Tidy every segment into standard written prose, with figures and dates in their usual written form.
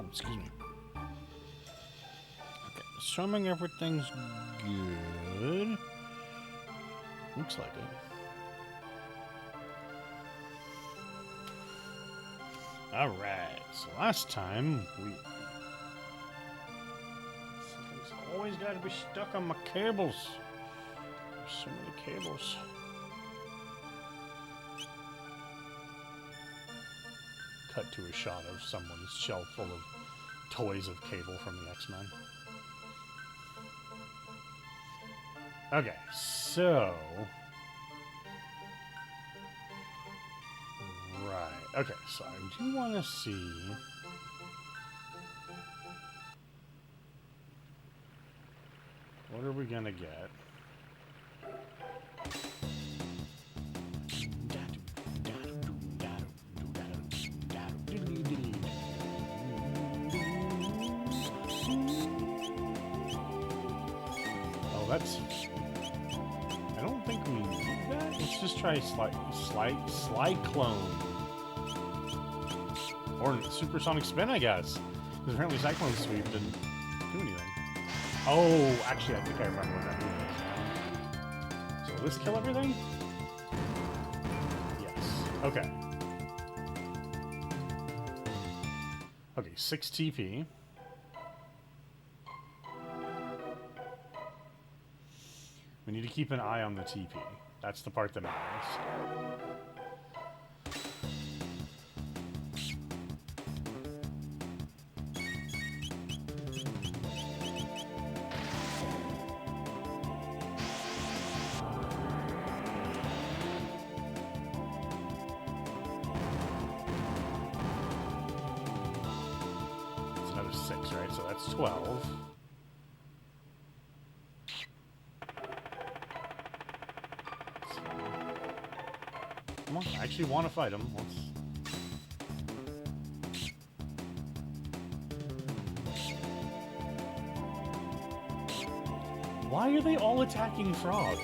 Excuse me. Okay, assuming everything's good. Looks like it. Alright, so last time we... Something's always got to be stuck on my cables. There's so many cables. Cut to a shot of someone's shelf full of toys of Cable from the X-Men. Okay, so... Right, okay, so I do want to see... What are we gonna get? Oh, that's... I don't think we need that. Let's just try slide clone. Or supersonic spin, I guess. Because apparently Cyclone Sweep didn't do anything. Oh, actually, I think I remember what that move is. So will this kill everything? Yes. Okay. Okay, 6 TP. We need to keep an eye on the TP. That's the part that matters. It's another 6, right? So that's 12. Come on, I actually want to fight him. Let's... Why are they all attacking Frog?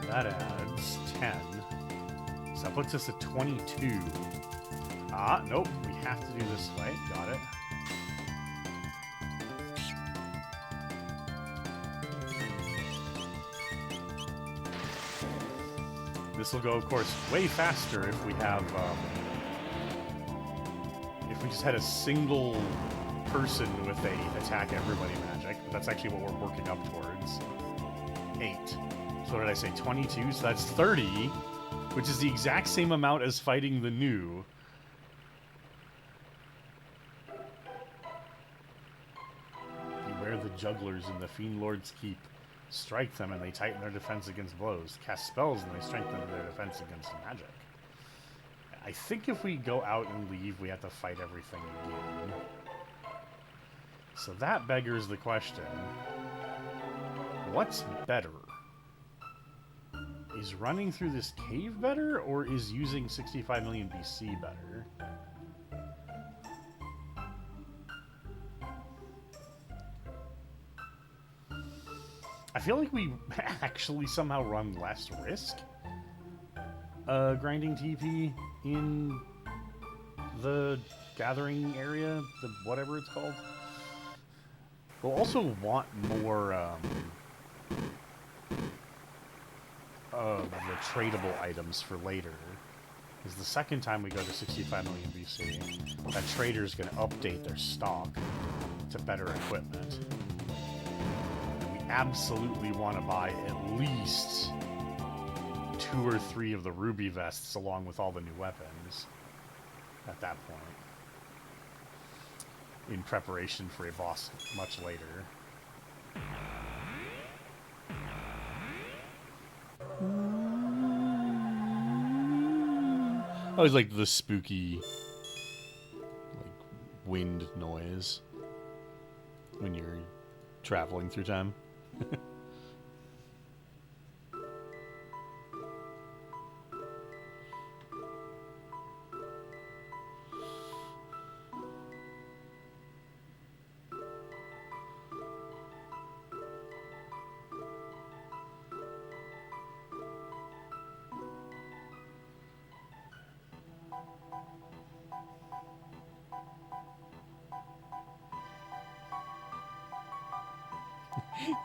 That adds 10. So that puts us at 22. Ah, nope. We have to do this way. Got it. This will go, of course, way faster if we have, if we just had a single person with a attack everybody magic. But that's actually what we're working up towards. 8. So what did I say? 22? So that's 30, which is the exact same amount as fighting the new. Beware the jugglers in the Fiend Lord's Keep. Strike them and they tighten their defense against blows. Cast spells and they strengthen their defense against magic. I think if we go out and leave, we have to fight everything again. So that beggars the question. What's better? Is running through this cave better, or is using 65 million BC better? I feel like we actually somehow run less risk grinding TP in the gathering area, the whatever it's called. We'll also want more of the tradable items for later. Because the second time we go to 65 million BC, that trader's going to update their stock to better equipment. And we absolutely want to buy at least 2 or 3 of the ruby vests along with all the new weapons at that point, in preparation for a boss much later. I always like the spooky, like, wind noise when you're traveling through time. First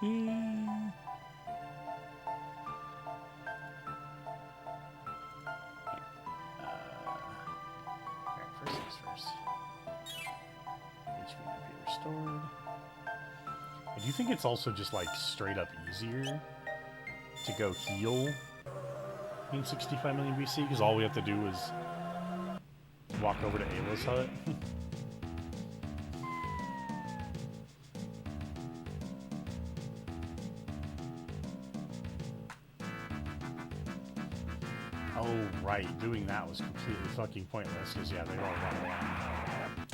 things first. HP might be restored. Do you think it's also just like straight up easier to go heal in 65 million BC? Because all we have to do is walk over to Ayla's hut. Oh, right. Doing that was completely fucking pointless, because, yeah, they all run around.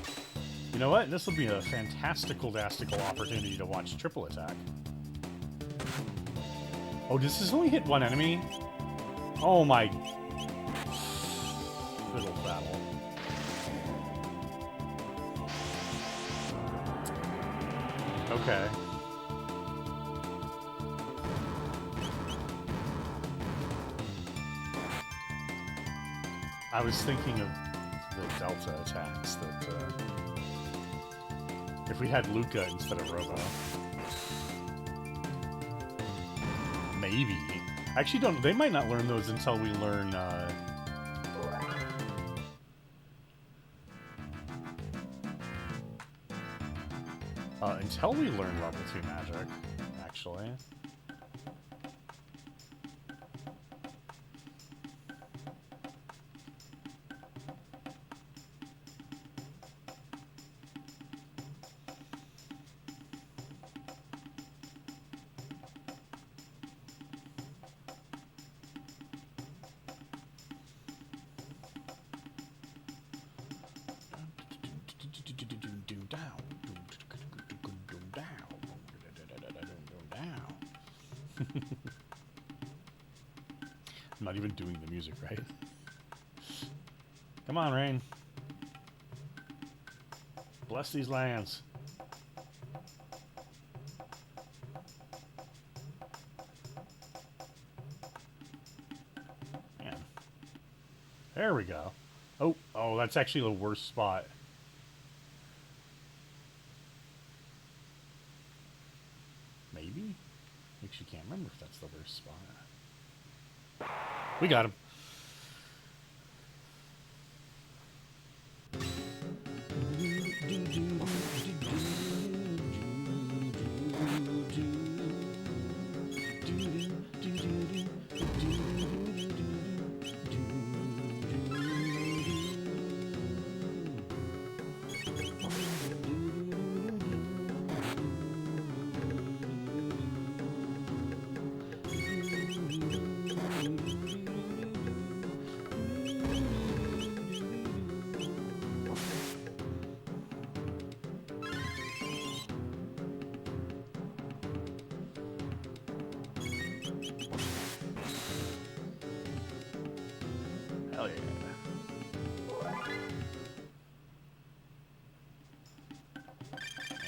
You know what? This will be a fantastical opportunity to watch triple attack. Oh, does this only hit one enemy? Oh my... Fiddle battle. Okay. I was thinking of the Delta attacks that, if we had Luca instead of Robo. Maybe. Actually, don't. They might not learn those until we learn, until we learn level 2 magic, actually. I'm not even doing the music right. Come on, Rain. Bless these lands. Man. There we go. Oh, that's actually the worst spot. Maybe? Actually, can't remember if that's the worst spot. We got him. Hell yeah.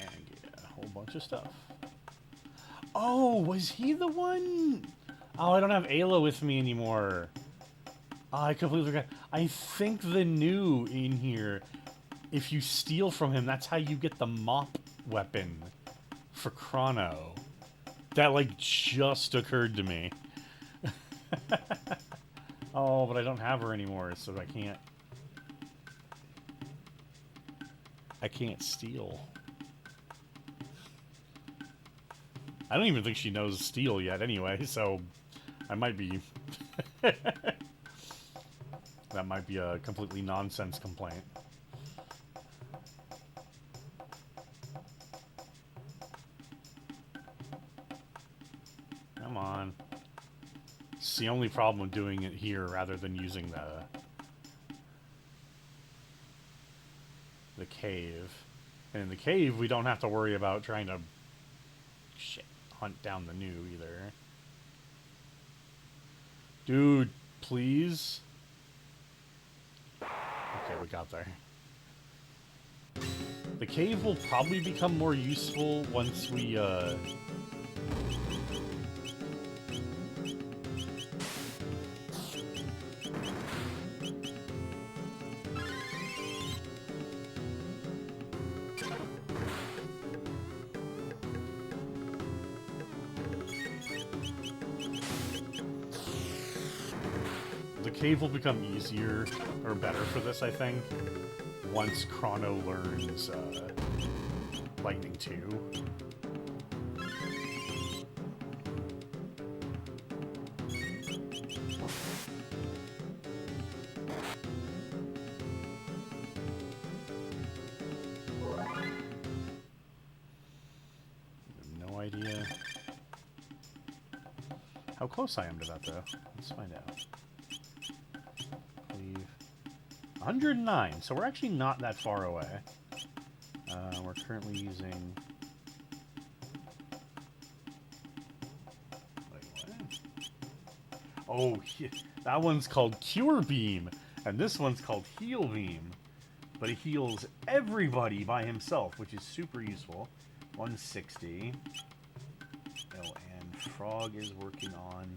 And get a whole bunch of stuff. Oh, was he the one? Oh, I don't have Ayla with me anymore. Oh, I completely forgot. I think the new in here, if you steal from him, that's how you get the mop weapon for Chrono. That, like, just occurred to me. Oh, but I don't have her anymore, so I can't steal. I don't even think she knows steal yet anyway, so I might be... That might be a completely nonsense complaint. Come on. It's the only problem with doing it here rather than using the cave. And in the cave, we don't have to worry about trying to hunt down the new either. Dude, please? Okay, we got there. The cave will probably become more useful once we, Cave will become easier or better for this, I think, once Chrono learns Lightning 2. No idea how close I am to that, though. Let's find out. 109, so we're actually not that far away. We're currently using... Wait, what? Oh, that one's called Cure Beam, and this one's called Heal Beam. But it heals everybody by himself, which is super useful. 160. Oh, and Frog is working on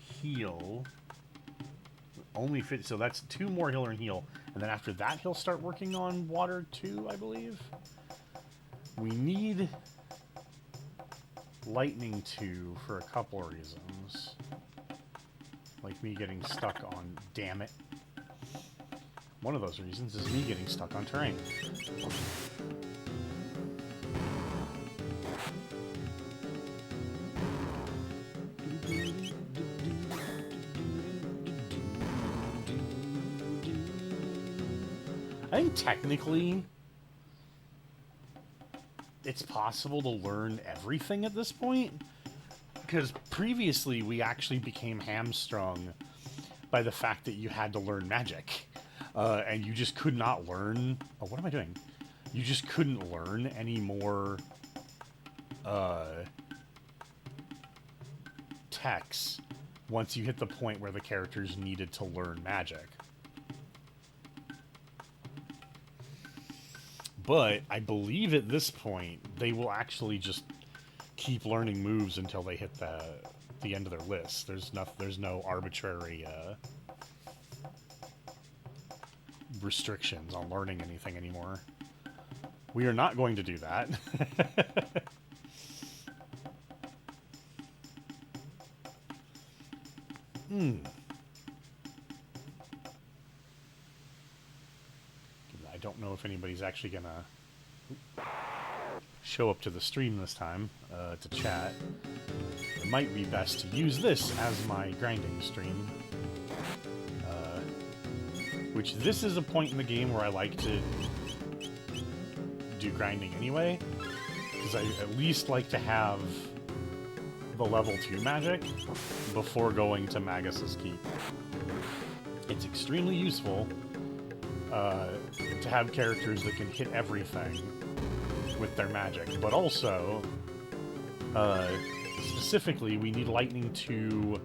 Heal. Only fit, so that's 2 more healer and heal, and then after that he'll start working on water 2, I believe. We need lightning 2 for a couple of reasons, like me getting stuck on, damn it. One of those reasons is me getting stuck on terrain. I think technically it's possible to learn everything at this point, because previously we actually became hamstrung by the fact that you had to learn magic, and you just could not learn... Oh, what am I doing? You just couldn't learn any more techs once you hit the point where the characters needed to learn magic. But I believe at this point, they will actually just keep learning moves until they hit the end of their list. There's no arbitrary restrictions on learning anything anymore. We are not going to do that. I don't know if anybody's actually gonna show up to the stream this time to chat. It might be best to use this as my grinding stream. Which this is a point in the game where I like to do grinding anyway, because I at least like to have the level 2 magic before going to Magus's Keep. It's extremely useful to have characters that can hit everything with their magic, but also specifically we need lightning to...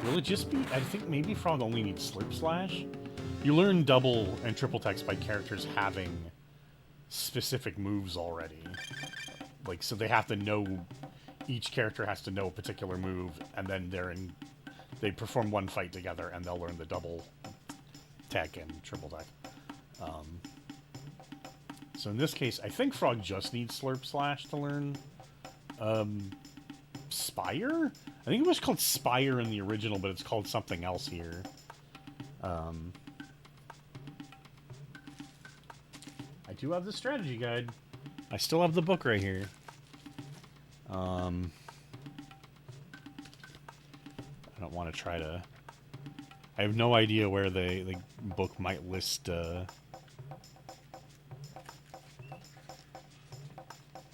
Will it just be... I think maybe Frog only needs Slurp Slash. You learn double and triple text by characters having specific moves already. Like, so they have to know... Each character has to know a particular move, and then they perform one fight together, and they'll learn the double tech and triple tech. So in this case, I think Frog just needs Slurp Slash to learn Spire? I think it was called Spire in the original, but it's called something else here. I do have the strategy guide. I still have the book right here. I don't want to try to... I have no idea where the book might list,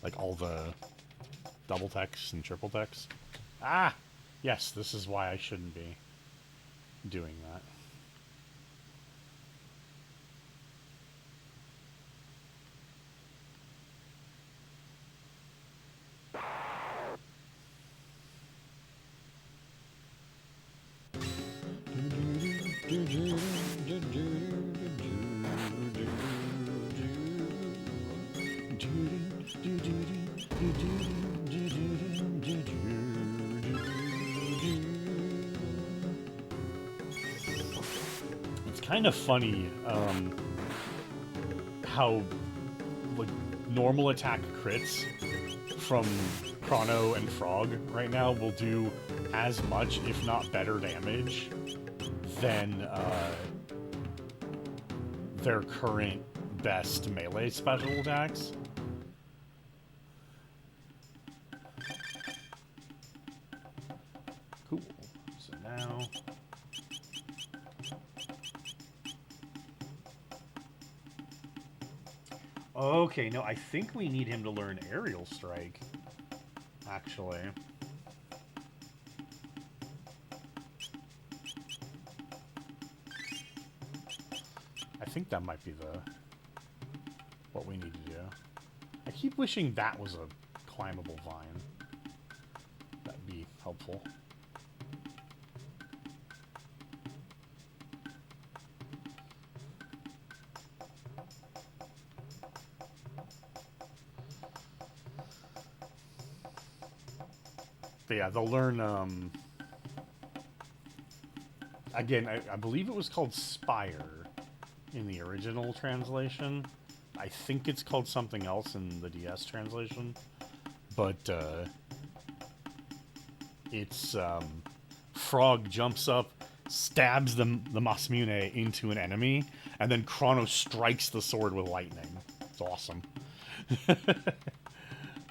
like, all the double text and triple text. Ah! Yes, this is why I shouldn't be doing that. It's kind of funny how like normal attack crits from Chrono and Frog right now will do as much, if not better damage than their current best melee special attacks. Cool. So now... Okay, no, I think we need him to learn Aerial Strike, actually. I think that might be what we need to do. I keep wishing that was a climbable vine. That'd be helpful. But yeah, they'll learn, again, I believe it was called Spire in the original translation. I think it's called something else in the DS translation. But, it's, Frog jumps up, stabs the Masamune into an enemy, and then Chrono strikes the sword with lightning. It's awesome.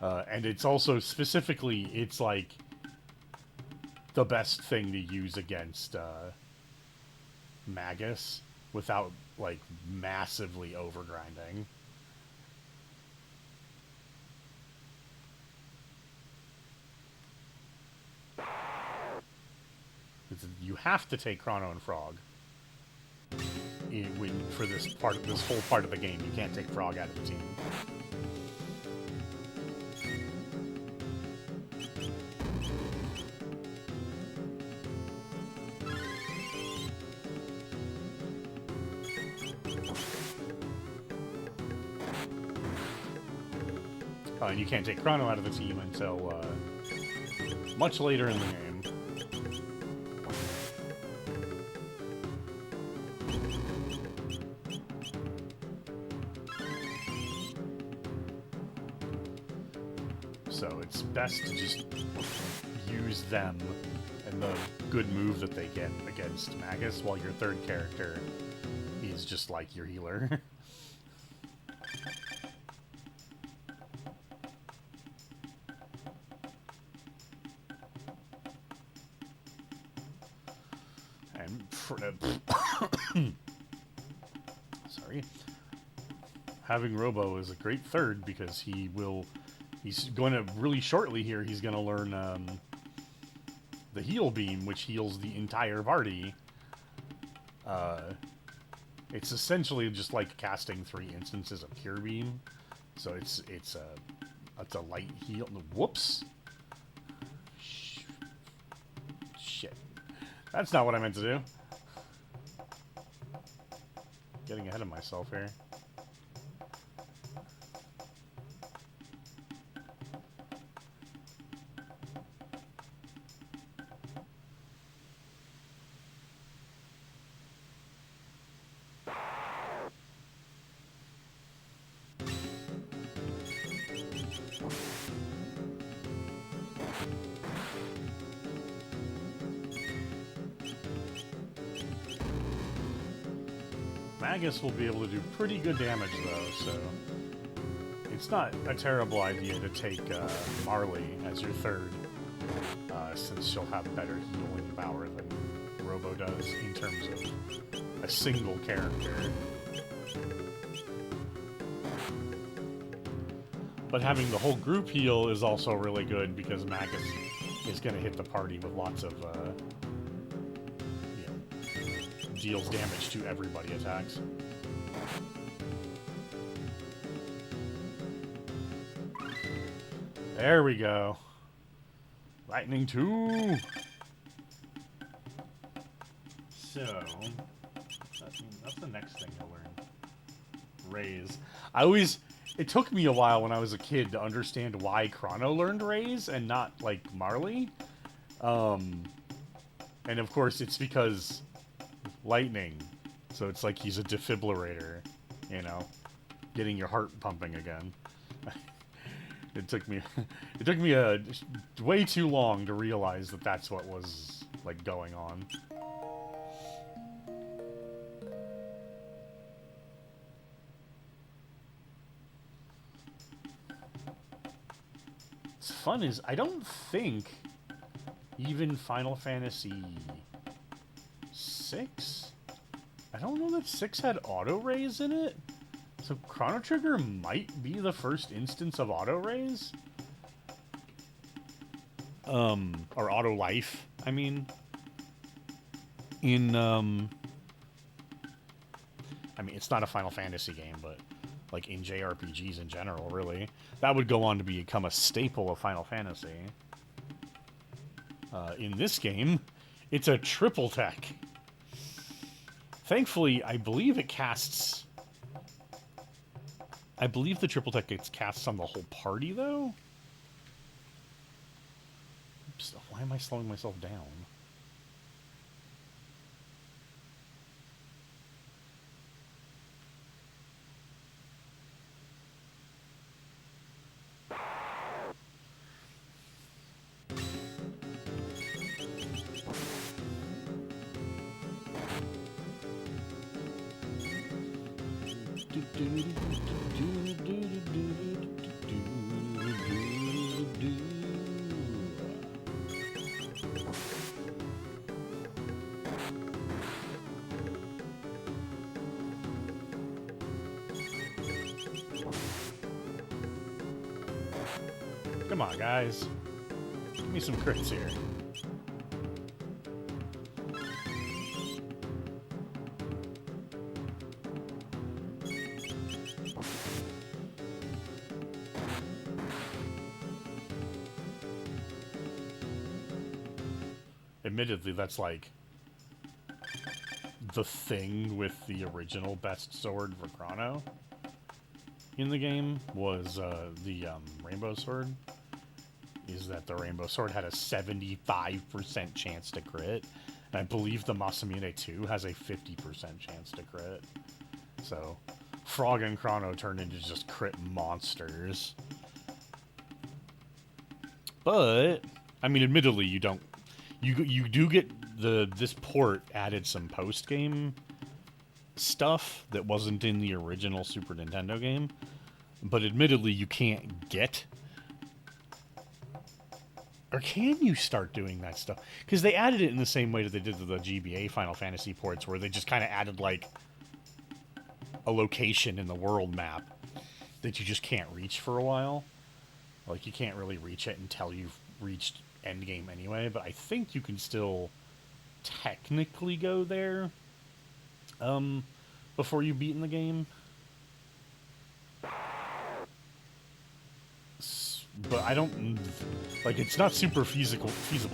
And it's also, specifically, it's like the best thing to use against Magus without, like, massively overgrinding. You have to take Chrono and Frog for this whole part of the game. You can't take Frog out of the team. And you can't take Chrono out of the team until much later in the game. So it's best to just use them and the good move that they get against Magus, while your third character is just like your healer. Sorry. Having Robo is a great third because he's going to, really shortly here, he's going to learn the heal beam, which heals the entire party. It's essentially just like casting 3 instances of Cure Beam. So it's a light heal. Whoops. Shit. That's not what I meant to do. Getting ahead of myself here. Magus will be able to do pretty good damage, though, so it's not a terrible idea to take Marley as your third, since she'll have better healing power than Robo does in terms of a single character. But having the whole group heal is also really good because Magus is going to hit the party with lots of deals damage to everybody attacks. There we go. Lightning 2. So, that's the next thing to learn. Raise. It took me a while when I was a kid to understand why Chrono learned Raise and not, like, Marley. And of course, it's because lightning. So it's like he's a defibrillator, you know? Getting your heart pumping again. It took me, it took me way too long to realize that that's what was like going on. What's fun is I don't think even Final Fantasy VI. I don't know that 6 had auto raise in it. So Chrono Trigger might be the first instance of auto raise. Or auto life, I mean. In, I mean, it's not a Final Fantasy game, but, like, in JRPGs in general, really. That would go on to become a staple of Final Fantasy. In this game, it's a triple tech. Thankfully, I believe it casts... I believe the triple tech gets cast on the whole party, though? Oops, why am I slowing myself down? Come on, guys. Give me some crits here. Admittedly, that's like the thing with the original best sword for Chrono in the game was the Rainbow Sword. Is that the Rainbow Sword had a 75% chance to crit, and I believe the Masamune 2 has a 50% chance to crit. So, Frog and Chrono turned into just crit monsters. But, I mean, admittedly, you don't... You do get this port added some post-game stuff that wasn't in the original Super Nintendo game, but admittedly, you can't get... Or can you start doing that stuff? Because they added it in the same way that they did to the GBA Final Fantasy ports, where they just kind of added, like, a location in the world map that you just can't reach for a while. Like, you can't really reach it until you've reached endgame anyway, but I think you can still technically go there before you've beaten the game. But I don't... Like, it's not super feasible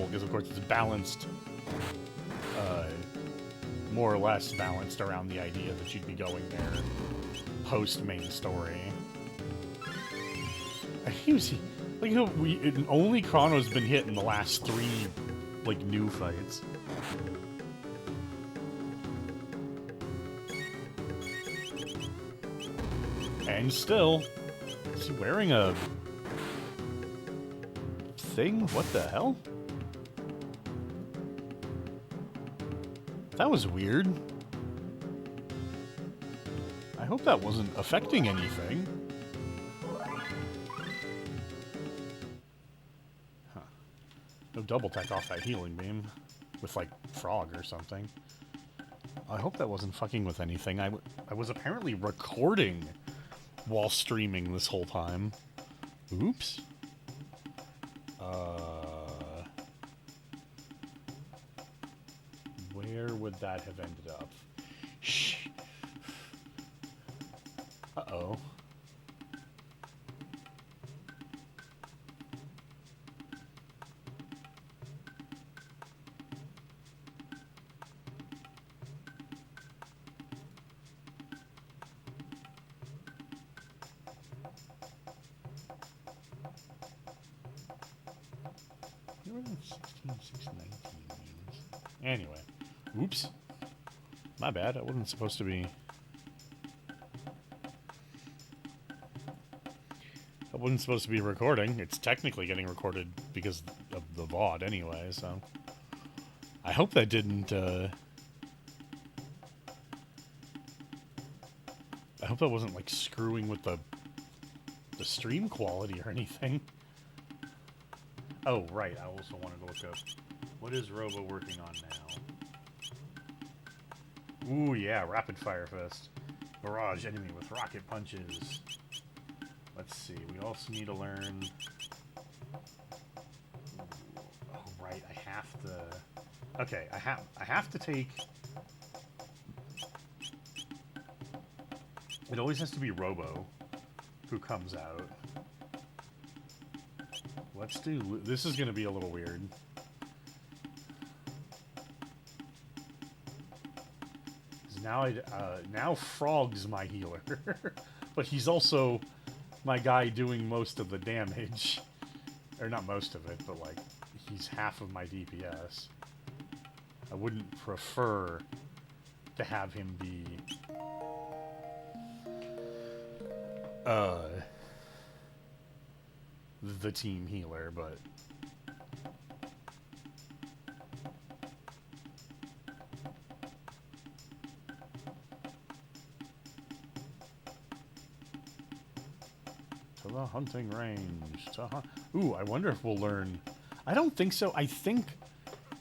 because, of course, it's balanced... more or less balanced around the idea that you'd be going there post-main story. He was... Like, you know, only Chrono's been hit in the last 3, like, new fights. And still... Is he wearing a... thing? What the hell? That was weird. I hope that wasn't affecting anything. Huh. No double tech off that healing beam with, like, Frog or something. I hope that wasn't fucking with anything. I was apparently recording while streaming this whole time. Oops. Where would that have ended up? Shh. Uh-oh. You were in 16, 19 means. Anyway. Oops. My bad. I wasn't supposed to be... That wasn't supposed to be recording. It's technically getting recorded because of the VOD anyway, so... I hope that didn't, I hope that wasn't, like, screwing with the stream quality or anything. Oh, right, I also wanted to look up... What is Robo working on now? Ooh, yeah, Rapid Fire Fist. Barrage enemy with rocket punches. Let's see, we also need to learn... Oh, right, I have to... Okay, I have to take... It always has to be Robo who comes out. Let's do... This is going to be a little weird. Now Frog's my healer. But he's also my guy doing most of the damage. Or not most of it, but like, he's half of my DPS. I wouldn't prefer to have him be... the team healer, but... To the hunting range. Ooh, I wonder if we'll learn... I don't think so. I think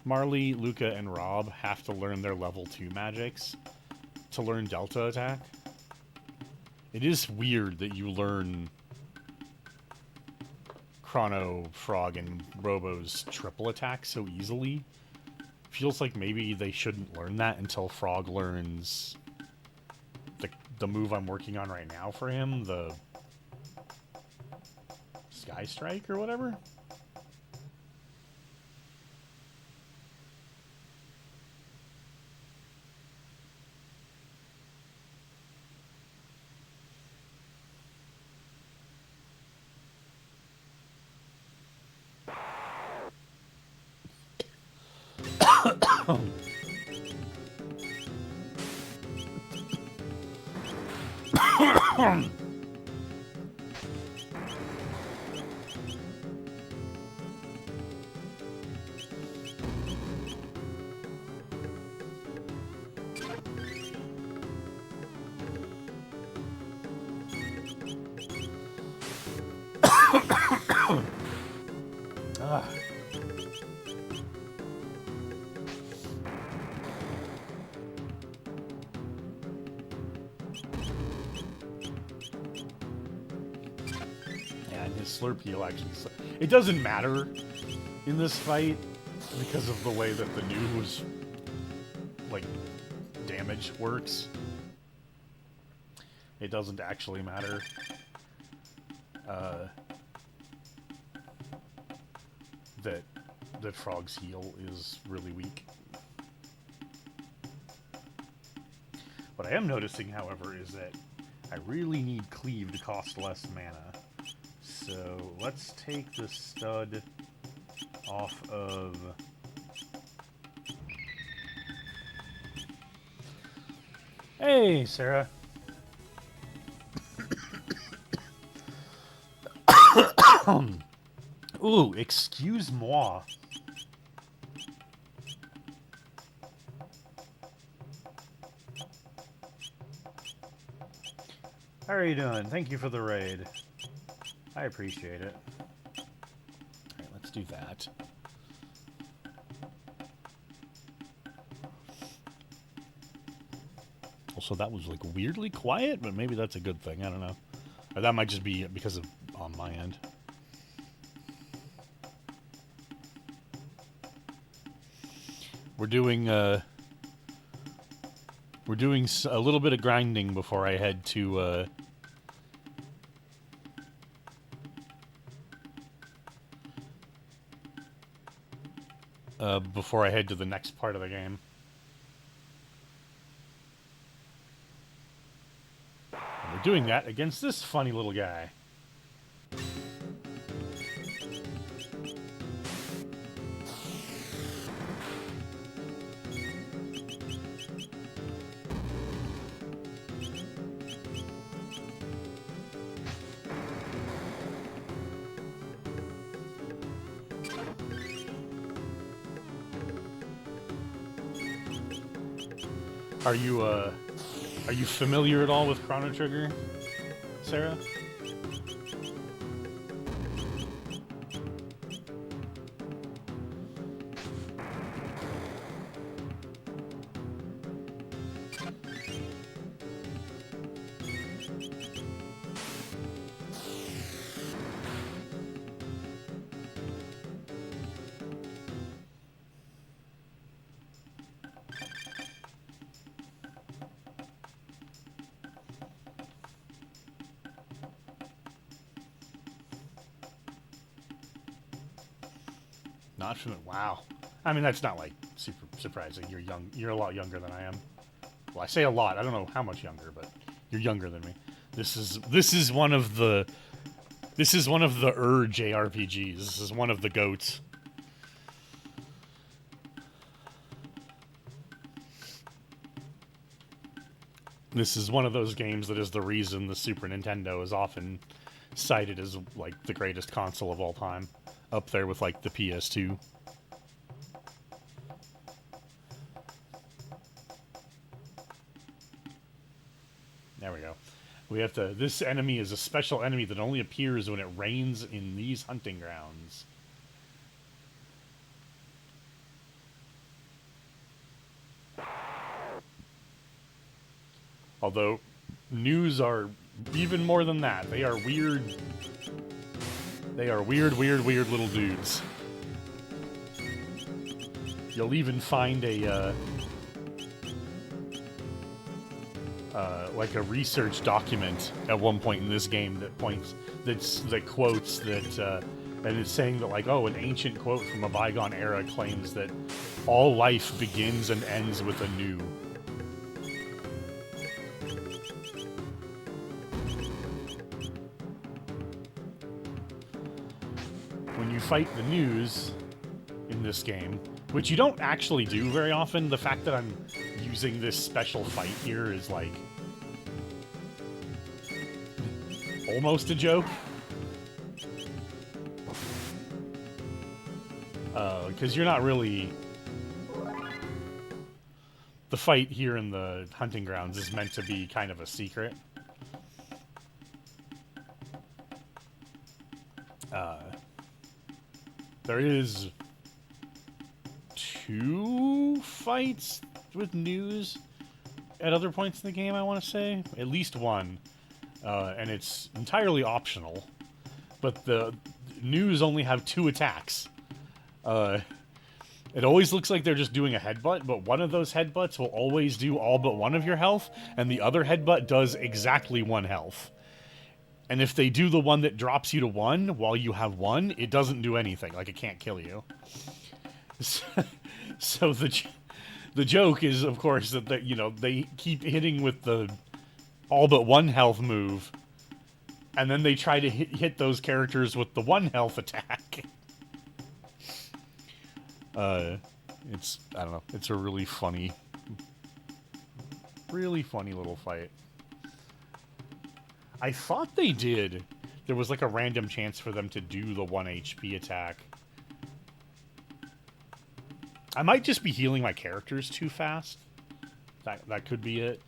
Marley, Luca, and Rob have to learn their level 2 magics to learn Delta Attack. It is weird that you learn Chrono, Frog, and Robo's triple attack so easily. Feels like maybe they shouldn't learn that until Frog learns the move I'm working on right now for him, the Sky Strike or whatever. Slurp heal actually... It doesn't matter in this fight because of the way that the news, like, damage works. It doesn't actually matter. That Frog's heal is really weak. What I am noticing, however, is that I really need Cleave to cost less mana. So let's take the stud off of... Hey, Sarah. Ooh, excuse-moi. How are you doing? Thank you for the raid. I appreciate it. Alright, let's do that. Also, that was, like, weirdly quiet, but maybe that's a good thing. I don't know. Or that might just be because of on my end. We're doing a little bit of grinding before I head to, before I head to the next part of the game. And we're doing that against this funny little guy. Are you familiar at all with Chrono Trigger, Sarah? Not familiar. Wow. I mean, that's not like super surprising. You're young. You're a lot younger than I am. Well, I say a lot. I don't know how much younger, but you're younger than me. This is one of the JRPGs. This is one of the goats. This is one of those games that is the reason the Super Nintendo is often cited as like the greatest console of all time, up there with like the PS2. There we go. We have to. This enemy is a special enemy that only appears when it rains in these hunting grounds. Although, news are even more than that. They are weird. They are weird little dudes. You'll even find a, like a research document at one point in this game that quotes that, and it's saying that like, oh, an ancient quote from a bygone era claims that all life begins and ends with a new. When you fight the news in this game, which you don't actually do very often, the fact that I'm using this special fight here is like almost a joke. Because you're not really... The fight here in the hunting grounds is meant to be kind of a secret. There is 2 fights with news at other points in the game, I want to say. At least one. And it's entirely optional. But the news only have 2 attacks. It always looks like they're just doing a headbutt, but one of those headbutts will always do all but 1 of your health, and the other headbutt does exactly 1 health. And if they do the one that drops you to 1 while you have 1, it doesn't do anything. Like, it can't kill you. So the joke is, of course, that you know, they keep hitting with the all but 1 health move, and then they try to hit those characters with the 1 health attack. It's, I don't know, it's a really funny little fight. I thought they did. There was like a random chance for them to do the 1 HP attack. I might just be healing my characters too fast. That could be it.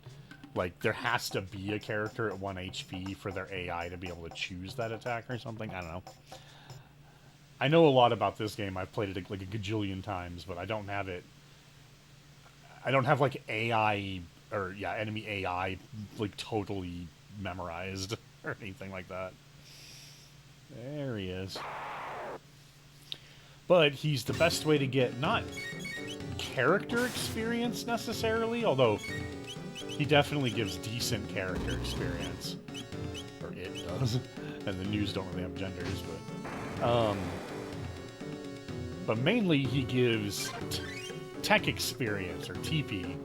Like, there has to be a character at 1 HP for their AI to be able to choose that attack or something. I don't know. I know a lot about this game. I've played it like a gajillion times, but I don't have it. I don't have like AI or enemy AI like totally memorized or anything like that. There he is. But he's the best way to get not character experience necessarily, although he definitely gives decent character experience. Or it does. And the news don't really have genders, but mainly he gives tech experience, or TP,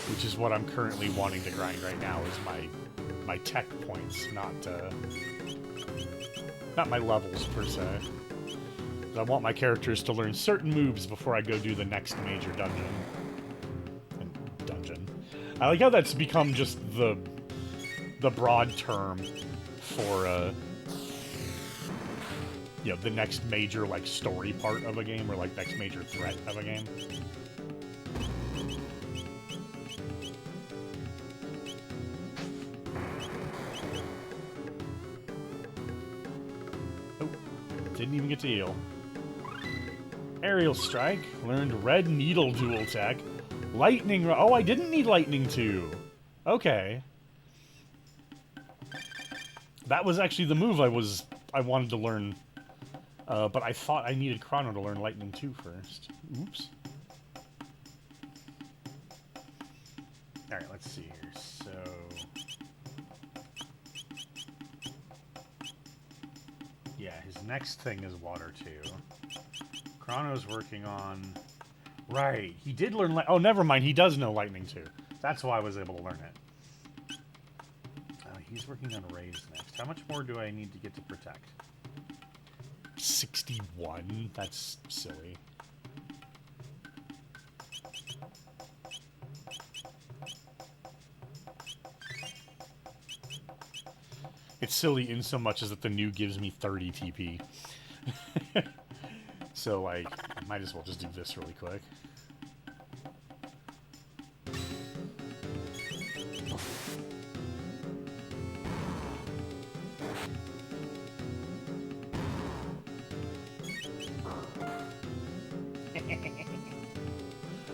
which is what I'm currently wanting to grind right now, is my tech points, not my levels per se. I want my characters to learn certain moves before I go do the next major dungeon. I like how that's become just the broad term for you know, the next major like story part of a game, or like next major threat of a game. Didn't even get to heal. Aerial Strike. Learned Red Needle dual tech. Lightning... Oh, I didn't need Lightning 2. Okay. That was actually the move I wanted to learn. But I thought I needed Chrono to learn Lightning 2 first. Oops. Alright, let's see here. So... yeah, his next thing is Water 2. Chrono's working on... Right, he did learn... Oh, never mind, he does know Lightning 2. That's why I was able to learn it. He's working on Raise next. How much more do I need to get to Protect? 61? That's silly. It's silly in so much as that the new gives me 30 TP. So, like, I might as well just do this really quick.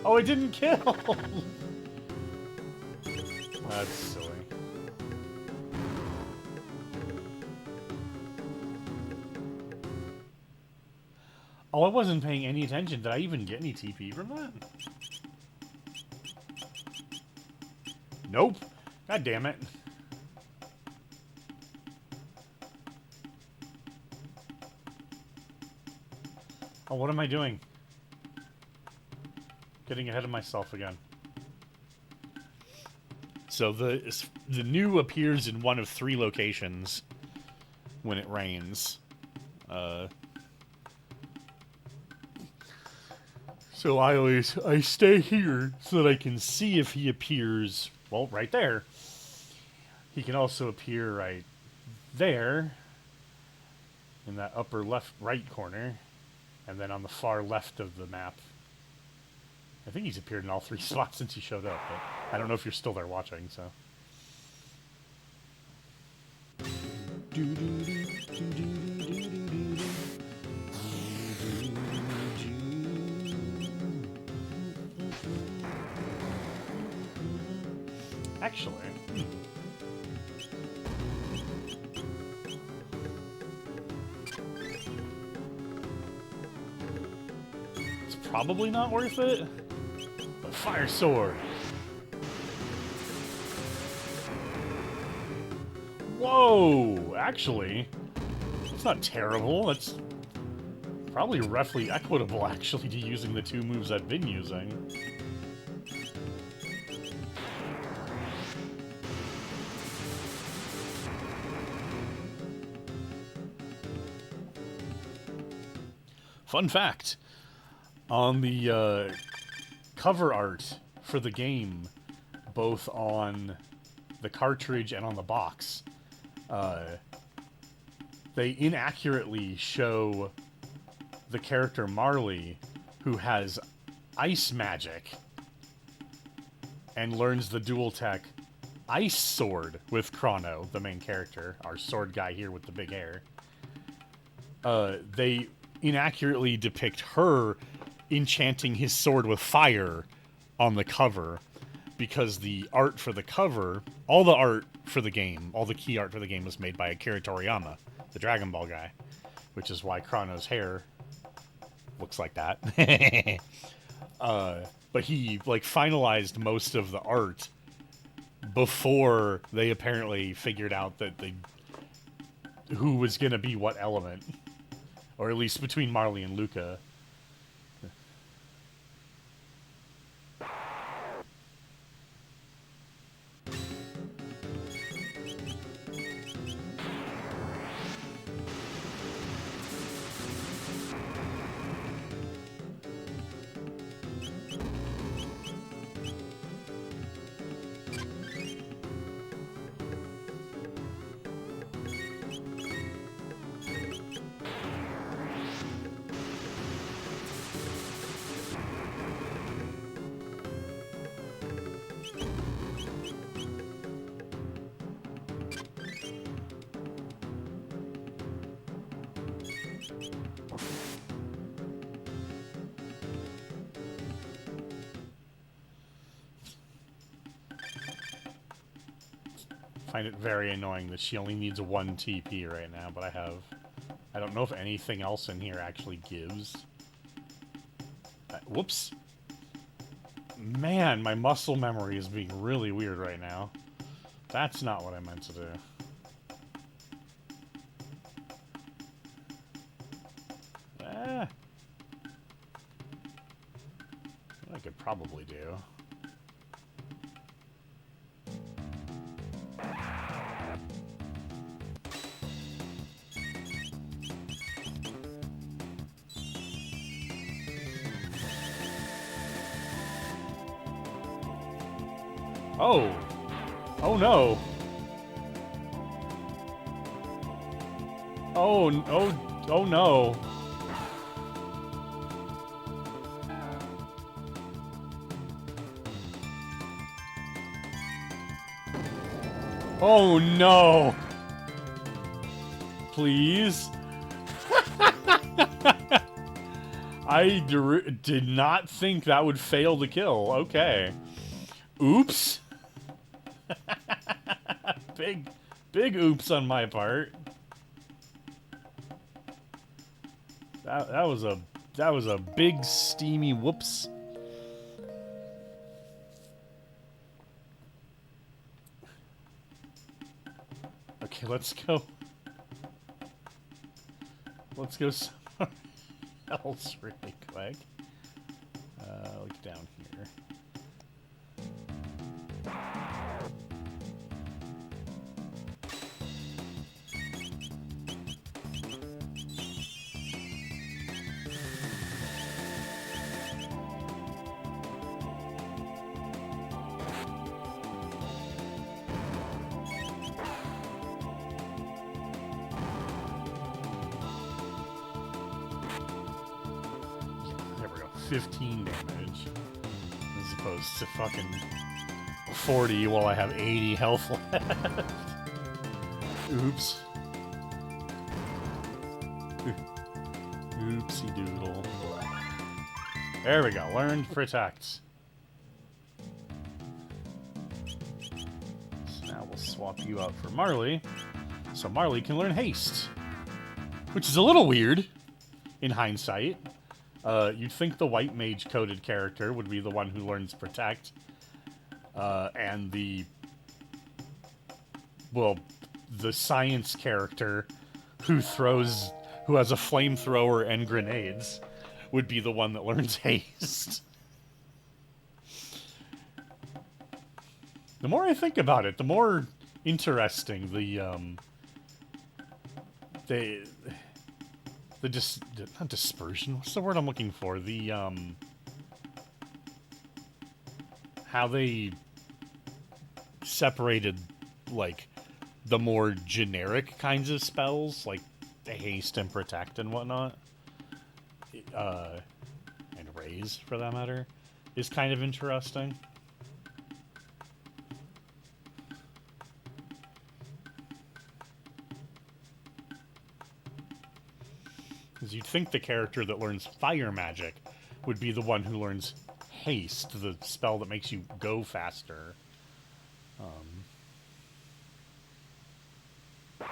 Oh, it didn't kill! That's silly. Oh, I wasn't paying any attention. Did I even get any TP from that? Nope. God damn it. Oh, what am I doing? Getting ahead of myself again. So the new appears in one of 3 locations when it rains. So I stay here so that I can see if he appears, well, right there. He can also appear right there in that upper left right corner, and then on the far left of the map. I think he's appeared in all 3 spots since he showed up, but I don't know if you're still there watching, so. Actually, it's probably not worth it. But Fire Sword. Whoa! Actually, it's not terrible. That's probably roughly equitable, actually, to using the 2 moves I've been using. Fun fact, on the cover art for the game, both on the cartridge and on the box, they inaccurately show the character Marley, who has ice magic and learns the dual tech Ice Sword with Chrono, the main character, our sword guy here with the big hair. They inaccurately depict her enchanting his sword with fire on the cover, because the art for the cover, all the art for the game, all the key art for the game was made by Akira Toriyama, the Dragon Ball guy, which is why Chrono's hair looks like that. But he, like, finalized most of the art before they apparently figured out that who was going to be what element. Or at least between Marley and Luca. find it very annoying that she only needs 1 TP right now, but I don't know if anything else in here actually gives. Whoops. Man, my muscle memory is being really weird right now. That's not what I meant to do. I could probably do. Oh! Oh no! Oh no! Oh no! Please? I did not think that would fail to kill. Okay. Oops. Big oops on my part. That was a big steamy whoops. Okay, let's go. Let's go somewhere else really quick. Look down here. There we go. 15 damage. As opposed to fucking 40 while I have 80 health left. Oops. Oopsie doodle. There we go. Learn to protect. So now we'll swap you out for Marley. So Marley can learn haste. Which is a little weird in hindsight. You'd think the white mage coded character would be the one who learns protect. And the science character who has a flamethrower and grenades would be the one that learns haste. The more I think about it, the more interesting not dispersion. What's the word I'm looking for? How they separated, like, the more generic kinds of spells, like the haste and protect and whatnot, and raise, for that matter, is kind of interesting. Because you'd think the character that learns fire magic would be the one who learns haste, the spell that makes you go faster. But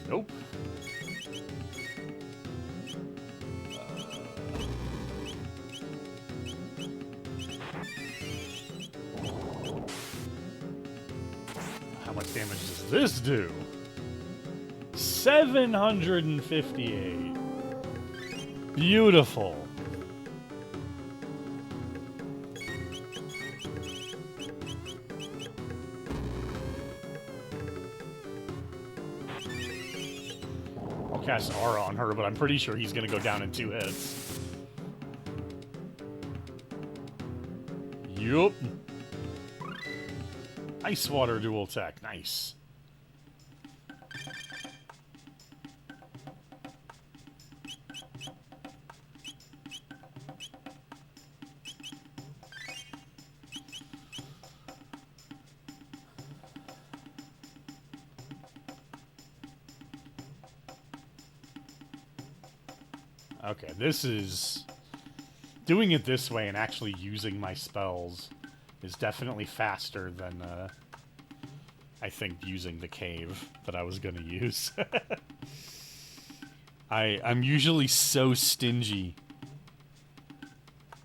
nope. How much damage does this do? 758. Beautiful. I'll cast Aura on her, but I'm pretty sure he's going to go down in 2 hits. Yup. Ice water dual attack. Nice. Okay, this is... Doing it this way and actually using my spells is definitely faster than, I think, using the cave that I was going to use. I'm usually so stingy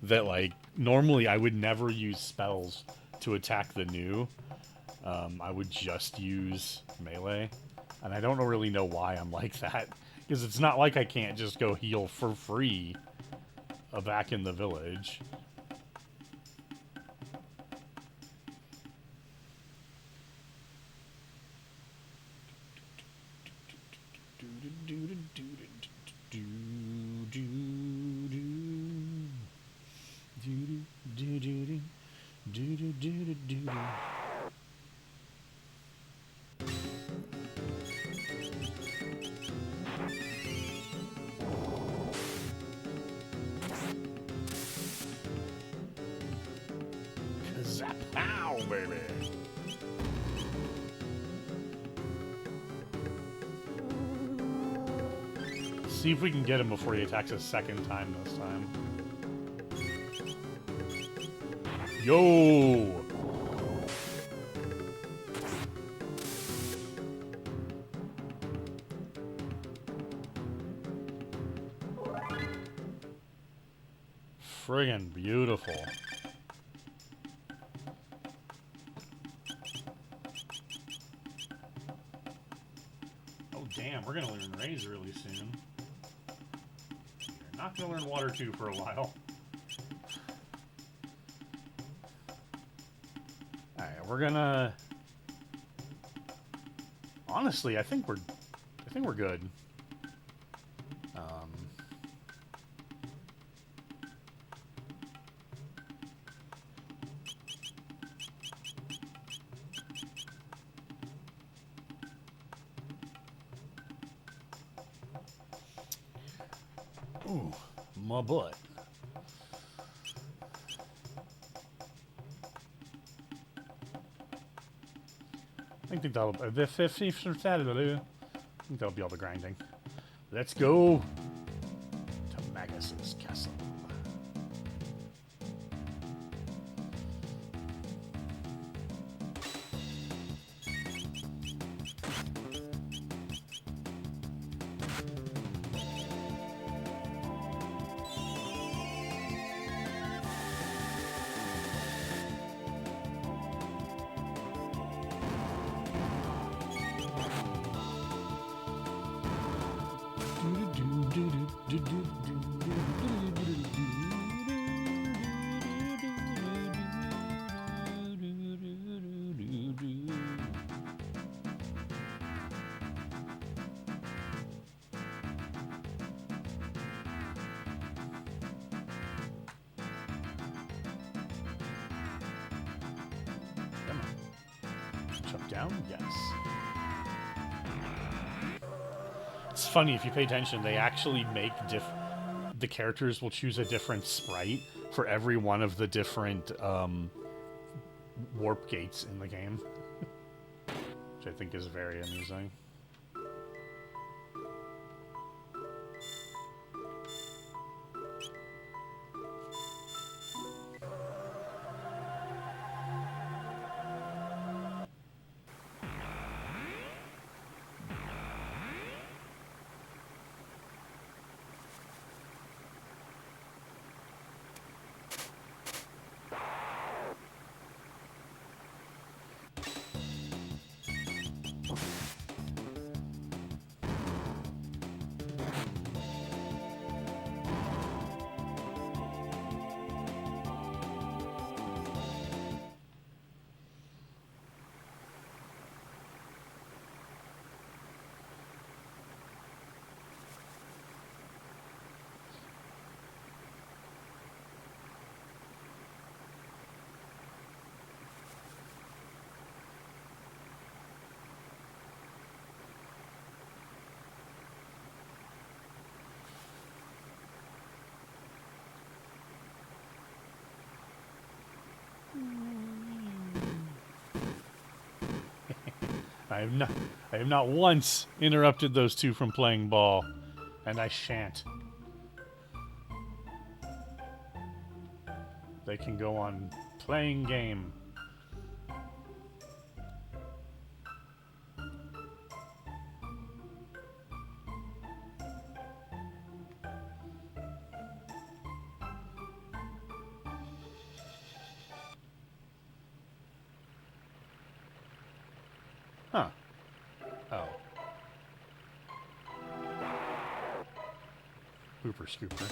that, like, normally I would never use spells to attack the new. I would just use melee. And I don't really know why I'm like that. Because it's not like I can't just go heal for free back in the village. Zapow, baby! See if we can get him before he attacks a second time this time. Yo! Friggin' beautiful. Oh damn, we're gonna learn Raise really soon. We're not gonna learn Water 2 for a while. Alright, we're gonna... Honestly, I think we're good. Ooh, my butt. I think that'll be the 50th Saturday. I think that'll be all the grinding. Let's go to Magus's castle. Down? Yes. It's funny, if you pay attention, they actually make the characters will choose a different sprite for every one of the different warp gates in the game. Which I think is very amusing. I have not once interrupted those two from playing ball, and I shan't. They can go on Playing game. Huh. Oh. Hooper Scooper.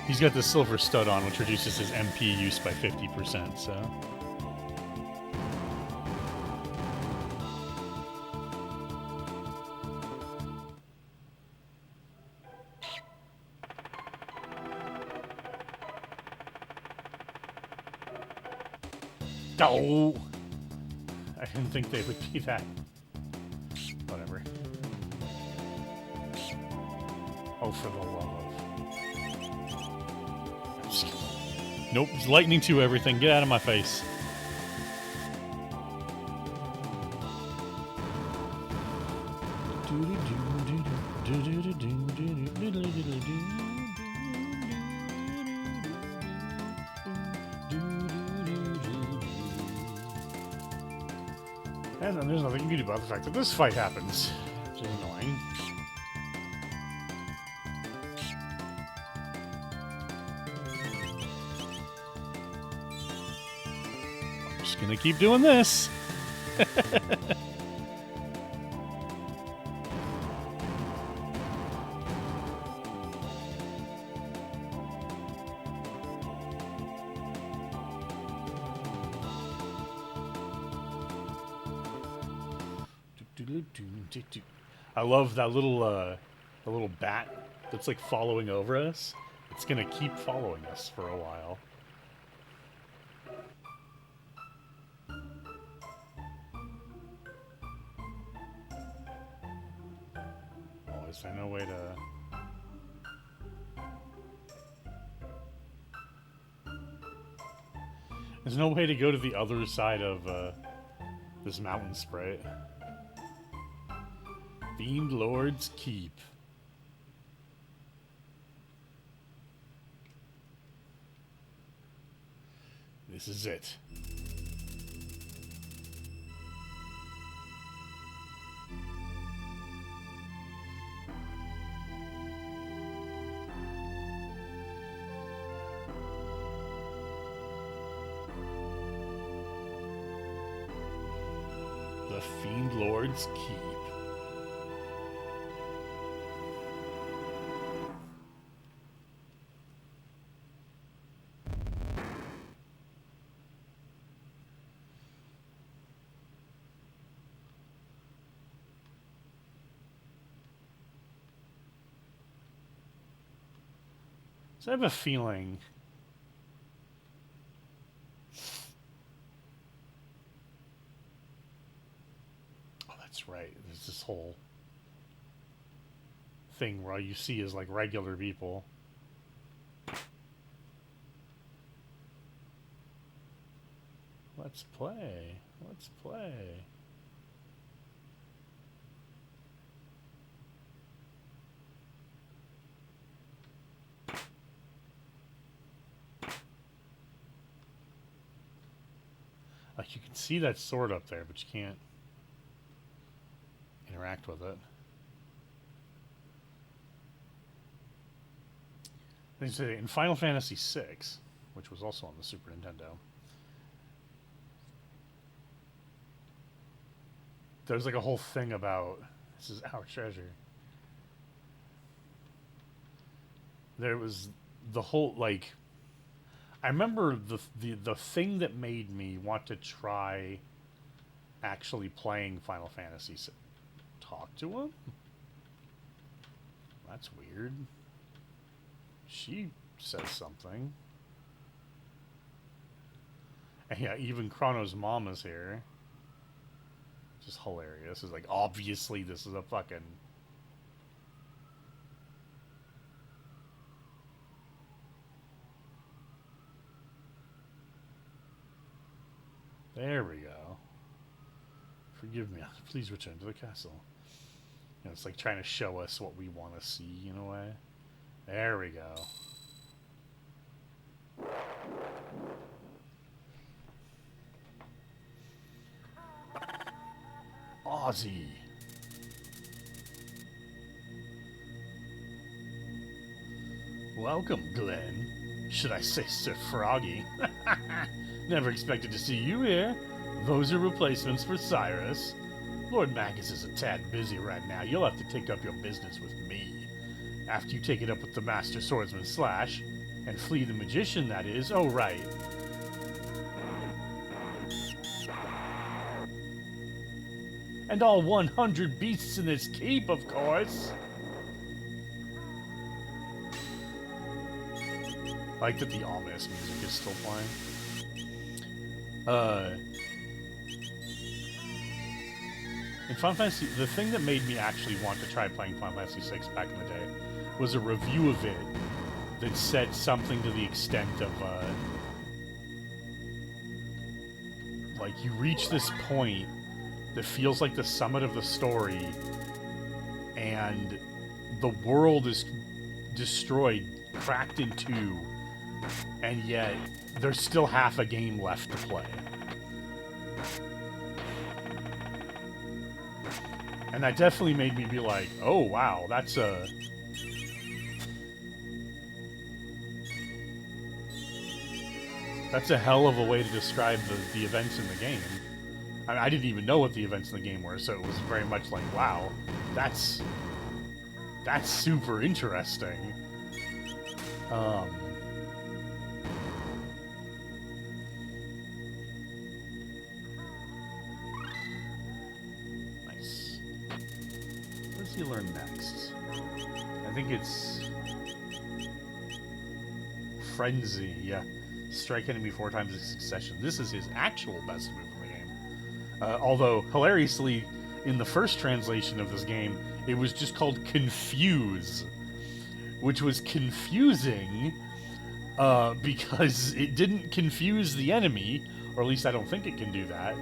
He's got the silver stud on, which reduces his MP use by 50%, so... Oh! I didn't think they would be that... Whatever. Oh, for the love of... Nope, it's lightning to everything. Get out of my face. And then there's nothing you can do about the fact that this fight happens, which is annoying. I'm just gonna keep doing this. I love that little the little bat that's like following over us. It's gonna keep following us for a while. Oh, is there no way to... There's no way to go to the other side of this mountain sprite. Fiend Lord's Keep. This is it. The Fiend Lord's Keep. So I have a feeling... Oh, that's right. There's this whole thing where all you see is like regular people. Let's play. Let's play. Like, you can see that sword up there, but you can't interact with it. They say in Final Fantasy VI, which was also on the Super Nintendo, there's like a whole thing about this is our treasure. There was the whole like I remember the thing that made me want to try actually playing Final Fantasy. Talk to him? That's weird. She says something. And yeah, even Chrono's mom is here. Just hilarious. It's like, obviously this is a fucking... There we go. Forgive me. Please return to the castle. You know, it's like trying to show us what we want to see in a way. There we go. Ozzy. Welcome, Glenn. Should I say Sir Froggy? Never expected to see you here. Those are replacements for Cyrus. Lord Magus is a tad busy right now. You'll have to take up your business with me. After you take it up with the Master Swordsman Slash, and Flea the Magician, that is. Oh, right. And all 100 beasts in this keep, of course. I like that the ominous music is still playing. In Final Fantasy, the thing that made me actually want to try playing Final Fantasy VI back in the day was a review of it that said something to the extent of, like, you reach this point that feels like the summit of the story, and the world is destroyed, cracked in two, and yet there's still half a game left to play. And that definitely made me be like, oh wow, that's a... that's a hell of a way to describe the events in the game. I mean, I didn't even know what the events in the game were, so it was very much like, wow, that's super interesting. Nice. What does he learn next? I think it's Frenzy, yeah. Strike enemy 4 times in succession. This is his actual best move in the game. Although, hilariously, in the first translation of this game, it was just called Confuse, which was confusing because it didn't confuse the enemy, or at least I don't think it can do that.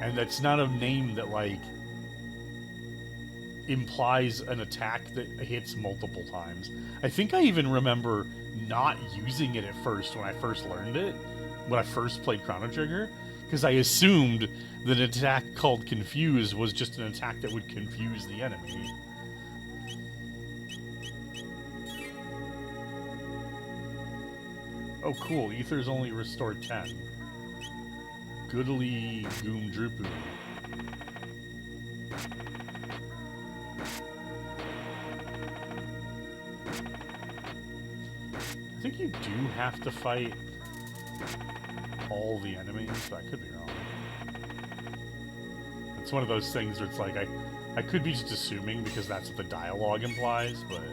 And that's not a name that, like, implies an attack that hits multiple times. I think I even remember not using it at first when I first learned it, when I first played Chrono Trigger, because I assumed that an attack called Confuse was just an attack that would confuse the enemy. Oh cool, Ether's only restored 10. Goodly Goomdrupu. I think you do have to fight all the enemies, but I could be wrong. It's one of those things where it's like, I could be just assuming because that's what the dialogue implies, but...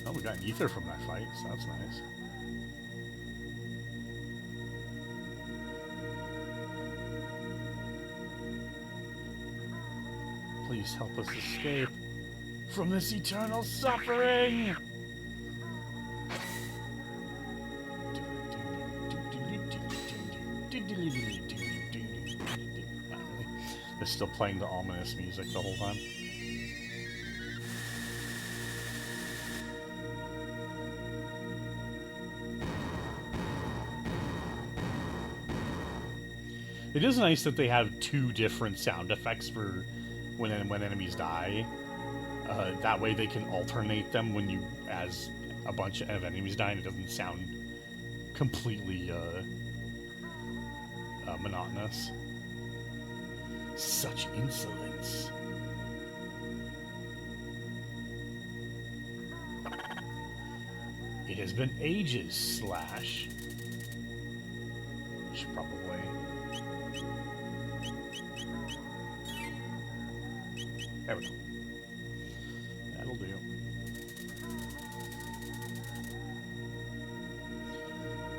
Oh, we got an ether from that fight, so that's nice. Please help us escape from this eternal suffering! They're still playing the ominous music the whole time. It is nice that they have 2 different sound effects for when enemies die. That way they can alternate them when as a bunch of enemies die and it doesn't sound completely monotonous. Such insolence. It has been ages, Slash. Should probably... There we go. That'll do.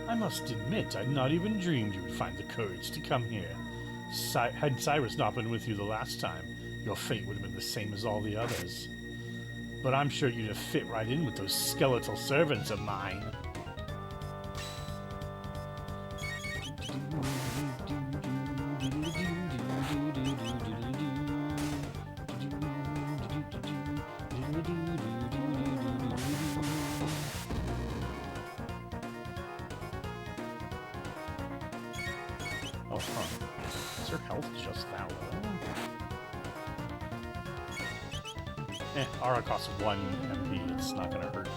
I must admit, I'd not even dreamed you would find the courage to come here. Had Cyrus not been with you the last time, your fate would have been the same as all the others. But I'm sure you'd have fit right in with those skeletal servants of mine. Oh, huh. Is her health just that low? Aura costs 1 MP. It's not gonna hurt to...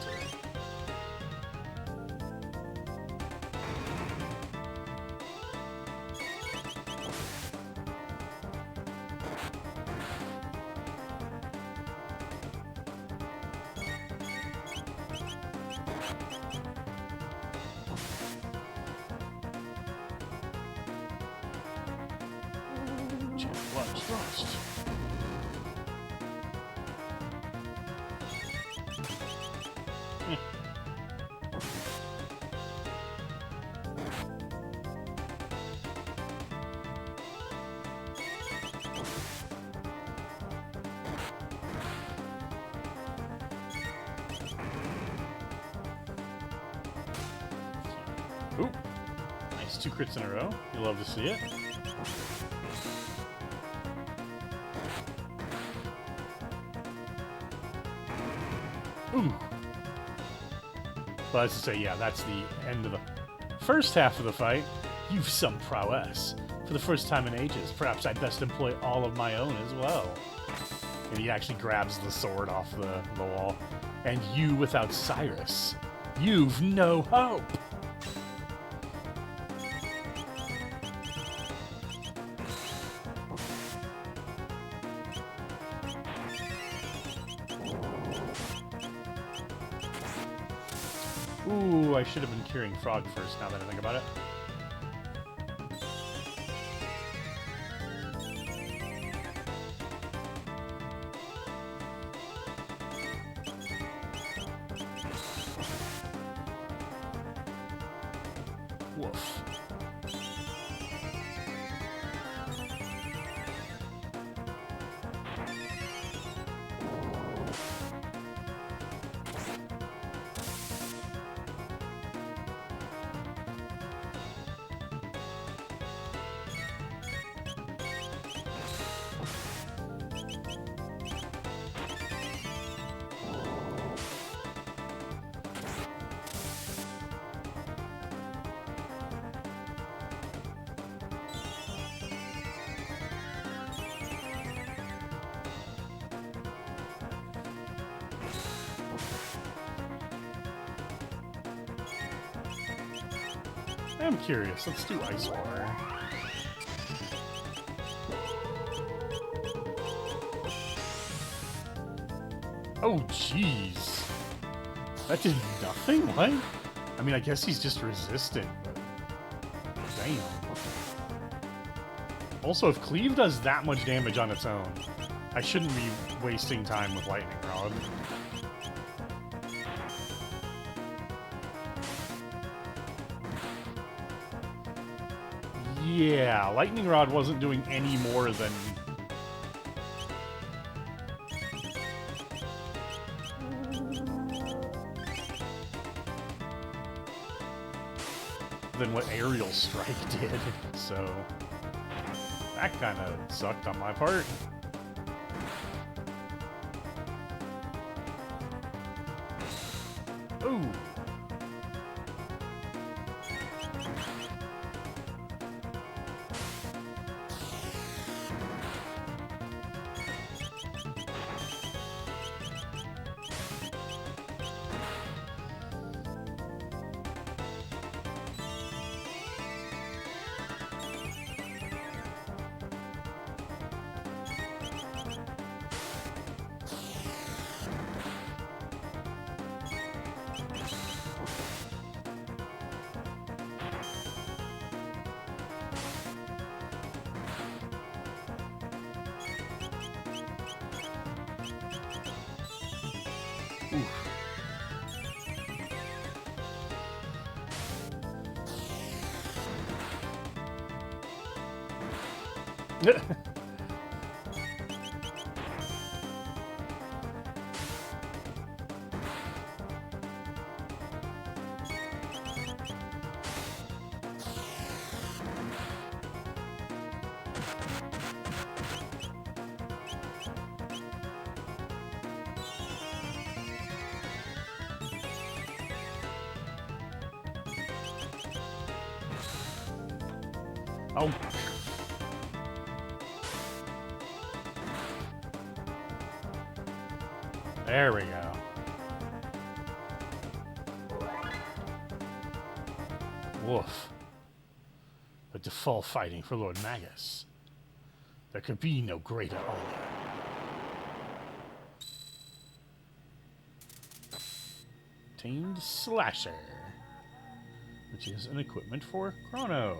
Thrust. Ooh, nice 2 crits in a row. You love to see it. Ooh. But as to say, yeah, that's the end of the first half of the fight. You've some prowess. For the first time in ages, perhaps I'd best employ all of my own as well. And he actually grabs the sword off the wall. And you without Cyrus, you've no hope! Ooh, I should have been curing Frog first, now that I think about it. Woof. I'm curious. Let's do Ice Water. Oh, jeez. That did nothing? What? I mean, I guess he's just resistant, but... Damn. Also, if Cleave does that much damage on its own, I shouldn't be wasting time with Lightning Rod. Yeah, Lightning Rod wasn't doing any more than... what Aerial Strike did, so... That kind of sucked on my part. Ooh! Oh. There we go. Woof. But to fall fighting for Lord Magus, there could be no greater honor. Tamed Slasher, which is an equipment for Chrono.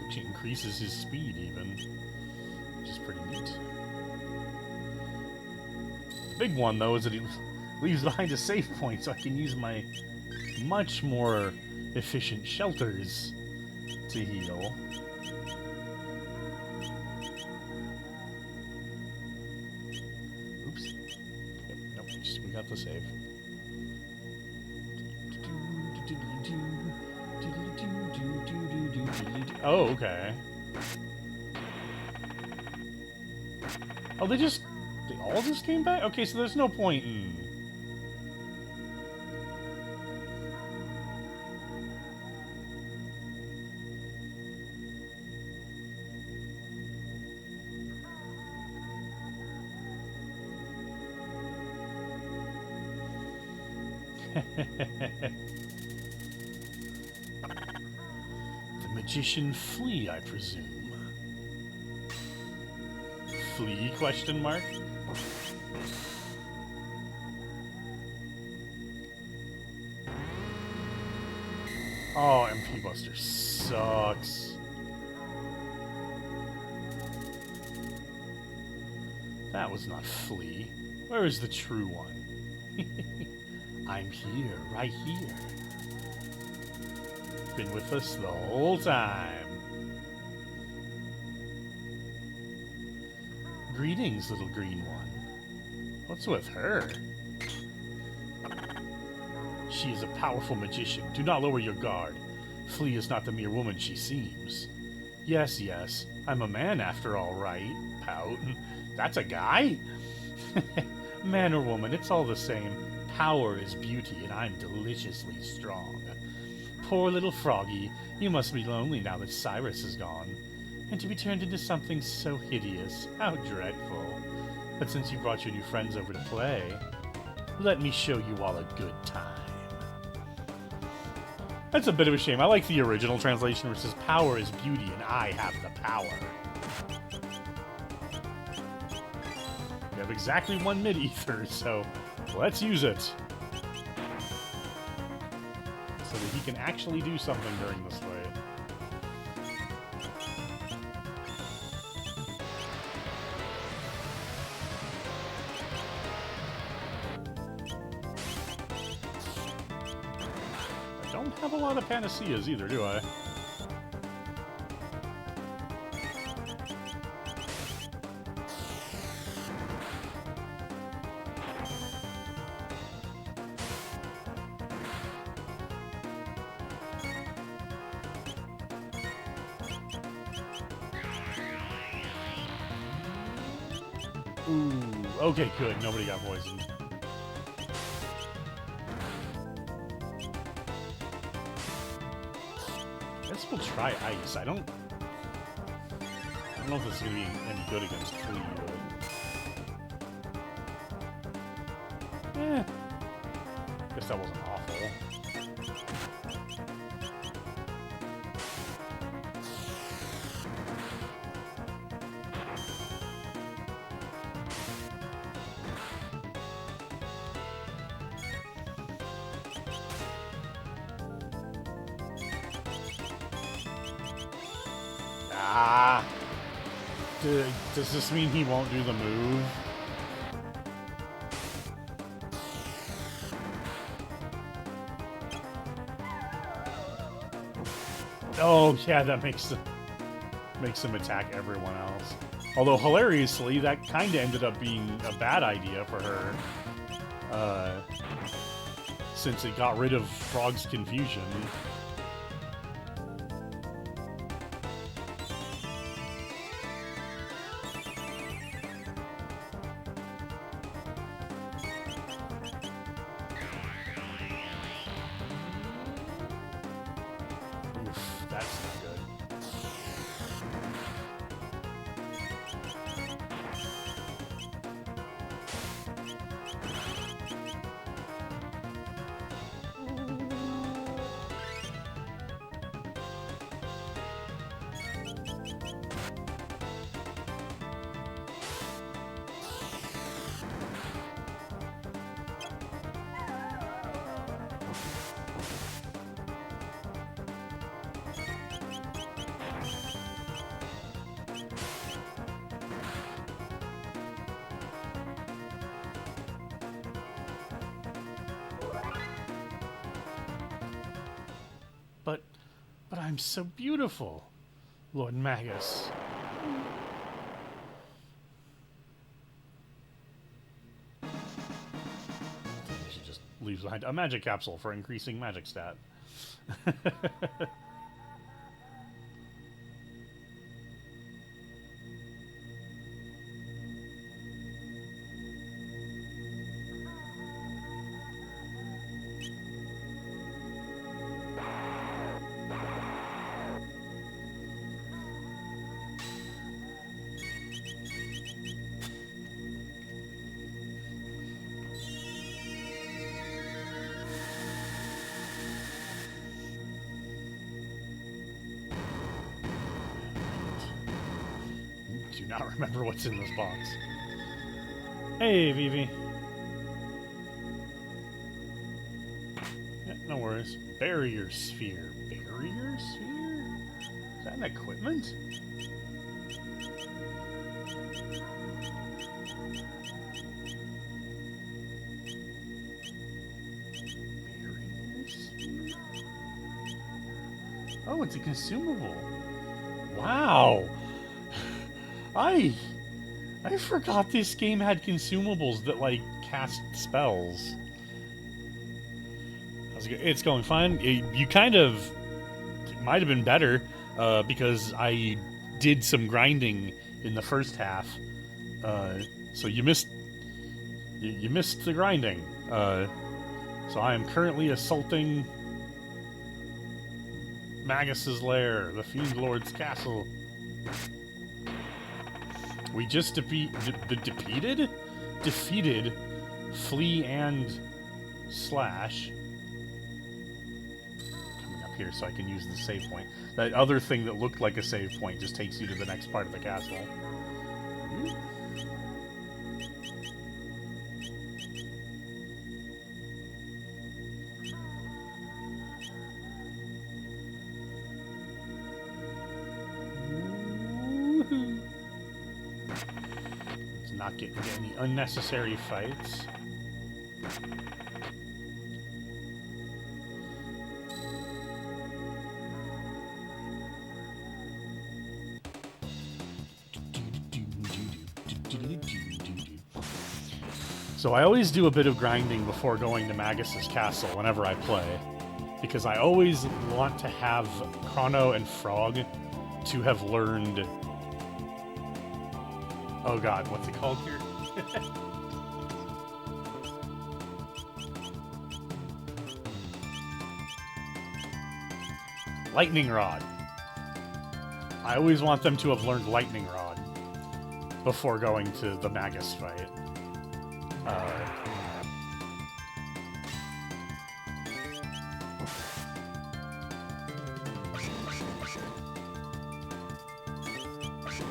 Which increases his speed even, which is pretty neat. The big one, though, is that he leaves behind a save point, so I can use my much more efficient shelters to heal. Oops. Yep, nope, we got the save. Oh, okay. Oh, they all just came back? Okay, so there's no point in... The magician Flea, I presume. Flea, question mark? Oh, MP Buster sucks. That was not Flea. Where is the true one? I'm here, right here. Been with us the whole time. Greetings, little green one. What's with her? She is a powerful magician. Do not lower your guard. Flea is not the mere woman she seems. Yes, yes, I'm a man after all, right? Pout. That's a guy? Man or woman, it's all the same. Power is beauty, and I'm deliciously strong. Poor little froggy, you must be lonely now that Cyrus is gone. And to be turned into something so hideous, how dreadful. But since you brought your new friends over to play, let me show you all a good time. That's a bit of a shame. I like the original translation, which says power is beauty, and I have the power. We have exactly one mid-ether, so let's use it. So that he can actually do something during this fight. I don't have a lot of panaceas either, do I? Ooh, okay, good. Nobody got poisoned. I guess we'll try ice. I don't know if this is gonna be any good against Flea, but guess that wasn't awful. Ah! Does this mean he won't do the move? Oh, yeah, that makes him attack everyone else. Although, hilariously, that kind of ended up being a bad idea for her. Since it got rid of Frog's confusion. Oof, that's not good. But I'm so beautiful, Lord Magus. She just leaves behind a magic capsule for increasing magic stat. Do not remember what's in this box. Hey, Vivi. Yeah, no worries. Barrier sphere. Barrier sphere? Is that an equipment? Barrier sphere? Oh, it's a consumable. Wow. I forgot this game had consumables that, like, cast spells. It's going fine. You kind of... It might have been better, because I did some grinding in the first half. So you missed... You missed the grinding. So I am currently assaulting... Magus's lair, the Fiend Lord's castle. We just defeated Flea and Slash. Coming up here so I can use the save point. That other thing that looked like a save point just takes you to the next part of the castle. Not get into any unnecessary fights. So I always do a bit of grinding before going to Magus's castle whenever I play, because I always want to have Chrono and Frog to have learned... Oh god, what's it called here? Lightning Rod. I always want them to have learned Lightning Rod before going to the Magus fight.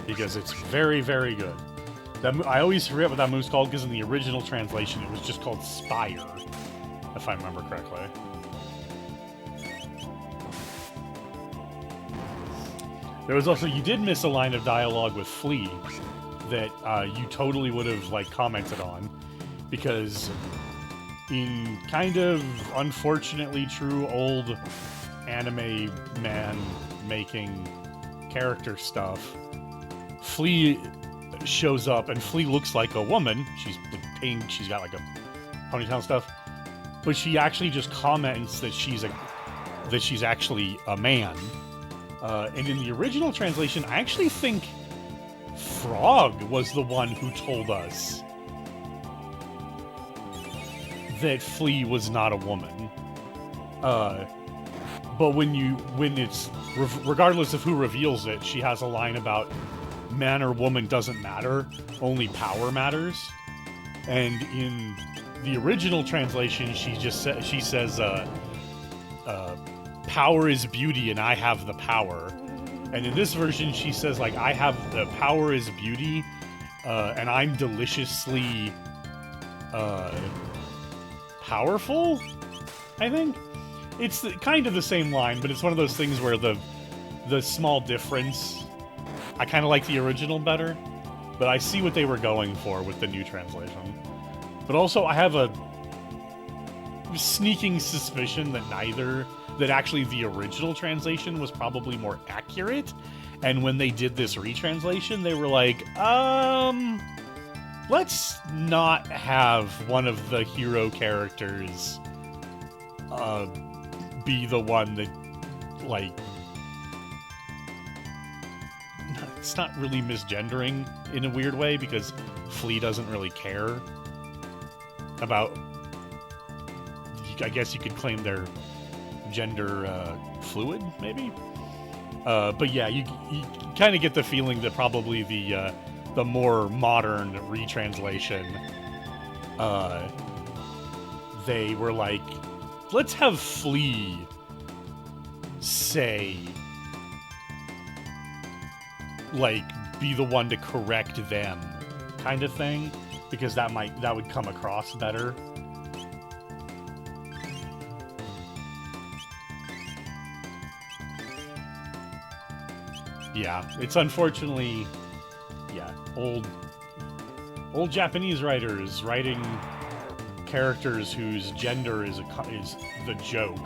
Because it's very, very good. I always forget what that move's called, because in the original translation it was just called Spire, if I remember correctly. There was also, you did miss a line of dialogue with Flea that you totally would have, like, commented on, because in kind of unfortunately true old anime man making character stuff, Flea shows up, and Flea looks like a woman. She's pink, she's got like a ponytail and stuff, but she actually just comments that she's actually a man. And in the original translation, I actually think Frog was the one who told us that Flea was not a woman. But when it's regardless of who reveals it, she has a line about man or woman doesn't matter, only power matters. And in the original translation, she says power is beauty and I have the power. And in this version, she says, like, I have the power is beauty, and I'm deliciously powerful, I think. It's kind of the same line, but it's one of those things where the small difference, I kind of like the original better, but I see what they were going for with the new translation. But also, I have a sneaking suspicion that actually the original translation was probably more accurate, and when they did this retranslation, they were like, let's not have one of the hero characters be the one that, like, it's not really misgendering in a weird way, because Flea doesn't really care about, I guess you could claim they're gender fluid, maybe? But yeah, you kind of get the feeling that probably the more modern retranslation, they were like, let's have Flea say, like, be the one to correct them, kind of thing, because that would come across better. Yeah, it's unfortunately, yeah, old Japanese writers writing characters whose gender is the joke,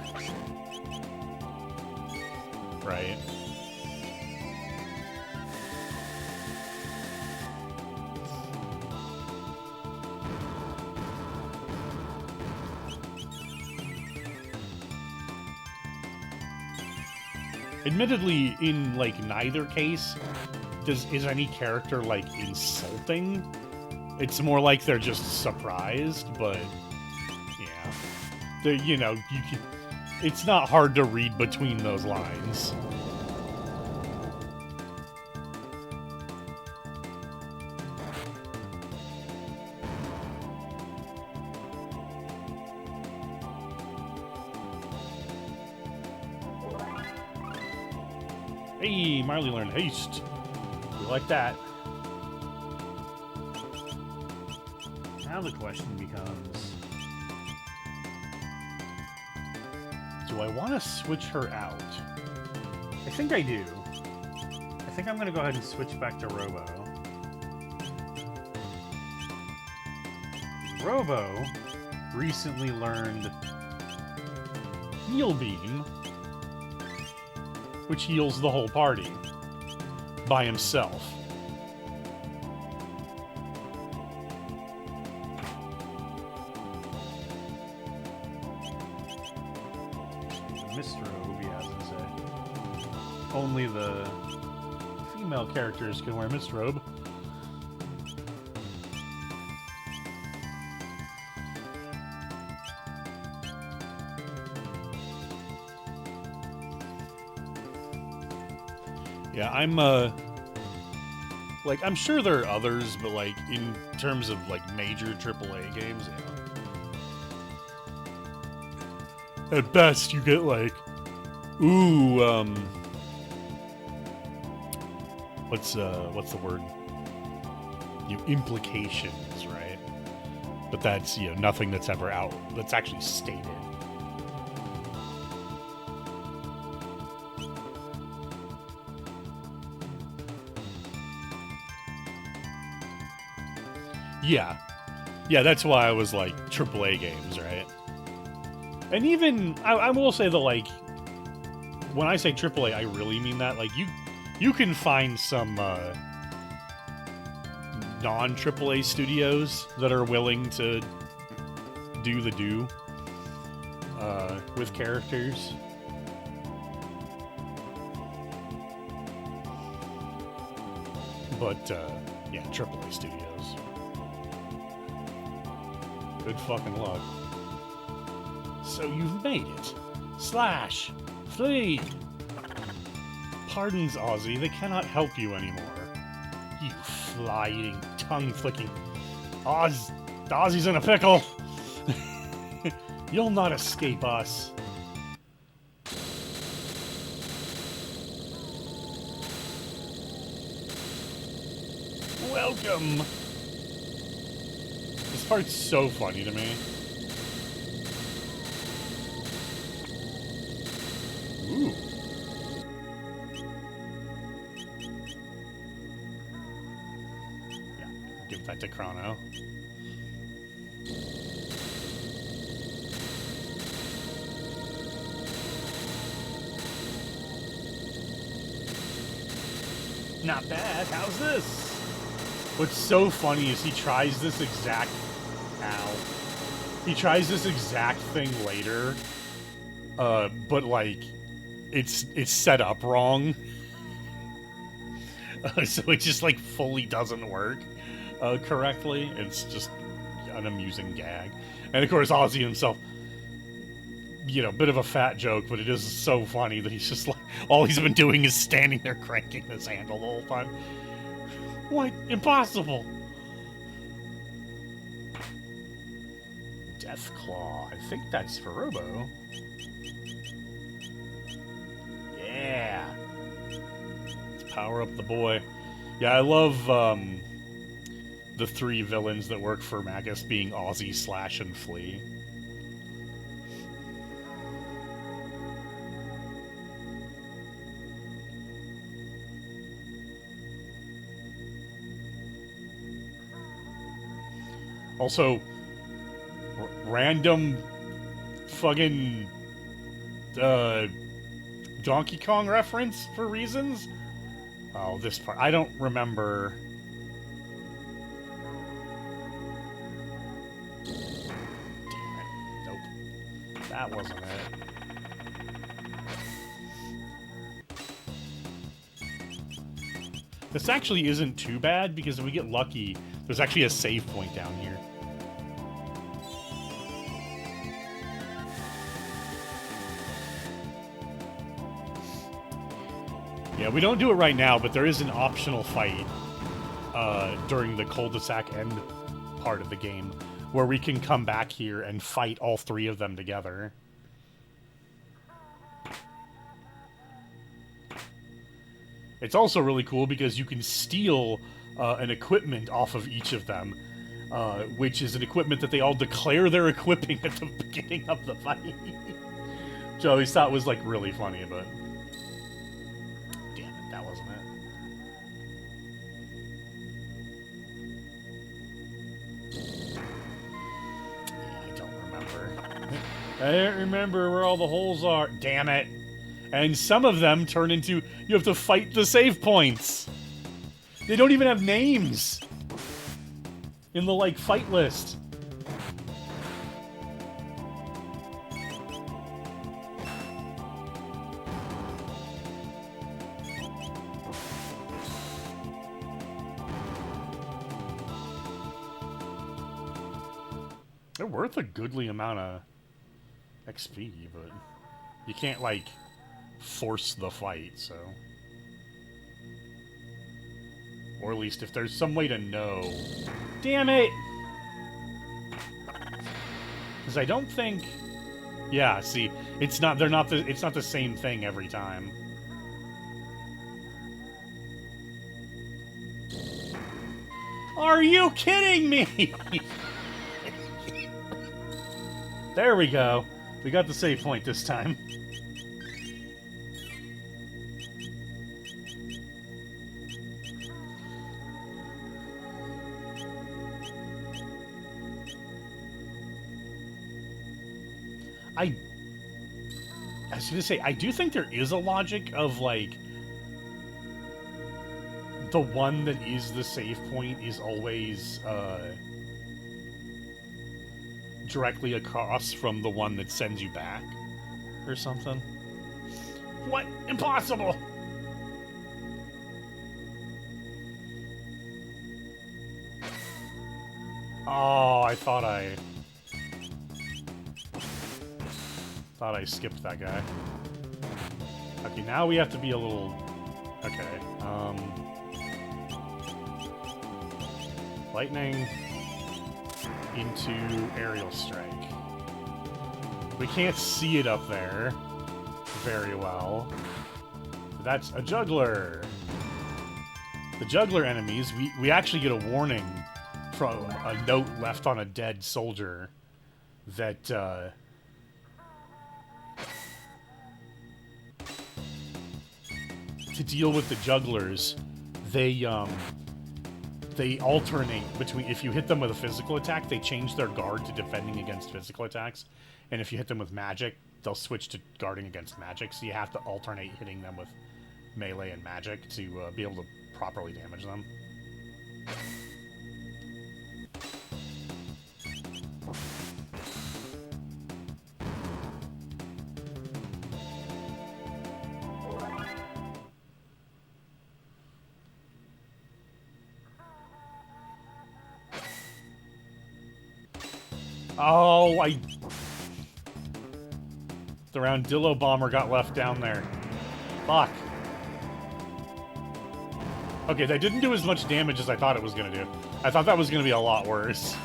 right? Admittedly, in, like, neither case is any character, like, insulting. It's more like they're just surprised, but yeah, you know, it's not hard to read between those lines. Hey, Marley learned haste. We like that. Now the question becomes, do I want to switch her out? I think I do. I think I'm going to go ahead and switch back to Robo. Robo recently learned Heal Beam, which heals the whole party by himself. Mistrobe, he has to say. Only the female characters can wear Mistrobe. Yeah, I'm, like, I'm sure there are others, but, like, in terms of, like, major AAA games, yeah. At best, you get, like, ooh, what's the word? Implications, right? But that's, nothing that's ever that's actually stated. Yeah. Yeah, that's why I was like AAA games, right? And even, I will say that, like, when I say AAA, I really mean that. Like, you can find some non-AAA studios that are willing to do the with characters. But, yeah, AAA studios. Good fucking luck. So you've made it. Slash! Flee! Pardons, Ozzy, they cannot help you anymore. You fly-eating, tongue-flicking... Ozzy's in a pickle! You'll not escape us. Welcome! This part's so funny to me. Ooh. Yeah, give that to Chrono. Not bad, how's this? What's so funny is he tries this exact... Ow. He tries this exact thing later, but, like, it's set up wrong. So it just, like, fully doesn't work correctly. It's just an amusing gag. And, of course, Ozzy himself, you know, bit of a fat joke, but it is so funny that he's just, like, all he's been doing is standing there cranking this handle the whole time. What? Impossible! Deathclaw. I think that's for Robo. Yeah! Let's power up the boy. Yeah, I love, the three villains that work for Magus being Ozzy, Slash, and Flea. Also, random fucking Donkey Kong reference for reasons? Oh, this part. I don't remember. Damn it. Nope. That wasn't it. This actually isn't too bad, because if we get lucky, there's actually a save point down here. Yeah, we don't do it right now, but there is an optional fight during the cul-de-sac end part of the game where we can come back here and fight all three of them together. It's also really cool because you can steal an equipment off of each of them, which is an equipment that they all declare they're equipping at the beginning of the fight. Which I always thought was, like, really funny, but... Damn it, that wasn't it. Yeah, I don't remember. I don't remember where all the holes are. Damn it. And some of them turn into, you have to fight the save points. They don't even have names in the, like, fight list. They're worth a goodly amount of XP, but you can't, like, force the fight, so... Or at least if there's some way to know... Damn it! Because I don't think... Yeah, see, it's not the same thing every time. Are you kidding me? There we go. We got the save point this time. I was gonna say, I do think there is a logic of, like, the one that is the save point is always, directly across from the one that sends you back, or something. What? Impossible! Oh, I thought I skipped that guy. Okay, now we have to be a little... Okay, lightning into aerial strike. We can't see it up there very well. That's a juggler. The juggler enemies, we actually get a warning from a note left on a dead soldier that, to deal with the jugglers, they alternate between... If you hit them with a physical attack, they change their guard to defending against physical attacks. And if you hit them with magic, they'll switch to guarding against magic. So you have to alternate hitting them with melee and magic to be able to properly damage them. Oh, the Roundillo bomber got left down there. Fuck. Okay, that didn't do as much damage as I thought it was gonna do. I thought that was gonna be a lot worse.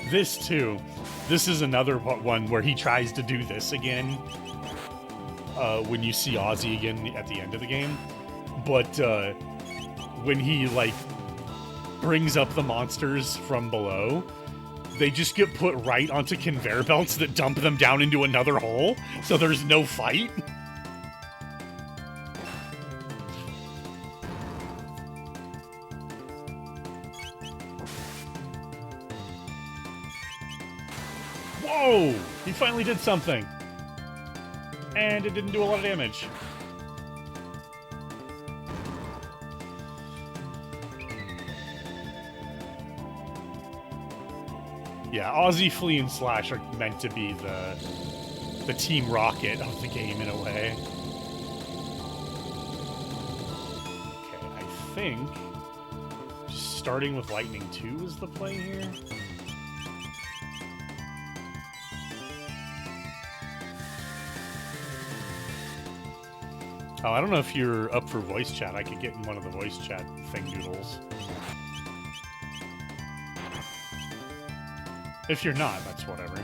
This, too. This is another one where he tries to do this again when you see Ozzy again at the end of the game. But when he, like, brings up the monsters from below, they just get put right onto conveyor belts that dump them down into another hole, so there's no fight. Whoa! He finally did something. And it didn't do a lot of damage. Yeah, Ozzy, Flea, and Slash are meant to be the Team Rocket of the game in a way. Okay, I think starting with Lightning 2 is the play here. Oh, I don't know if you're up for voice chat. I could get in one of the voice chat thing-doodles. If you're not, that's whatever.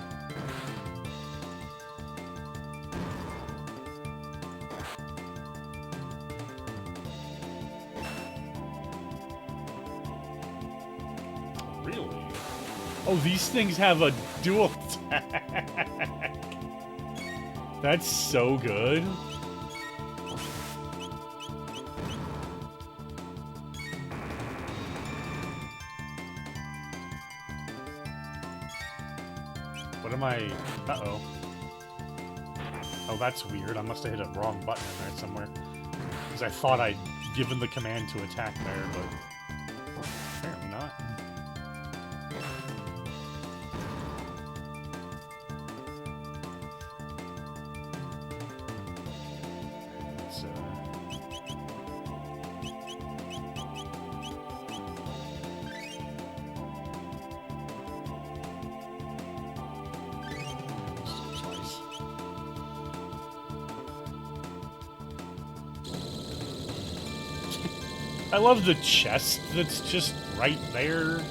Really? Oh, these things have a dual attack. That's so good. Uh-oh. Oh, that's weird. I must have hit a wrong button in there somewhere. Because I thought I'd given the command to attack there, but apparently not. Let's, I love the chest that's just right there.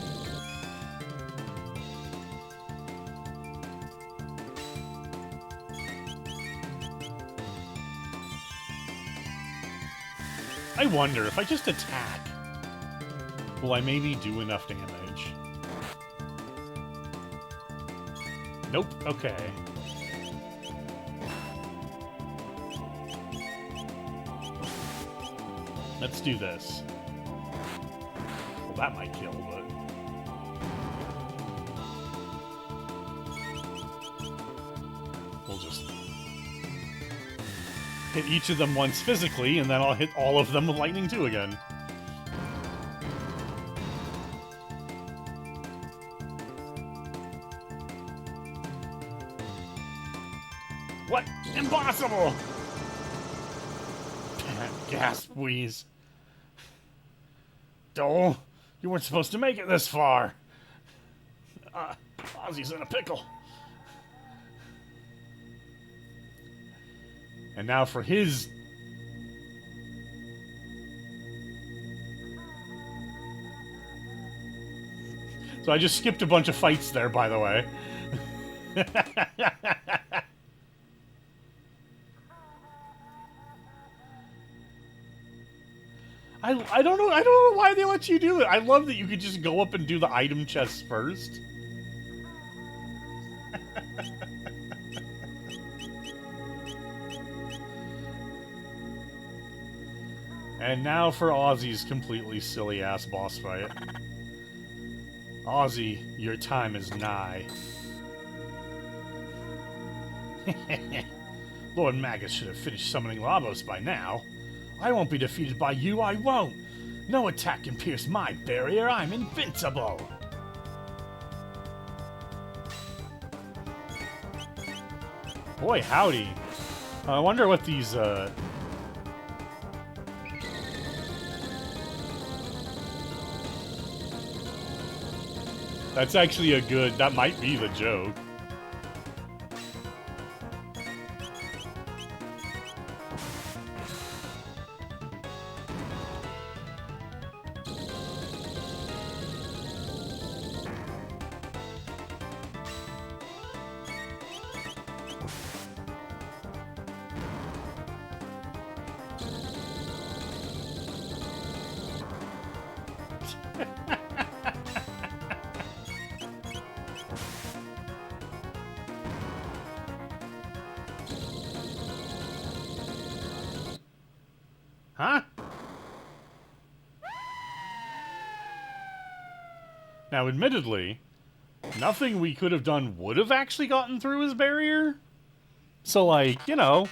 I wonder, if I just attack, will I maybe do enough damage? Nope, okay. Let's do this. Well, that might kill, but... we'll just hit each of them once physically, and then I'll hit all of them with lightning too again. What? Impossible! Gasp, wheeze. Oh, you weren't supposed to make it this far. Ozzy's in a pickle. And now for his... So I just skipped a bunch of fights there, by the way. I don't know why they let you do it. I love that you could just go up and do the item chests first. And now for Ozzy's completely silly-ass boss fight. Ozzy, your time is nigh. Lord Magus should have finished summoning Lavos by now. I won't be defeated by you, I won't! No attack can pierce my barrier, I'm invincible! Boy, howdy. I wonder what these, That's actually a good... that might be the joke. Huh? Now, admittedly, nothing we could have done would have actually gotten through his barrier. So, like, you know...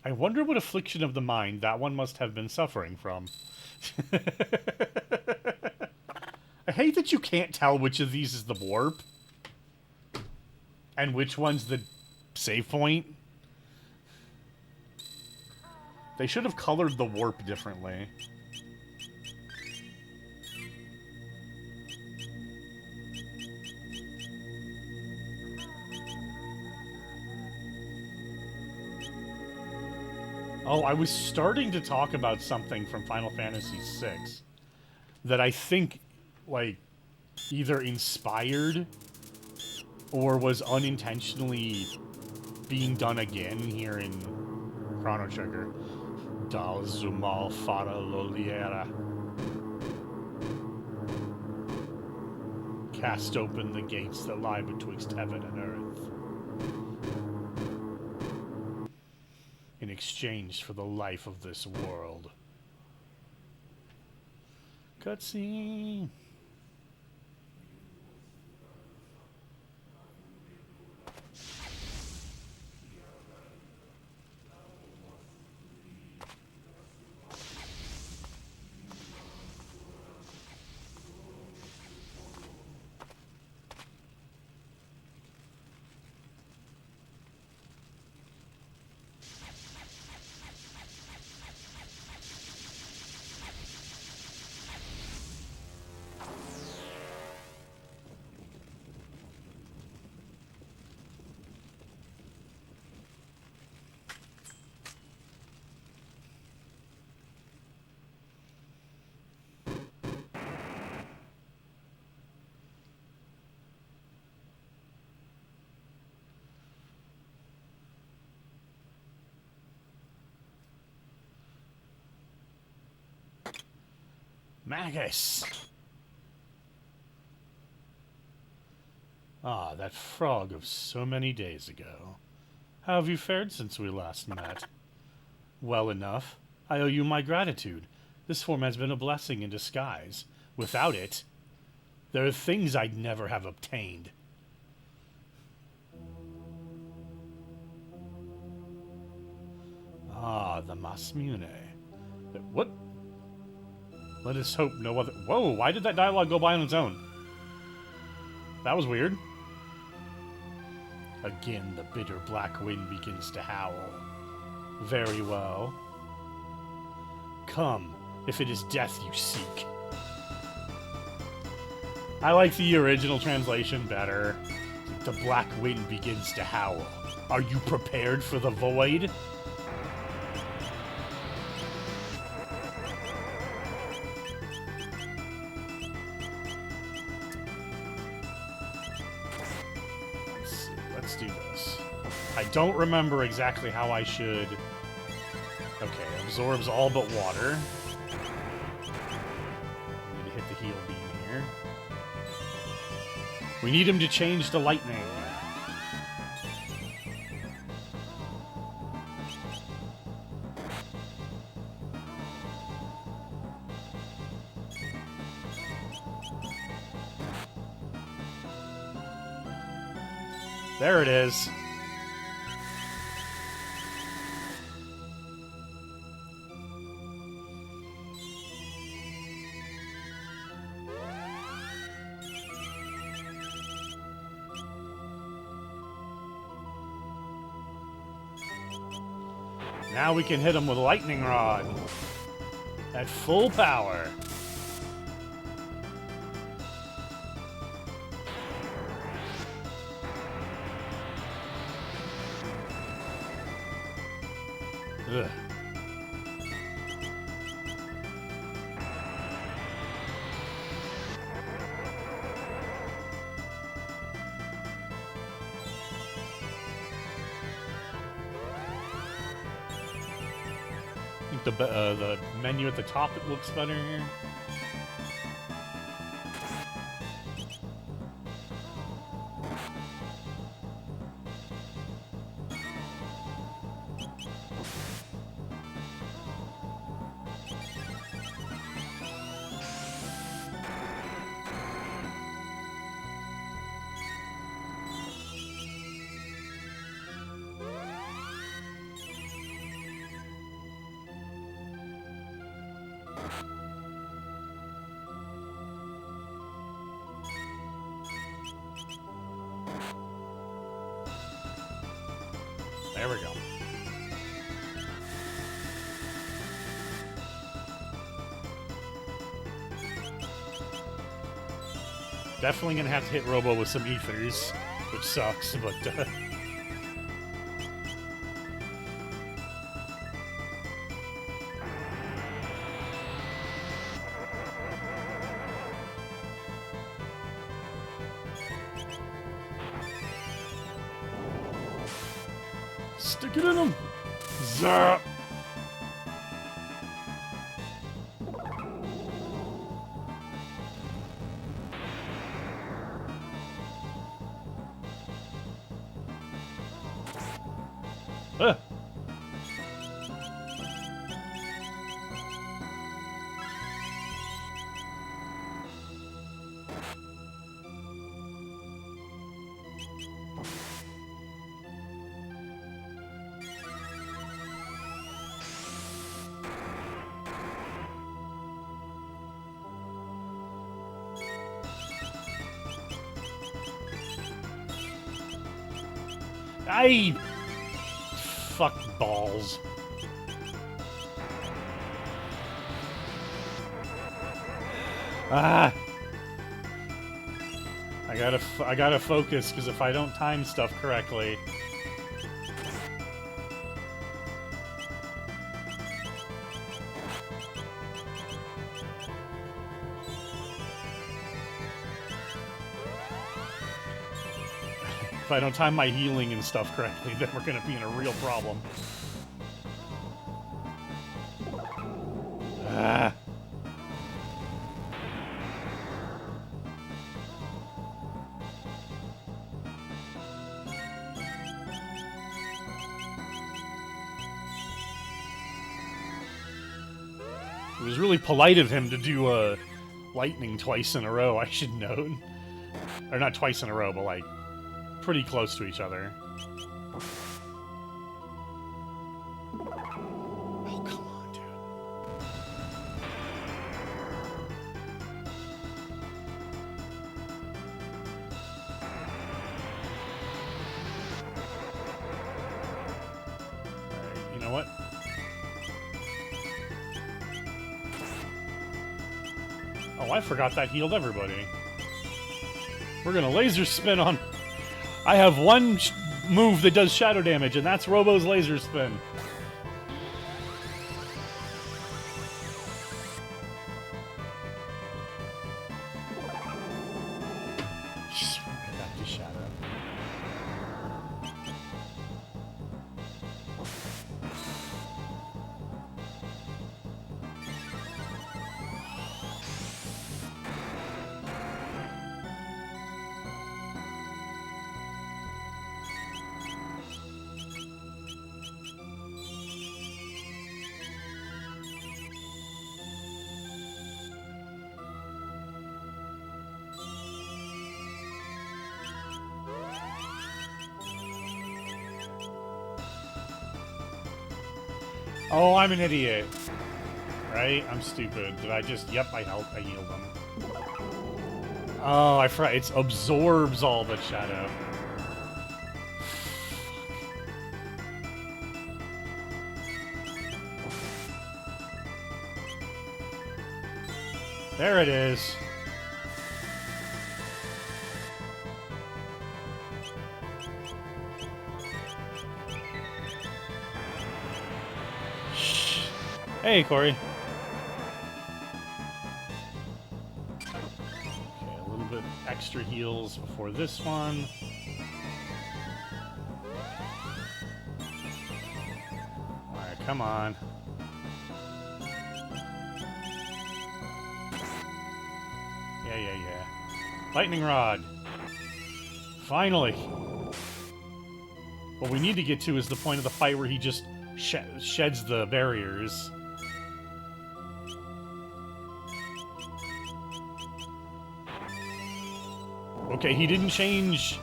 I wonder what affliction of the mind that one must have been suffering from. I hate that you can't tell which of these is the warp. And which one's the save point. They should have colored the warp differently. Oh, I was starting to talk about something from Final Fantasy VI that I think, like, either inspired or was unintentionally being done again here in Chrono Trigger. Dal Zumal Fara Loliera. Cast open the gates that lie betwixt heaven and earth. In exchange for the life of this world. Cutscene. Magus! Ah, that frog of so many days ago. How have you fared since we last met? Well enough. I owe you my gratitude. This form has been a blessing in disguise. Without it, there are things I'd never have obtained. Ah, the Masmune. What? Let us hope no other... Whoa, why did that dialogue go by on its own? That was weird. Again, the bitter black wind begins to howl. Very well. Come, if it is death you seek. I like the original translation better. The black wind begins to howl. Are you prepared for the void? Let's do this. I don't remember exactly how I should... Okay, absorbs all but water. Need to hit the heal beam here. We need him to change to lightning. There it is. Now we can hit him with a lightning rod at full power. Ugh. I think the menu at the top, it looks better here. There we go. Definitely gonna have to hit Robo with some ethers, which sucks, but stick it in him! Zap! Ah. I fuck balls. Ah! I gotta focus, because if I don't time stuff correctly... If I don't time my healing and stuff correctly, then we're gonna be in a real problem. Ah. It was really polite of him to do lightning twice in a row, I should note. Or not twice in a row, but like pretty close to each other. Oh, come on, dude. Alright, you know what? Oh, I forgot that healed everybody. We're gonna laser spin on... I have one move that does shadow damage, and that's Robo's laser spin. Just right back to shadow. Oh, I'm an idiot. Right? I'm stupid. Did I just... Yep, I healed them. Oh, I forgot. It absorbs all the shadow. There it is. Hey, Corey. Okay, a little bit extra heals before this one. Alright, come on. Yeah. Lightning Rod. Finally. What we need to get to is the point of the fight where he just sheds the barriers. Okay, he didn't change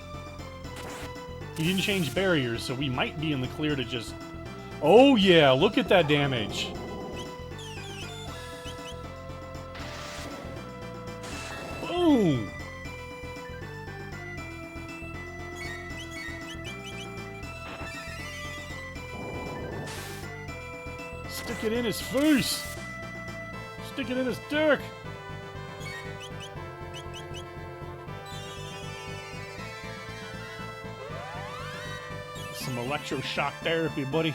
barriers, so we might be in the clear to just... Oh yeah, look at that damage. Boom! Stick it in his face! Stick it in his dick! Some electroshock therapy, buddy.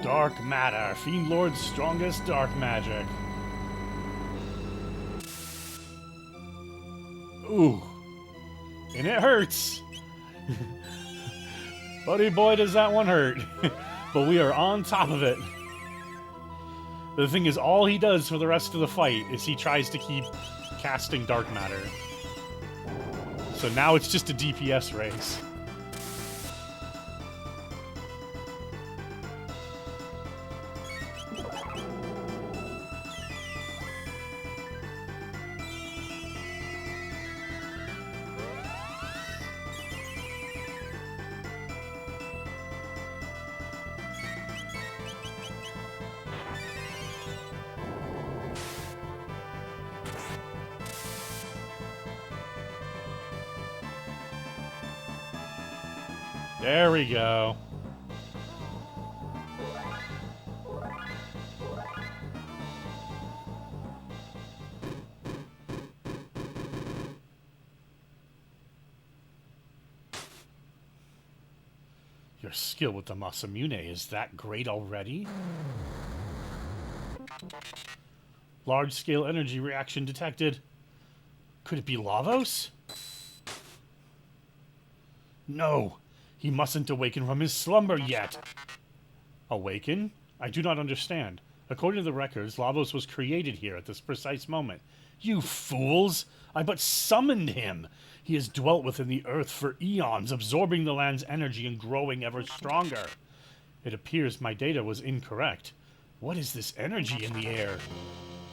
Dark matter. Fiend Lord's strongest dark magic. Ooh. And it hurts. Buddy boy, does that one hurt. But we are on top of it. The thing is, all he does for the rest of the fight is he tries to keep casting dark matter. So now it's just a DPS race. There we go. Your skill with the Masamune is that great already? Large-scale energy reaction detected. Could it be Lavos? No! He mustn't awaken from his slumber yet! Awaken? I do not understand. According to the records, Lavos was created here at this precise moment. You fools! I but summoned him! He has dwelt within the earth for eons, absorbing the land's energy and growing ever stronger. It appears my data was incorrect. What is this energy in the air?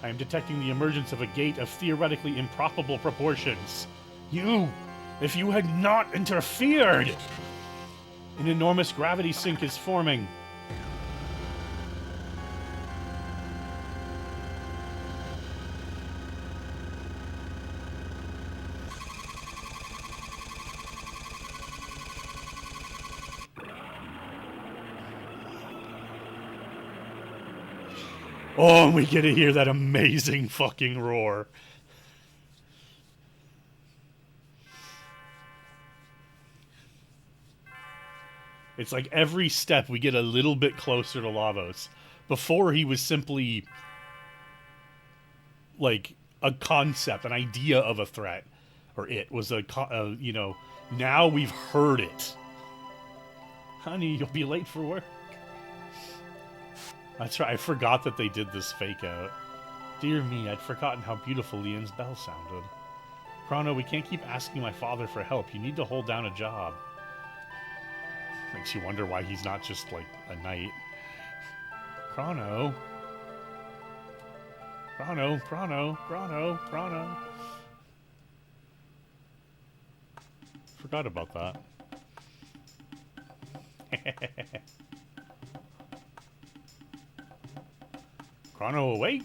I am detecting the emergence of a gate of theoretically improbable proportions. If you had not interfered! An enormous gravity sink is forming. Oh, and we get to hear that amazing fucking roar. It's like every step we get a little bit closer to Lavos. Before he was simply like a concept, an idea of a threat, or it was you know. Now we've heard it. Honey, you'll be late for work. That's right. I forgot that they did this fake out. Dear me, I'd forgotten how beautiful Leon's bell sounded. Chrono, we can't keep asking my father for help. You need to hold down a job. Makes you wonder why he's not just, like, a knight. Chrono. Chrono, Chrono, Chrono, Chrono. Forgot about that. Chrono awake?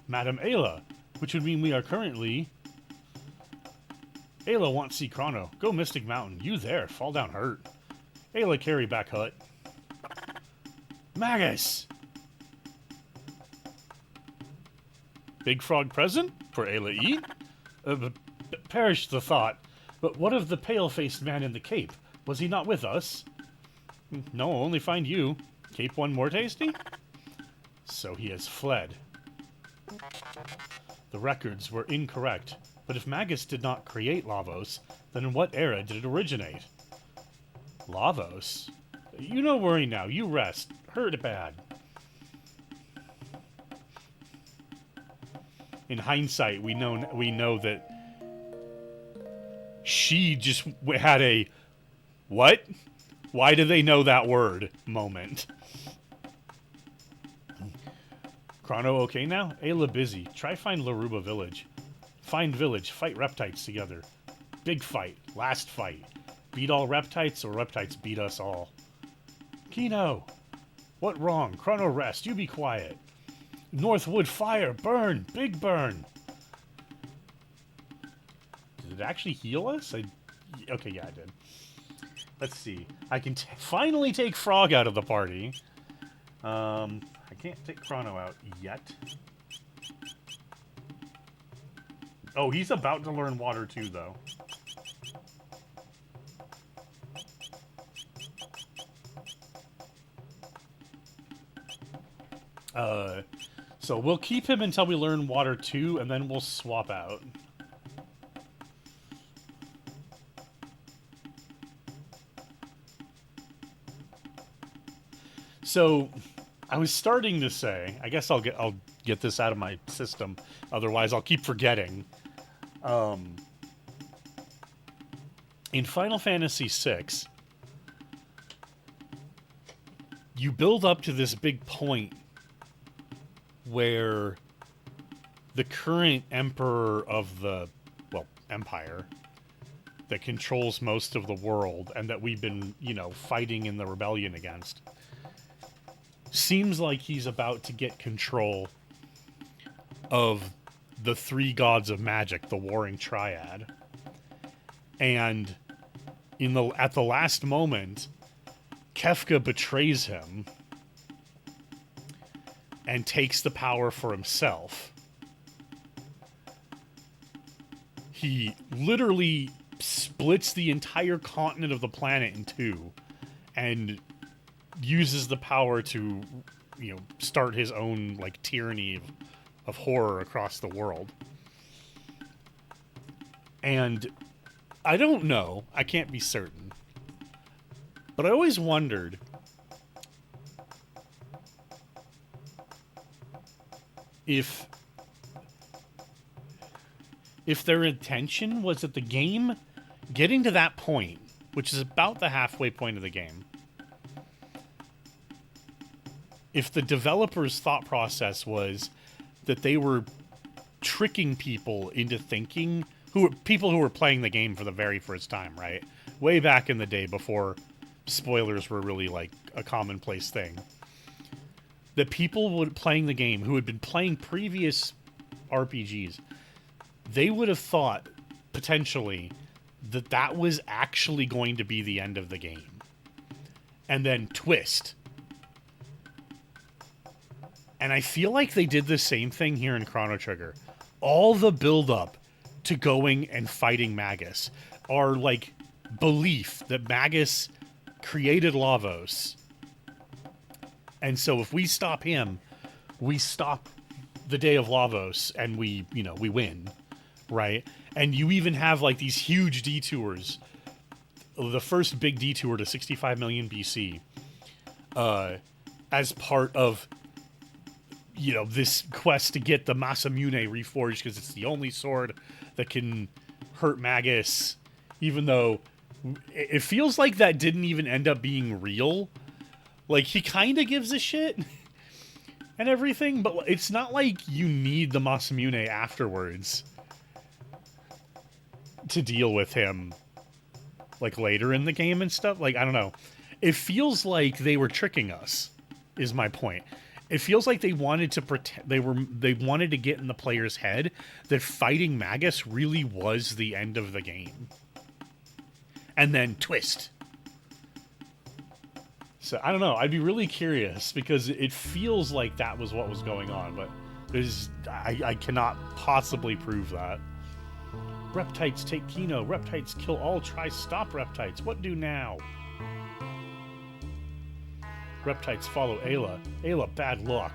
Madam Ayla, which would mean we are currently... Ayla wants to see Chrono. Go Mystic Mountain. You there. Fall down hurt. Ayla carry back hut. Magus! Big frog present? For Ayla eat? Perish the thought. But what of the pale-faced man in the cape? Was he not with us? No, only find you. Cape one more tasty? So he has fled. The records were incorrect, but if Magus did not create Lavos, then in what era did it originate? Lavos? You no worry now, you rest. Heard bad. In hindsight, we know that she just had a what? Why do they know that word moment? Chrono okay now? Ayla busy. Try find Laruba village. Find village. Fight reptites together. Big fight. Last fight. Beat all reptites or reptites beat us all. Kino! What wrong? Chrono rest. You be quiet. Northwood fire. Burn. Big burn. Did it actually heal us? Okay, yeah, I did. Let's see. I can finally take Frog out of the party. I can't take Chrono out yet. Oh, he's about to learn water too, though. So we'll keep him until we learn water 2, and then we'll swap out. So I was starting to say, I guess I'll get this out of my system, otherwise I'll keep forgetting. In Final Fantasy VI, you build up to this big point where the current emperor of the, well, empire that controls most of the world and that we've been, you know, fighting in the rebellion against, seems like he's about to get control of the three gods of magic, the warring triad. And at the last moment, Kefka betrays him and takes the power for himself. He literally splits the entire continent of the planet in two and uses the power to, you know, start his own, like, tyranny of horror across the world. And I don't know, I can't be certain, but I always wondered, if their intention was that the game getting to that point, which is about the halfway point of the game, if the developers' thought process was that they were tricking people into thinking, people who were playing the game for the very first time, right? Way back in the day before spoilers were really like a commonplace thing. The people playing the game who had been playing previous RPGs, they would have thought potentially that that was actually going to be the end of the game. And then twist. And I feel like they did the same thing here in Chrono Trigger. All the build-up to going and fighting Magus are like belief that Magus created Lavos. And so if we stop him, we stop the Day of Lavos and we win, right? And you even have like these huge detours. The first big detour to 65 million BC as part of this quest to get the Masamune reforged because it's the only sword that can hurt Magus, even though it feels like that didn't even end up being real. Like, he kind of gives a shit and everything, but it's not like you need the Masamune afterwards to deal with him, like, later in the game and stuff. Like, I don't know. It feels like they were tricking us, is my point. It feels like they wanted to they wanted to get in the player's head that fighting Magus really was the end of the game. And then twist. So, I don't know. I'd be really curious because it feels like that was what was going on, but I cannot possibly prove that. Reptites take Kino. Reptites kill all. Try stop Reptites. What do now? Reptites follow Ayla. Ayla, bad luck.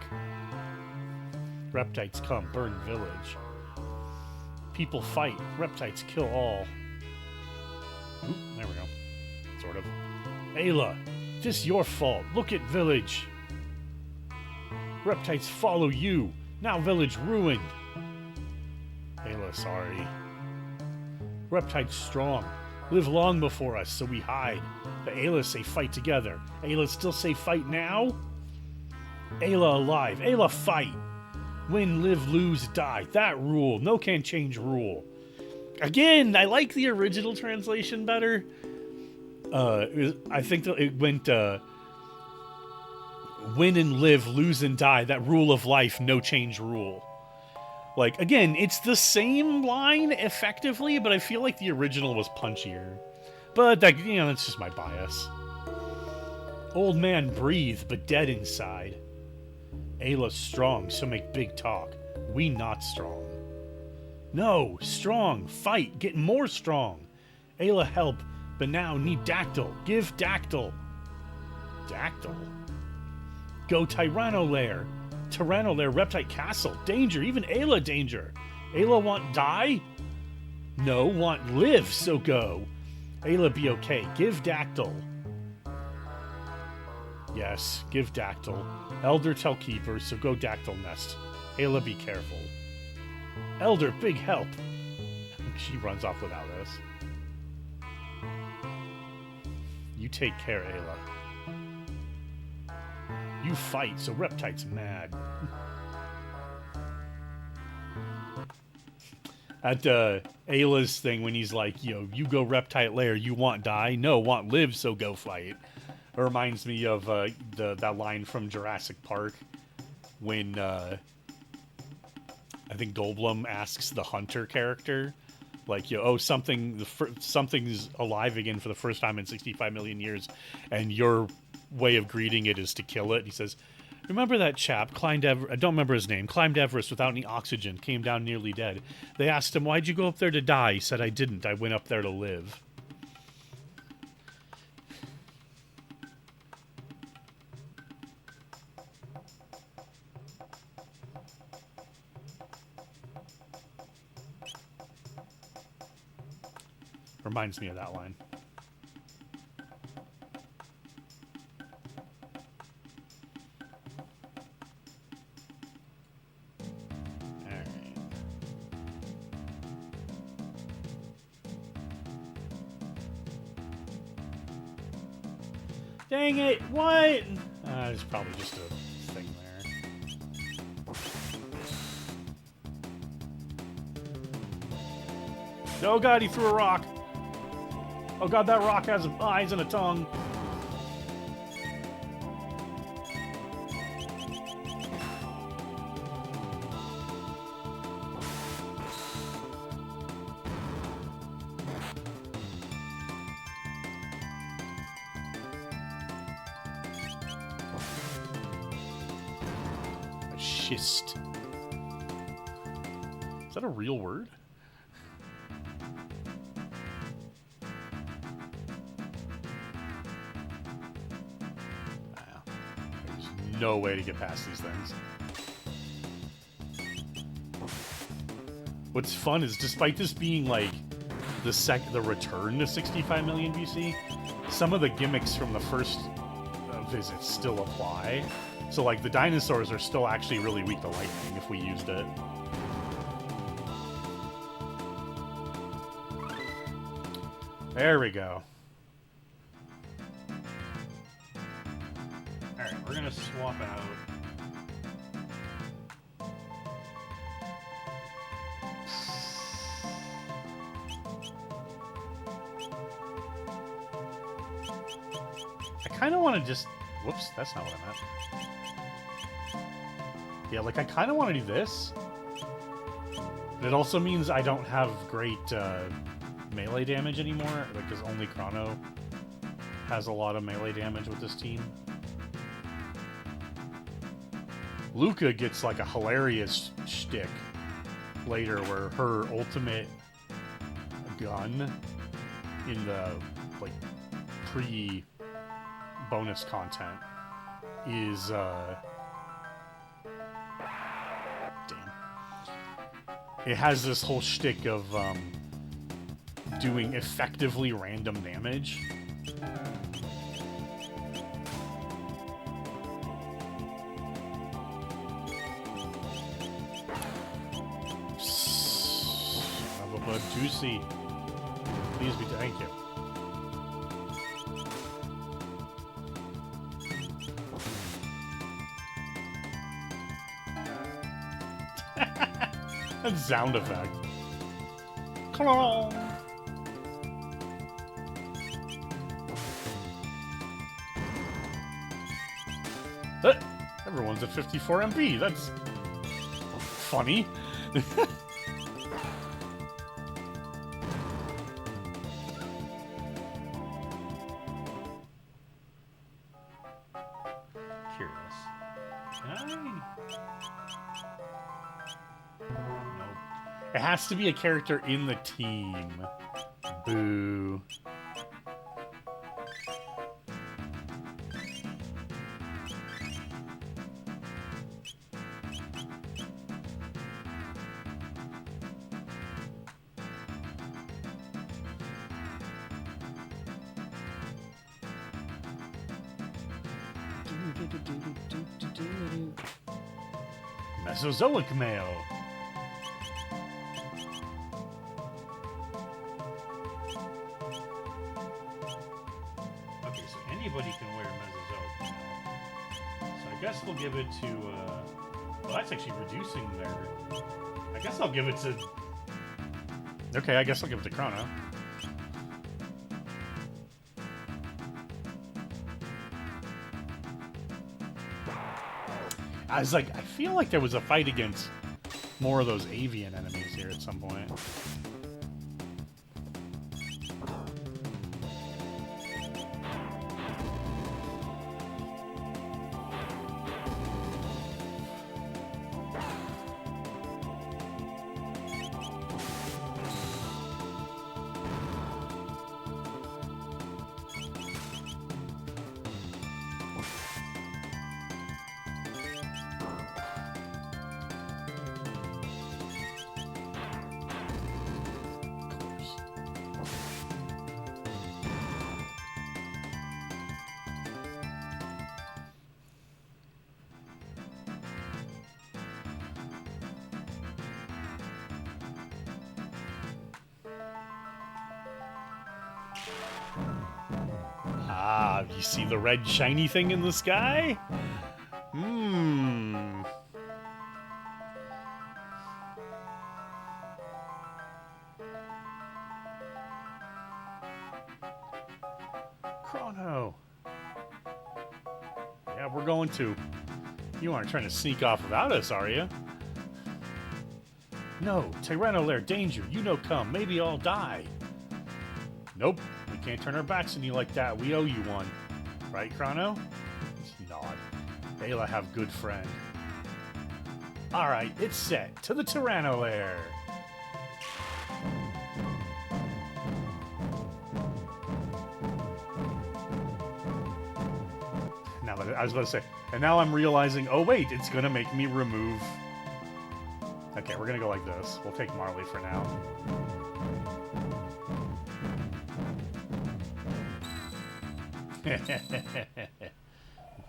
Reptites come, burn village. People fight. Reptites kill all. Oop, there we go. Sort of. Ayla, this your fault. Look at village. Reptites follow you. Now village ruined. Ayla, sorry. Reptites strong. Live long before us, so we hide. The Ayla say fight together. Ayla still say fight now? Ayla alive. Ayla fight. Win, live, lose, die. That rule. No can change rule. Again, I like the original translation better. I think that it went win and live, lose and die. That rule of life, no change rule. Like, again, it's the same line effectively, but I feel like the original was punchier. But, that, that's just my bias. Old man breathe, but dead inside. Ayla's strong, so make big talk. We not strong. No, strong, fight, get more strong. Ayla help, but now need Dactyl. Give Dactyl. Dactyl? Go Tyranno Lair. Tyranno Lair, Reptite Castle. Danger, even Ayla danger. Ayla want die? No, want live, so go. Ayla be okay. Give Dactyl. Yes, give Dactyl. Elder tell Keeper, so go Dactyl nest. Ayla be careful. Elder, big help. She runs off without us. You take care, Ayla. You fight, so Reptite's mad. At Ayla's thing, when he's like, you go Reptite Lair, you want die? No, want live, so go fight. It reminds me of that line from Jurassic Park when I think Goldblum asks the hunter character, like, something's alive again for the first time in 65 million years, and your way of greeting it is to kill it. He says, remember that chap, I don't remember his name, climbed Everest without any oxygen, came down nearly dead. They asked him, why'd you go up there to die? He said, I didn't. I went up there to live. Reminds me of that line. Dang it! What? There's probably just a thing there. Oh god, he threw a rock! Oh god, that rock has eyes and a tongue. Schist. Is that a real word? There's no way to get past these things. What's fun is, despite this being like the return to 65 million BC, some of the gimmicks from the first visit still apply. So, like, the dinosaurs are still actually really weak to lightning if we used it. There we go. Alright, we're gonna swap out. I kind of want to just... Whoops, that's not what I meant. Yeah, like, I kind of want to do this. But it also means I don't have great melee damage anymore, because only Chrono has a lot of melee damage with this team. Luca gets, like, a hilarious shtick later where her ultimate gun in the, like, pre-bonus content is, it has this whole shtick of doing effectively random damage. Have a bud juicy. Please be, thank you. That sound effect. Come on. Everyone's at 54 MB. That's funny. Curious. It has to be a character in the team. Boo. Mesozoic male. Okay, so anybody can wear Mesozoic male. So I guess we'll give it to, well, that's actually reducing their... I guess I'll give it to... Okay, I guess I'll give it to Chrono. I was like, I feel like there was a fight against more of those avian enemies here at some point. You see the red shiny thing in the sky? Hmm. Chrono. Yeah, we're going to. You aren't trying to sneak off without us, are you? No, Tyranno Lair, danger. You know come. Maybe I'll die. Nope. We can't turn our backs on you like that. We owe you one. Right, Chrono? Nod. Ayla have good friend. Alright, it's set. To the Tyranno Lair. Now that I was about to say, and now I'm realizing, oh wait, it's gonna make me remove. Okay, we're gonna go like this. We'll take Marley for now.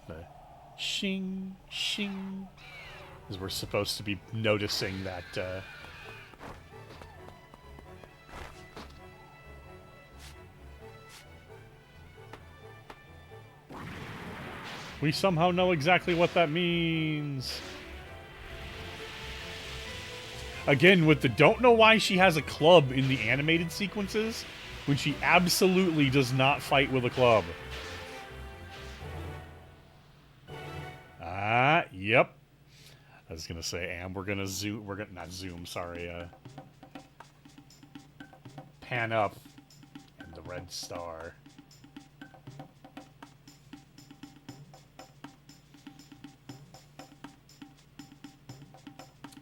The shing, shing. Because we're supposed to be noticing that, we somehow know exactly what that means. Again, with the don't know why she has a club in the animated sequences when she absolutely does not fight with a club. Yep. I was gonna say, and we're gonna zoom. We're gonna not zoom. Sorry. Pan up, and the red star.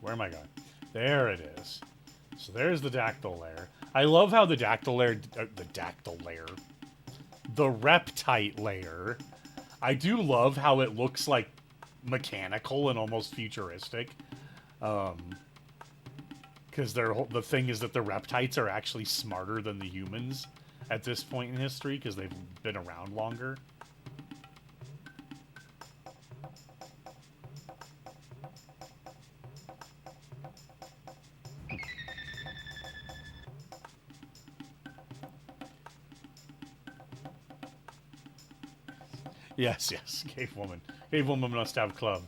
Where am I going? There it is. So there's the Dactyl Lair. I love how the Dactyl Lair, the Reptite Lair. I do love how it looks like mechanical and almost futuristic. Because the thing is that the Reptites are actually smarter than the humans at this point in history because they've been around longer. Yes, yes. Cave woman. Cave woman must have club.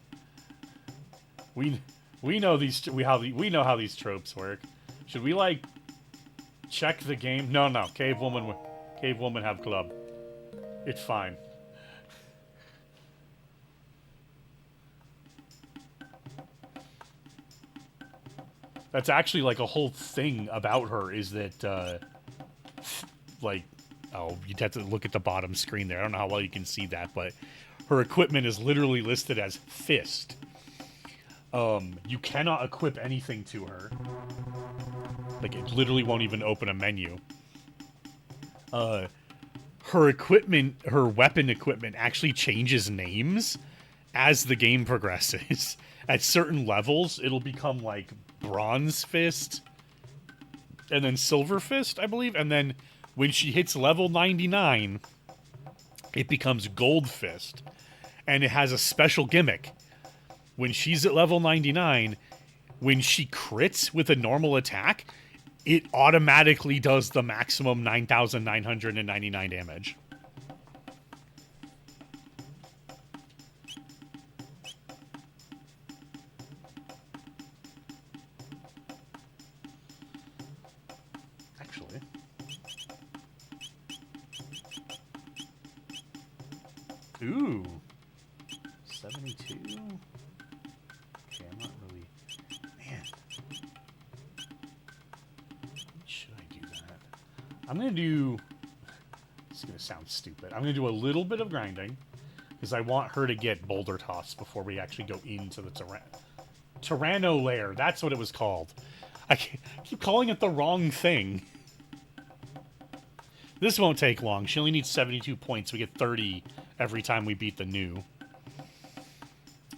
We know these. We know how these tropes work. Should we like check the game? No, no. Cave woman have club. It's fine. That's actually like a whole thing about her is that like. Oh, you'd have to look at the bottom screen there. I don't know how well you can see that, but her equipment is literally listed as fist. You cannot equip anything to her. Like, it literally won't even open a menu. Her equipment, her weapon equipment actually changes names as the game progresses. At certain levels, it'll become, like, Bronze Fist, and then Silver Fist, I believe, and then when she hits level 99, it becomes Gold Fist. And it has a special gimmick. When she's at level 99, when she crits with a normal attack, it automatically does the maximum 9,999 damage. Ooh. 72? Okay, I'm not really... Man. Should I do that? I'm going to do... It's going to sound stupid. I'm going to do a little bit of grinding, because I want her to get Boulder Toss before we actually go into the Tyranno Lair. That's what it was called. I keep calling it the wrong thing. This won't take long. She only needs 72 points. We get 30 every time we beat the new.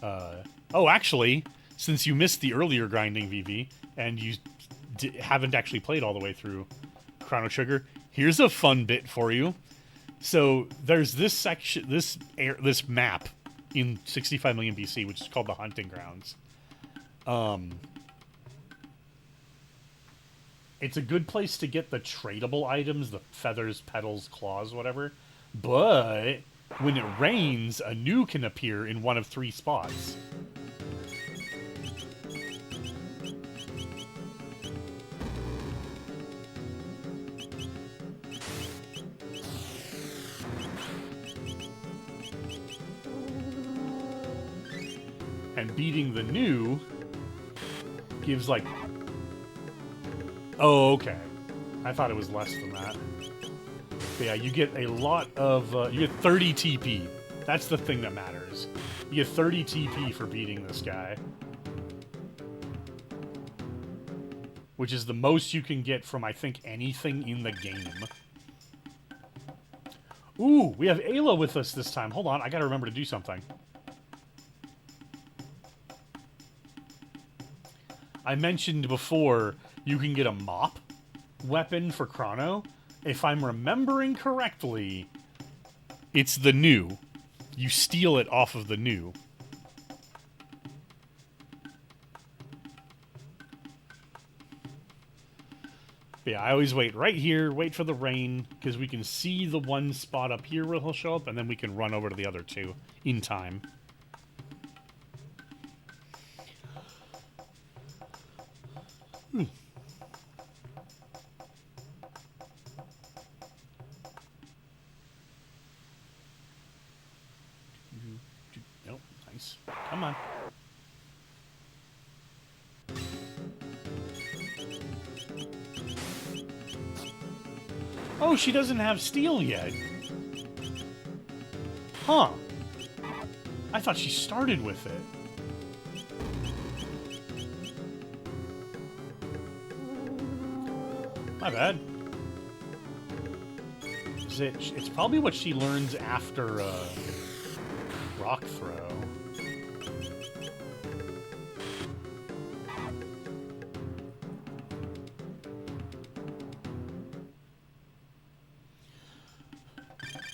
Oh, actually, since you missed the earlier grinding, VV, and you haven't actually played all the way through Chrono Trigger, here's a fun bit for you. So there's this section, this map in 65 million BC, which is called the Hunting Grounds. It's a good place to get the tradable items, the feathers, petals, claws, whatever. But when it rains, a new can appear in one of 3 spots. And beating the new gives, like... Oh, okay. I thought it was less than that. But yeah, you get a lot of... you get 30 TP. That's the thing that matters. You get 30 TP for beating this guy. Which is the most you can get from, I think, anything in the game. Ooh, we have Ayla with us this time. Hold on, I gotta remember to do something. I mentioned before you can get a mop weapon for Chrono. If I'm remembering correctly, it's the new. You steal it off of the new. But yeah, I always wait right here, wait for the rain, because we can see the one spot up here where he'll show up, and then we can run over to the other 2 in time. Nope, nice. Come on. Oh, she doesn't have steel yet. Huh. I thought she started with it. My bad. It's probably what she learns after rock throw.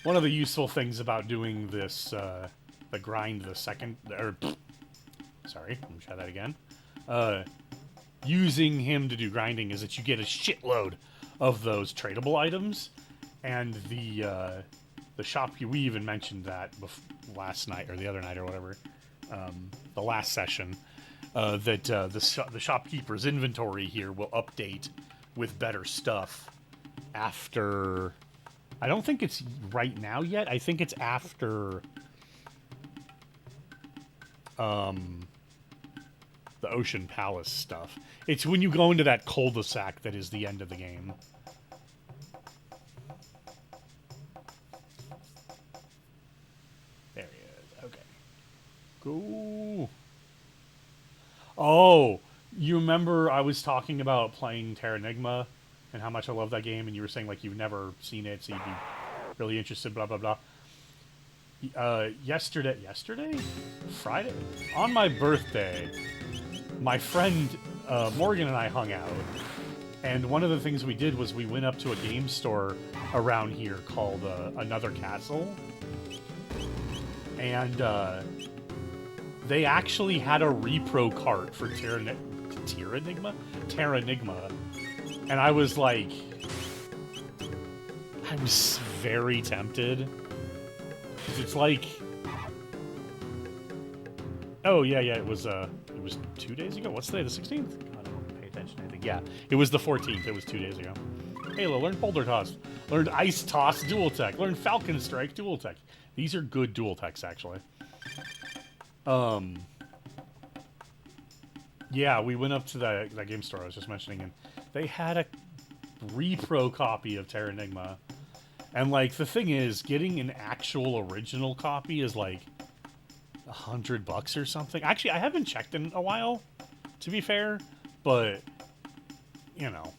One of the useful things about doing this, the grind the second, sorry, let me try that again. Using him to do grinding is that you get a shitload of those tradable items, and the shop, we even mentioned that last night, or the other night, or whatever, the last session, that the shopkeeper's inventory here will update with better stuff after... I don't think it's right now yet. I think it's after the Ocean Palace stuff. It's when you go into that cul-de-sac that is the end of the game. There he is. Okay. Go. Oh, you remember I was talking about playing Terranigma and how much I love that game, and you were saying, like, you've never seen it, so you'd be really interested, blah, blah, blah. Yesterday? Friday? On my birthday, my friend Morgan and I hung out, and one of the things we did was we went up to a game store around here called Another Castle, and they actually had a repro cart for Terranigma? And I was like, I was very tempted. It's like, oh yeah, it was 2 days ago. What's today, the 16th? I don't pay attention to anything. Yeah, it was the 14th. It was 2 days ago. Halo, learned Boulder Toss, learned Ice Toss Dual Tech, learned Falcon Strike Dual Tech. These are good dual techs, actually. Yeah, we went up to that game store I was just mentioning, and they had a repro copy of Terranigma. And, like, the thing is, getting an actual original copy is, like, $100 or something. Actually, I haven't checked in a while, to be fair, but, you know,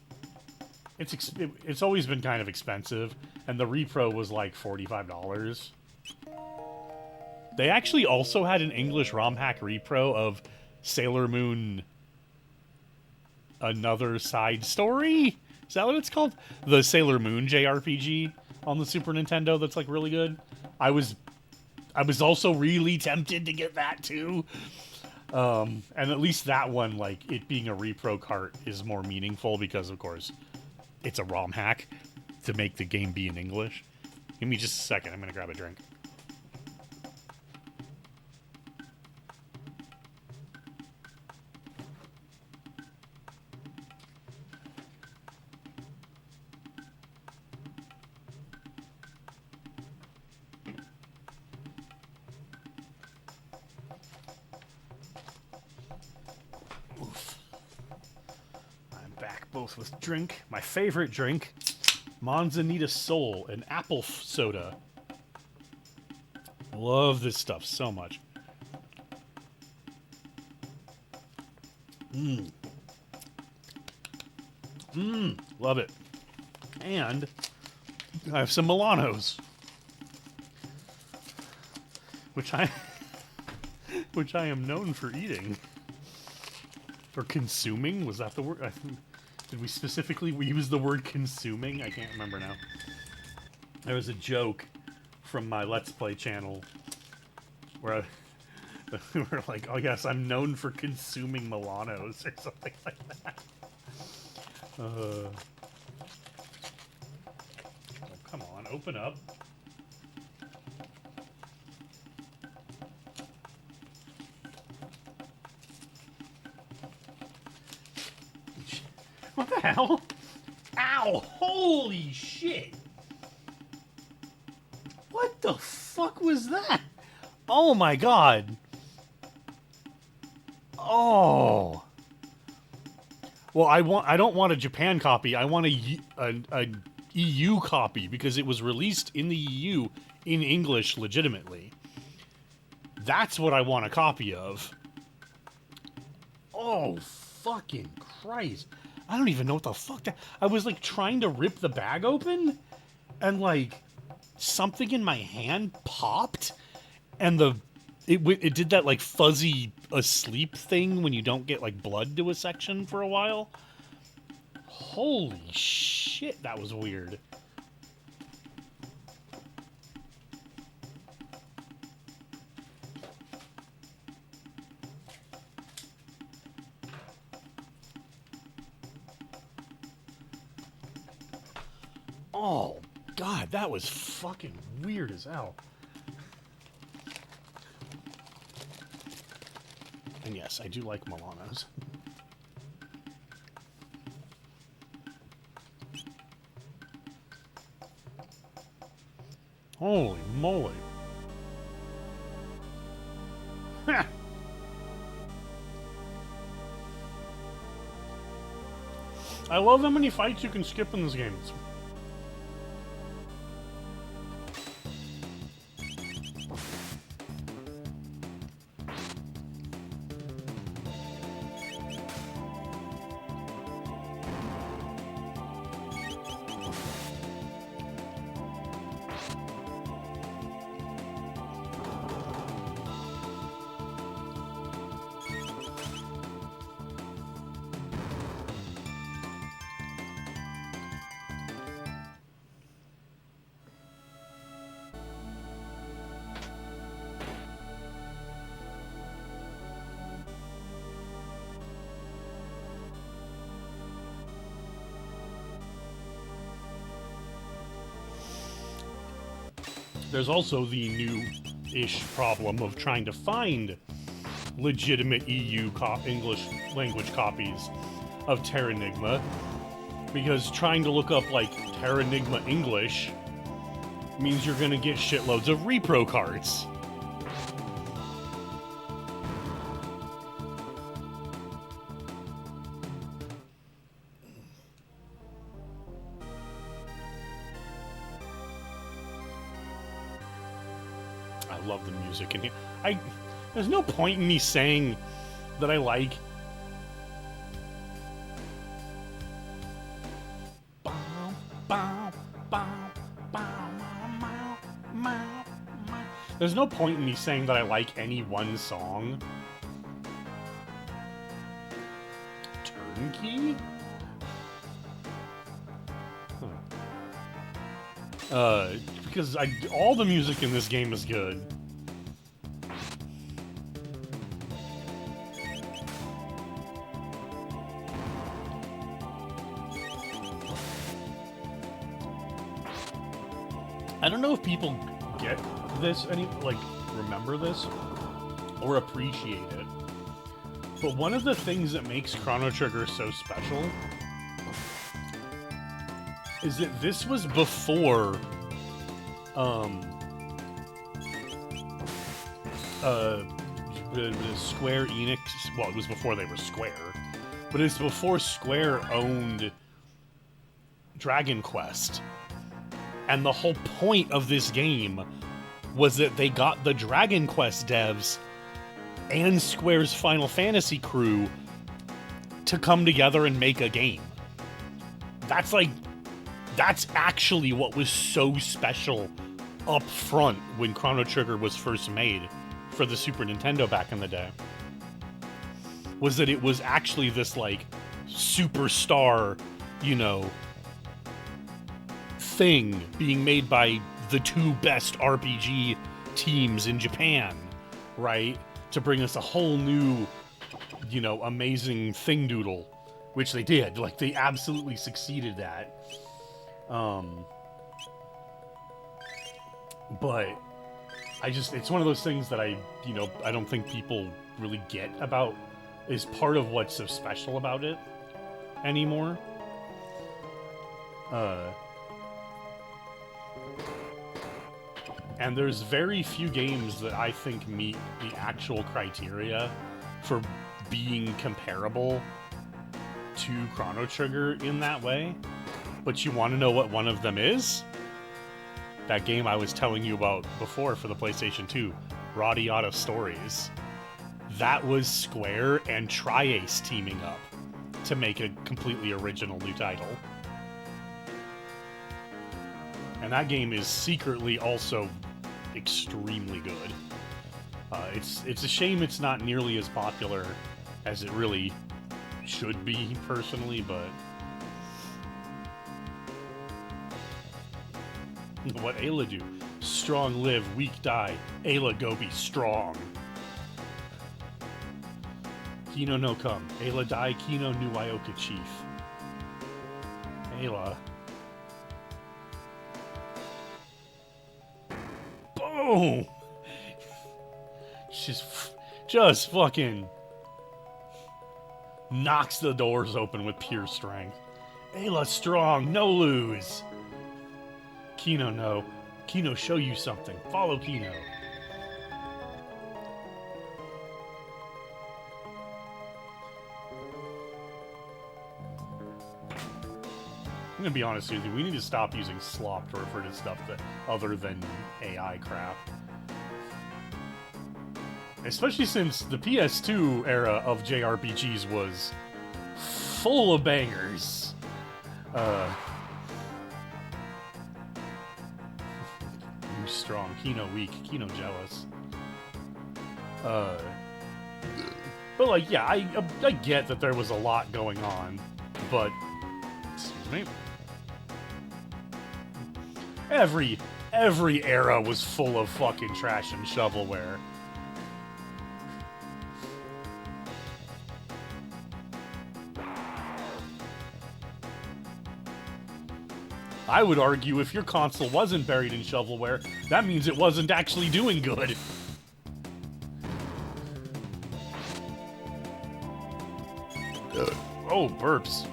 it's always been kind of expensive, and the repro was, like, $45. They actually also had an English ROM hack repro of Sailor Moon Another Side Story? Is that what it's called? The Sailor Moon JRPG on the Super Nintendo that's, like, really good. I was also really tempted to get that, too. And at least that one, like, it being a repro cart is more meaningful because, of course, it's a ROM hack to make the game be in English. Give me just a second. I'm going to grab a drink. both with drink. My favorite drink, Manzanita Soul, an apple soda. Love this stuff so much. Love it. And I have some Milanos, which I am known for eating. Or consuming? Was that the word? Did we specifically use the word consuming? I can't remember now. There was a joke from my Let's Play channel where we're like, oh yes, I'm known for consuming Milanos or something like that. Oh, come on, open up. What the hell? Ow! Holy shit! What the fuck was that? Oh my god! Oh! Well, I don't want a Japan copy. I want a EU copy because it was released in the EU in English legitimately. That's what I want a copy of. Oh, fucking Christ. I don't even know what the fuck that... I was, like, trying to rip the bag open, and, like, something in my hand popped, and it did that, like, fuzzy asleep thing when you don't get, like, blood to a section for a while. Holy shit, that was weird. Oh, God, that was fucking weird as hell. And yes, I do like Milanos. Holy moly. I love how many fights you can skip in this game. There's also the new-ish problem of trying to find legitimate EU English language copies of Terranigma, because trying to look up, like, Terranigma English means you're gonna get shitloads of repro cards. I love the music in here. There's no point in me saying that I like... There's no point in me saying that I like any one song. Turnkey? Huh. Because all the music in this game is good. I don't know if people get this, remember this, or appreciate it. But one of the things that makes Chrono Trigger so special is that this was before, the Square Enix, well, it was before they were Square, but it's before Square owned Dragon Quest. And the whole point of this game was that they got the Dragon Quest devs and Square's Final Fantasy crew to come together and make a game. That's actually what was so special up front when Chrono Trigger was first made for the Super Nintendo back in the day. Was that it was actually this, like, superstar, you know, thing being made by the two best RPG teams in Japan, right? To bring us a whole new, you know, amazing thing doodle, which they did. Like, they absolutely succeeded at. But it's one of those things that I don't think people really get about, is part of what's so special about it anymore. And there's very few games that I think meet the actual criteria for being comparable to Chrono Trigger in that way. But you want to know what one of them is? That game I was telling you about before for the PlayStation 2, Radiata Stories. That was Square and Tri-Ace teaming up to make a completely original new title. And that game is secretly also extremely good. It's a shame it's not nearly as popular as it really should be, personally, but what Ayla do? Strong live, weak die. Ayla go be strong. Kino no come. Ayla die, Kino nu Ioka chief. Ayla. Boom! Just fucking knocks the doors open with pure strength. Ayla strong, no lose. Kino no. Kino show you something. Follow Kino. I'm gonna be honest with you, we need to stop using slop to refer to stuff that other than AI crap. Especially since the PS2 era of JRPGs was full of bangers. You strong, Kino weak, Kino jealous. But like, yeah, I get that there was a lot going on, but excuse me. Every era was full of fucking trash and shovelware. I would argue if your console wasn't buried in shovelware, that means it wasn't actually doing good. Oh, burps.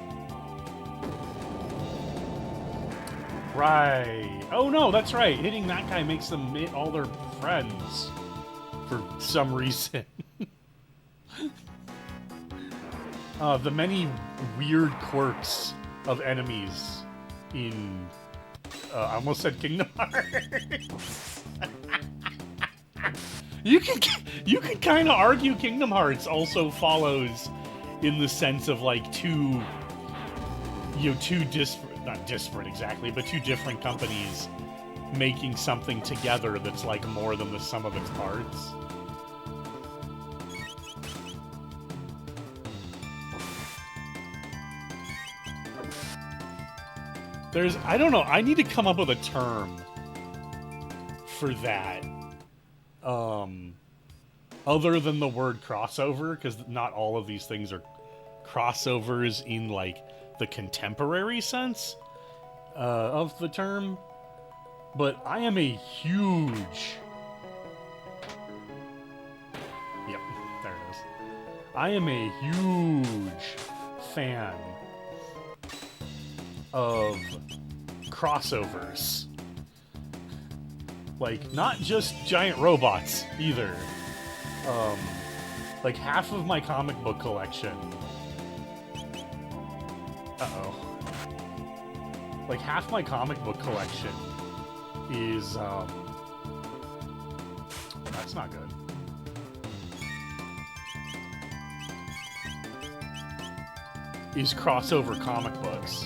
Right. Oh no, that's right. Hitting that guy makes them hit all their friends. For some reason. The many weird quirks of enemies in... I almost said Kingdom Hearts. You can kind of argue Kingdom Hearts also follows in the sense of like two not disparate exactly, but two different companies making something together that's like more than the sum of its parts. I don't know, I need to come up with a term for that. Other than the word crossover, because not all of these things are crossovers in, like, the contemporary sense of the term. But I am a huge... Yep, there it is. I am a huge fan of crossovers. Like, not just giant robots, either. Like, half of my comic book collection Uh-oh. Like, half my comic book collection is, that's not good. Is crossover comic books.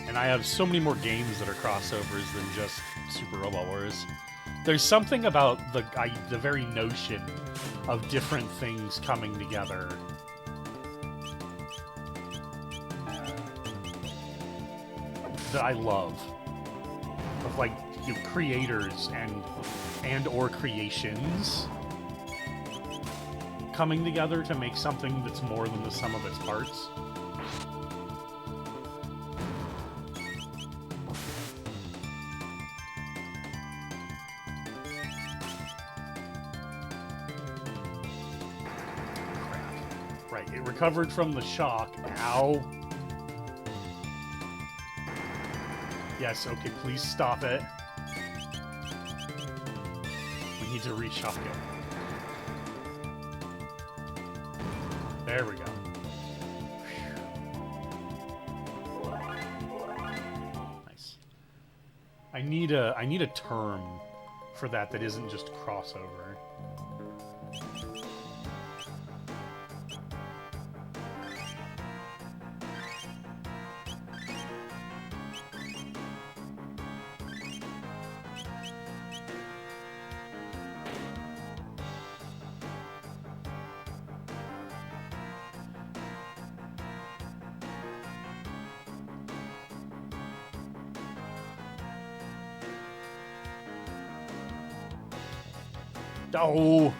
And I have so many more games that are crossovers than just Super Robot Wars. There's something about the very notion of different things coming together that I love. Of, like, you know, creators and or creations coming together to make something that's more than the sum of its parts. Right, it recovered from the shock. Ow. Yes, okay, please stop it. We need to reshock it. There we go. Nice. I need a term for that isn't just crossover. Oh.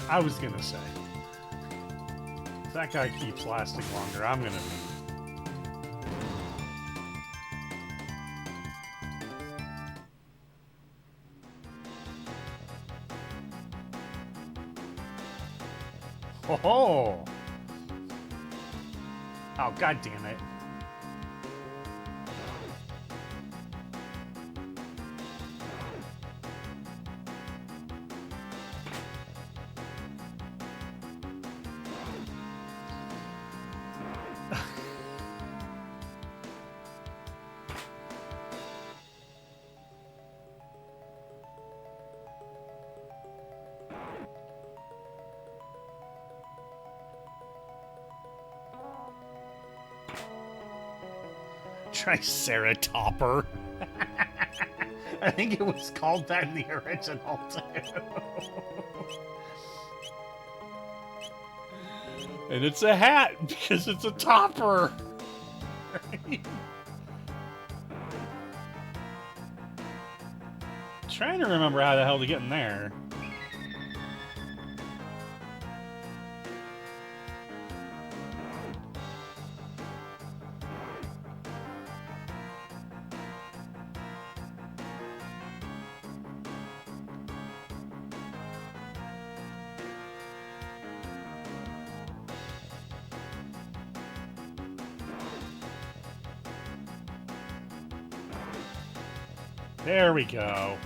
I was gonna say, if that guy keeps lasting longer, I'm gonna be... Oh! Oh, god damn it. Triceratopper. I think it was called that in the original, too. And it's a hat, because it's a topper. Right? Trying to remember how the hell to get in there. There we go.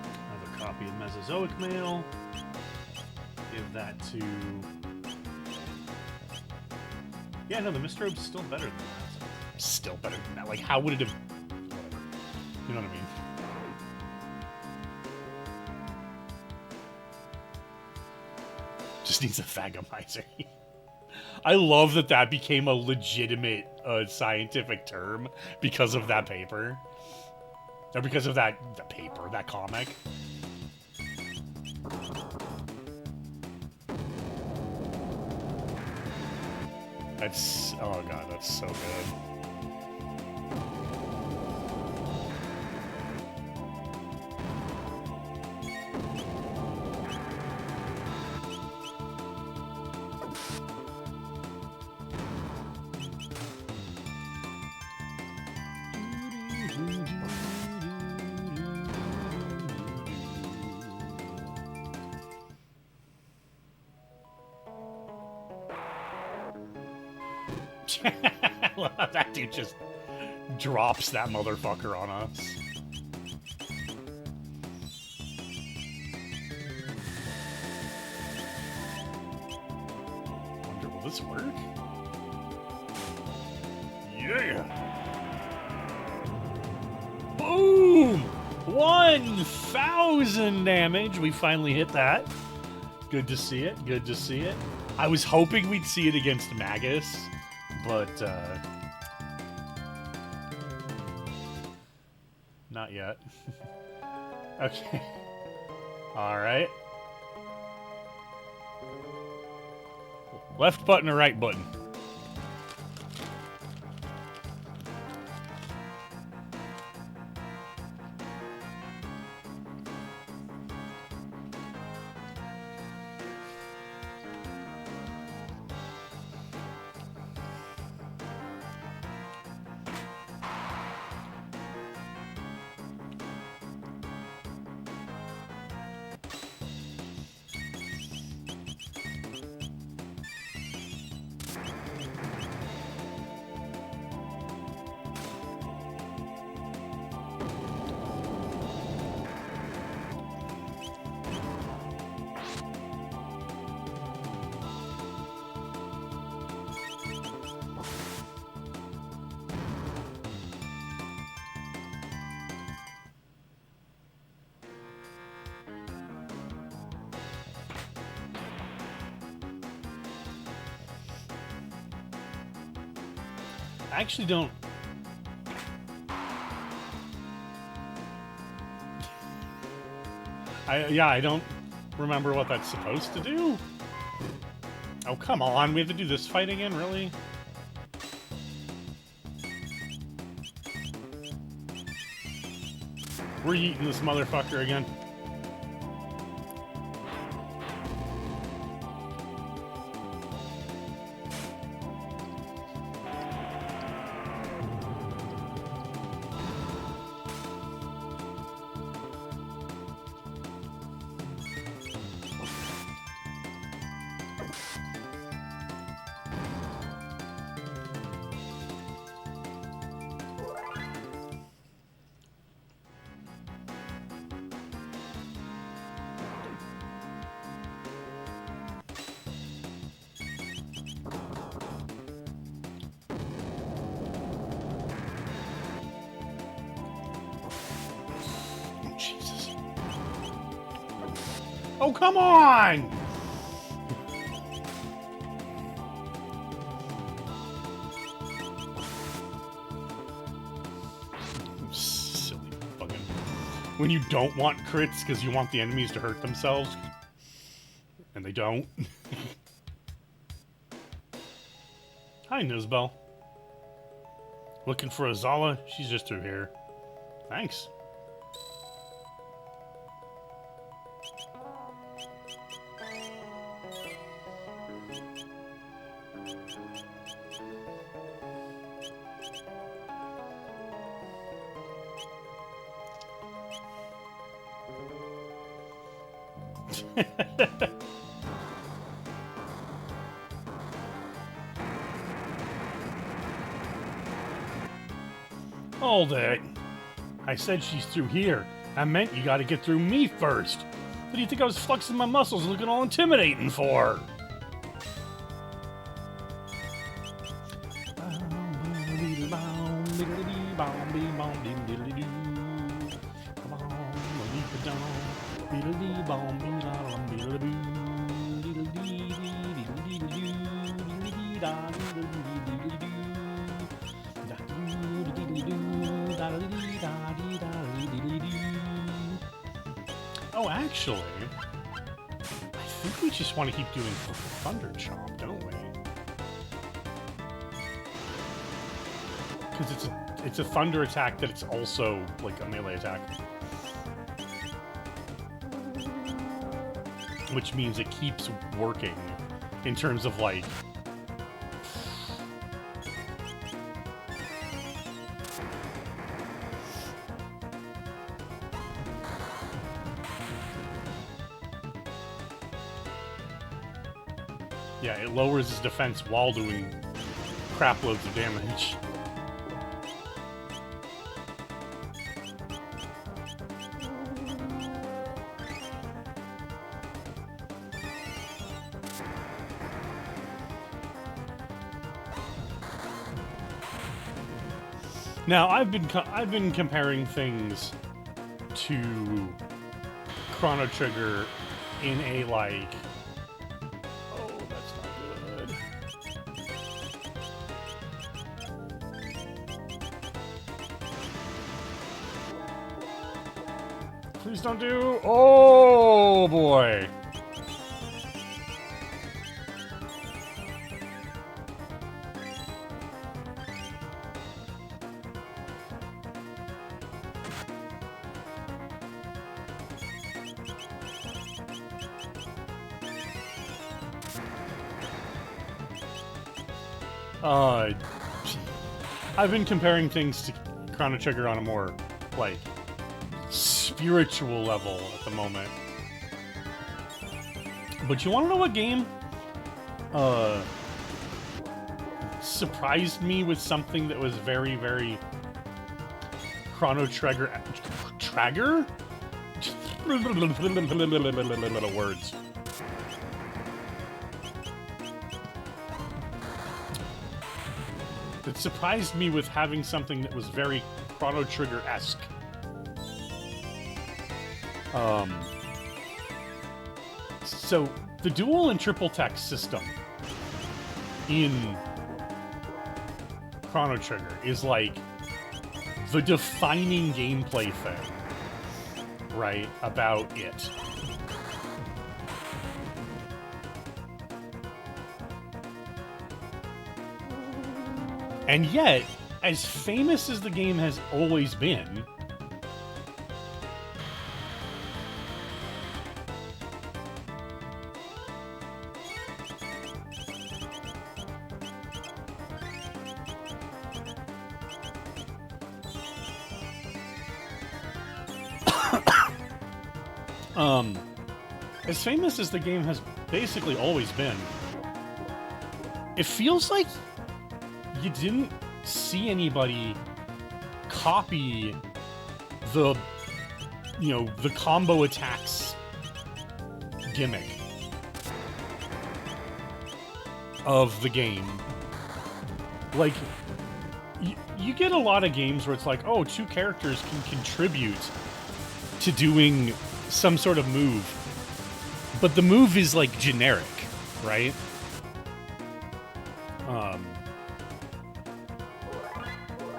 Another copy of Mesozoic Mail. Give that to... Yeah, no, the Mistrobe's still better than that. Still better than that. Like, how would it have... Whatever. You know what I mean? Just needs a Thagomizer. I love that that became a legitimate scientific term because of that paper. Or because of that paper, that comic. That's... Oh god, that's so good. That dude just drops that motherfucker on us. Wonder, will this work? Yeah! Boom! 1,000 damage. We finally hit that. Good to see it. Good to see it. I was hoping we'd see it against Magus, but not yet. Okay. All right. Left button or right button? I actually don't... I don't remember what that's supposed to do. Oh, come on. We have to do this fight again? Really? We're eating this motherfucker again. Oh, come on! Silly fucking... When you don't want crits because you want the enemies to hurt themselves. And they don't. Hi, Nizbel. Looking for Azala? She's just through here. Thanks. Hold it. I said she's through here. I meant you gotta get through me first. What do you think I was flexing my muscles looking all intimidating for? Oh, actually, I think we just want to keep doing Thunder Chomp, don't we? Because it's a thunder attack that it's also like a melee attack, which means it keeps working in terms of like. Yeah, it lowers his defense while doing crap loads of damage. Now, I've been comparing things to Chrono Trigger in a, like... Oh, that's not good. Please don't do... Oh, boy. I've been comparing things to Chrono Trigger on a more, like, spiritual level at the moment. But you want to know what game surprised me with something that was very, very Chrono Trigger? Trigger? Words. It surprised me with having something that was very Chrono Trigger-esque. So, the dual and triple text system in Chrono Trigger is like the defining gameplay thing, right, about it. And yet, as famous as the game has always been, as famous as the game has basically always been, it feels like you didn't see anybody copy the, the combo attacks gimmick of the game. Like, you get a lot of games where it's like, oh, two characters can contribute to doing some sort of move, but the move is, like, generic, right?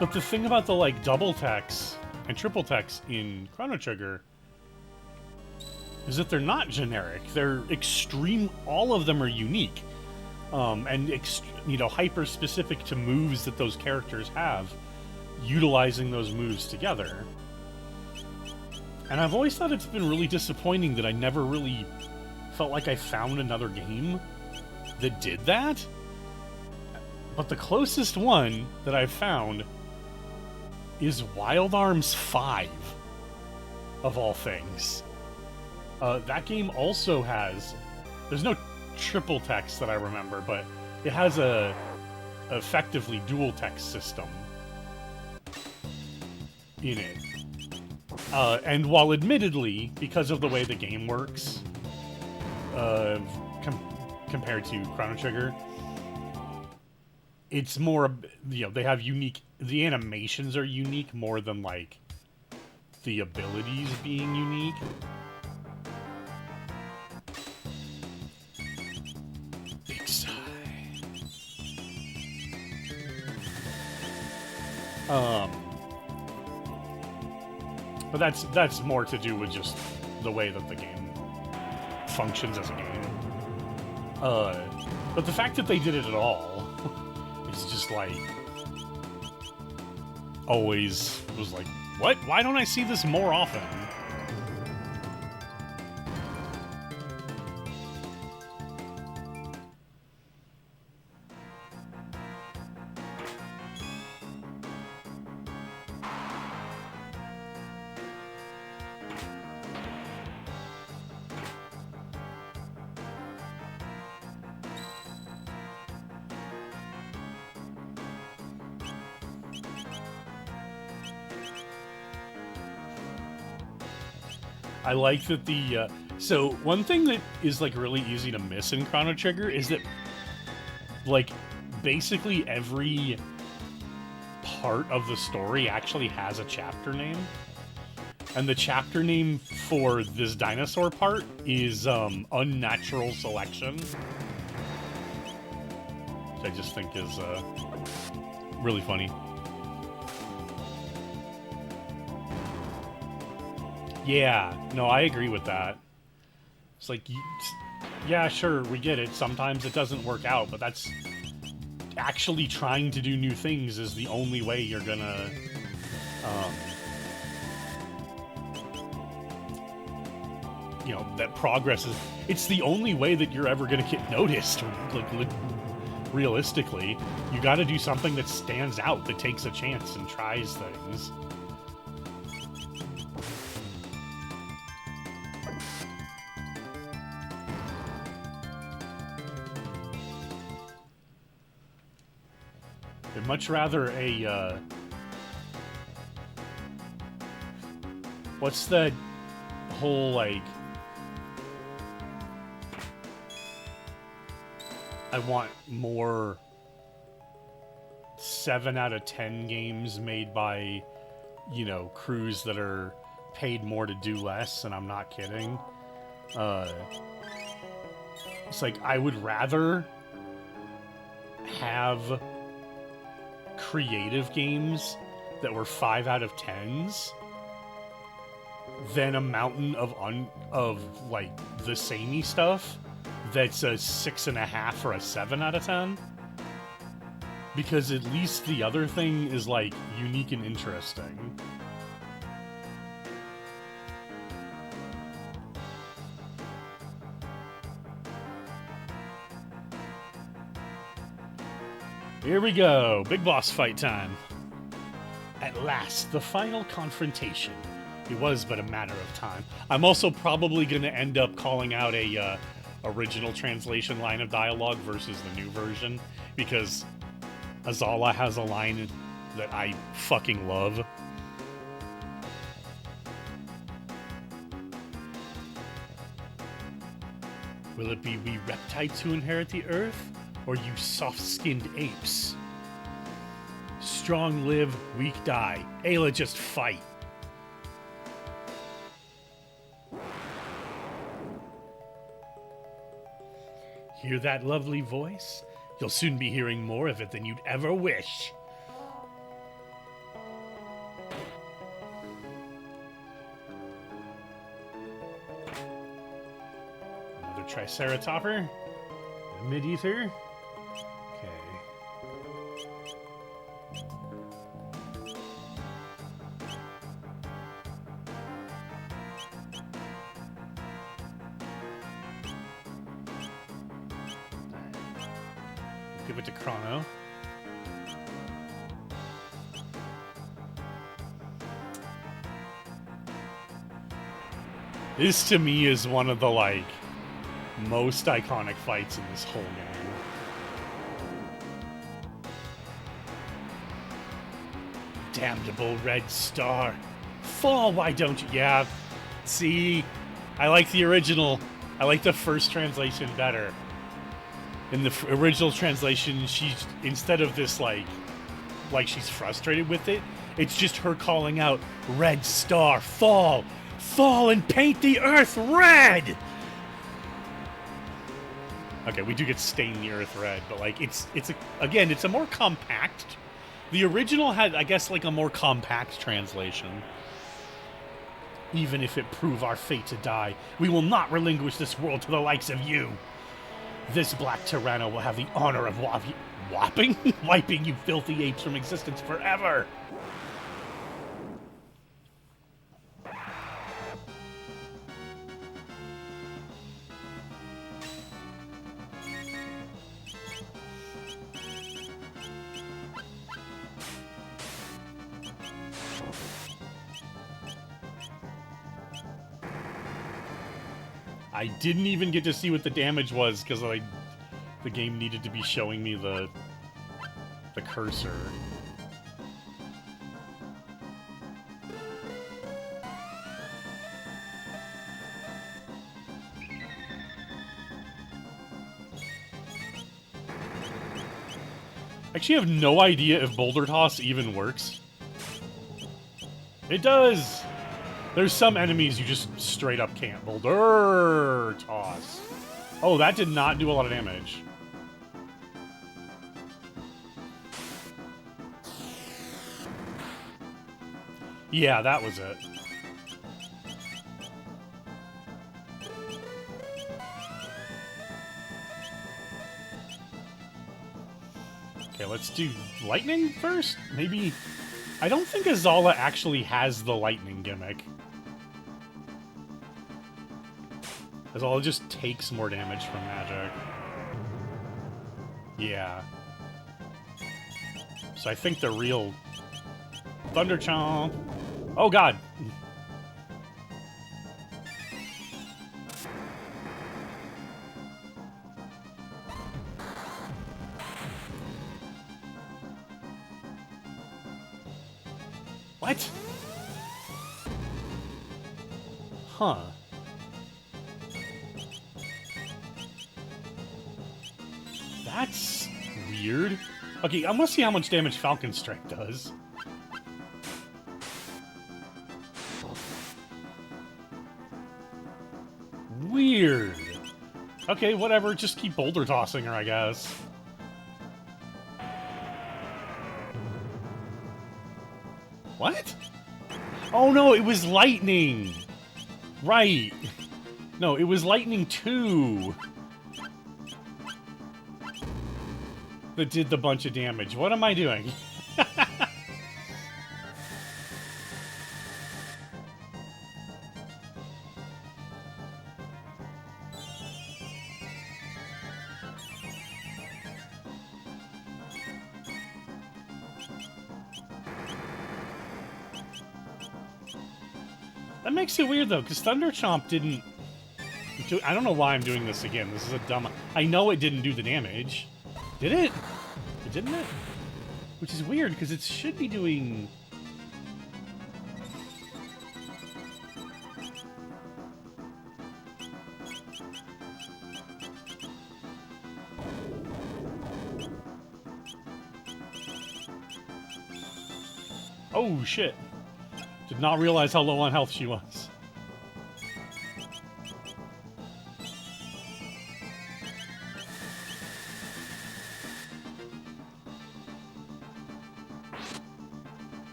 But the thing about the, like, double text and triple text in Chrono Trigger is that they're not generic. They're extreme. All of them are unique, and hyper specific to moves that those characters have, utilizing those moves together. And I've always thought it's been really disappointing that I never really felt like I found another game that did that. But the closest one that I've found is Wild Arms 5, of all things. That game also has... There's no triple text that I remember, but it has a effectively dual text system in it. And while admittedly, because of the way the game works, compared to Chrono Trigger, it's more, they have unique... The animations are unique more than, like, the abilities being unique. Big sigh. But that's more to do with just the way that the game functions as a game. But the fact that they did it at all is just like... Always was like, what? Why don't I see this more often? I like that the so one thing that is like really easy to miss in Chrono Trigger is that like basically every part of the story actually has a chapter name. And the chapter name for this dinosaur part is Unnatural Selection. Which I just think is really funny. Yeah, no, I agree with that. It's like, yeah, sure, we get it. Sometimes it doesn't work out, but that's actually trying to do new things is the only way you're gonna, you know, that progress is. It's the only way that you're ever gonna get noticed. Like, realistically, you got to do something that stands out, that takes a chance and tries things. I'd much rather a, what's the whole, like, I want more 7 out of 10 games made by, you know, crews that are paid more to do less, and I'm not kidding. It's like, I would rather have creative games that were 5 out of 10s than a mountain of like the samey stuff that's a 6.5 or a 7 out of 10. Because at least the other thing is like unique and interesting. Here we go. Big boss fight time. At last, the final confrontation. It was but a matter of time. I'm also probably going to end up calling out a original translation line of dialogue versus the new version, because Azala has a line that I fucking love. Will it be we reptiles who inherit the earth, or you soft-skinned apes? Strong live, weak die. Ayla, just fight. Hear that lovely voice? You'll soon be hearing more of it than you'd ever wish. Another Triceratopper. A Mid-Ether. Give it to Chrono. This to me is one of the like most iconic fights in this whole game. Damnable red star. Fall, why don't you? Yeah, see, I like the original. I like the first translation better. In the original translation, she's, instead of this like she's frustrated with it, it's just her calling out, "Red star, fall! Fall and paint the earth red!" Okay, we do get stain the earth red, but like it's a more compact. The original had, I guess, like a more compact translation. Even if it prove our fate to die, we will not relinquish this world to the likes of you. This black tyranno will have the honor of wiping you filthy apes from existence forever. I didn't even get to see what the damage was because the game needed to be showing me the cursor. Actually, I have no idea if Boulder Toss even works. It does! There's some enemies you just straight up can't Boulder Toss. Oh, that did not do a lot of damage. Yeah, that was it. Okay, let's do lightning first? Maybe... I don't think Azala actually has the lightning gimmick. Azala just takes more damage from magic. Yeah. So I think the real... Thunder Chomp... Oh god! What? Huh. That's weird. Okay, I want to see how much damage Falcon Strike does. Weird. Okay, whatever. Just keep boulder tossing her, I guess. What? Oh no, it was lightning! Right. No, it was lightning 2 that did the bunch of damage. What am I doing? That makes it weird, though, because Thunder Chomp didn't... I don't know why I'm doing this again. This is a dumb... I know it didn't do the damage. Did it? Didn't it? Which is weird, because it should be doing... Oh, shit. Did not realize how low on health she was.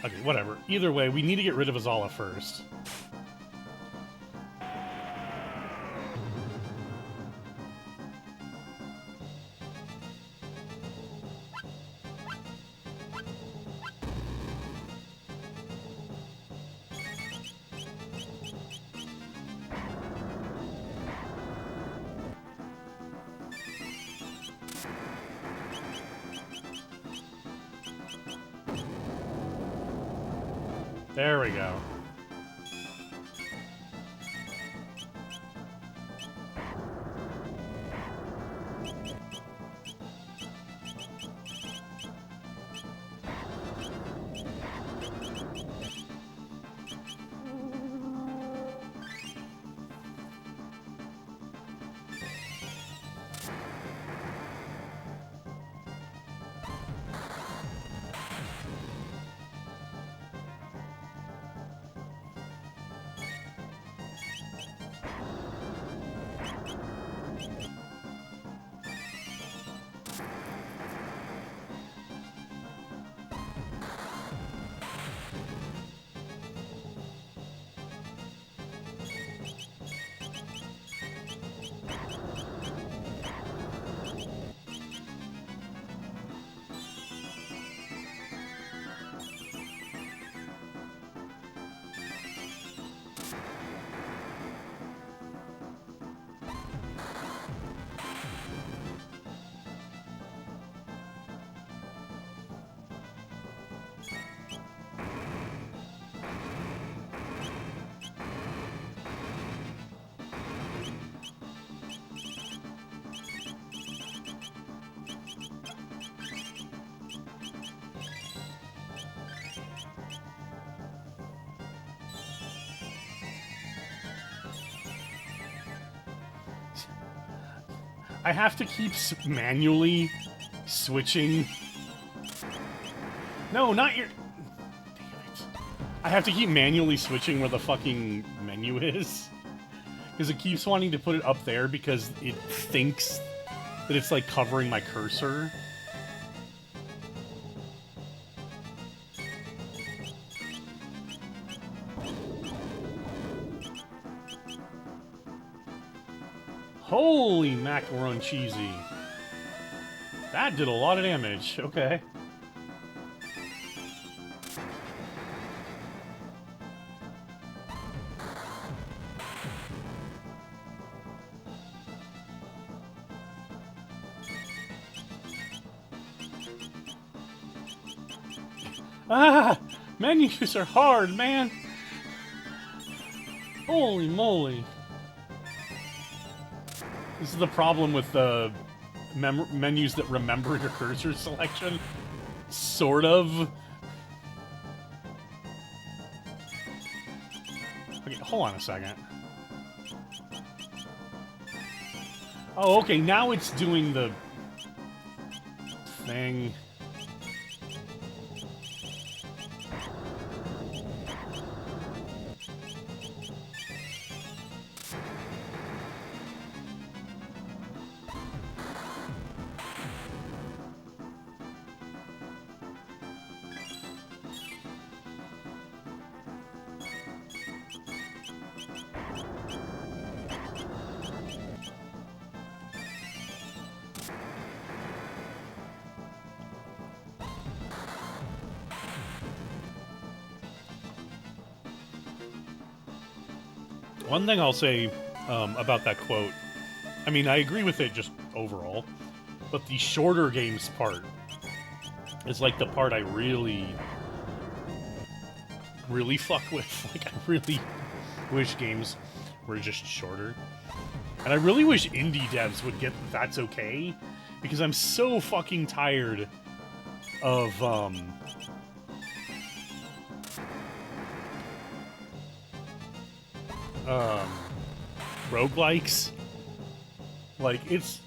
Okay, whatever. Either way, we need to get rid of Azala first. There we go. I have to keep manually switching. No, not your... Damn it. I have to keep manually switching where the fucking menu is. Because it keeps wanting to put it up there because it thinks that it's, like, covering my cursor. Holy macaron cheesy. That did a lot of damage. Okay. Ah! Menus are hard, man! Holy moly. This is the problem with the menus that remember your cursor selection. Sort of. Okay, hold on a second. Oh, okay, now it's doing the thing. One thing I'll say about that quote, I mean, I agree with it just overall, but the shorter games part is like the part I really fuck with. Like, I really wish games were just shorter. And I really wish indie devs would get That's Okay, because I'm so fucking tired of, roguelikes. Like, it's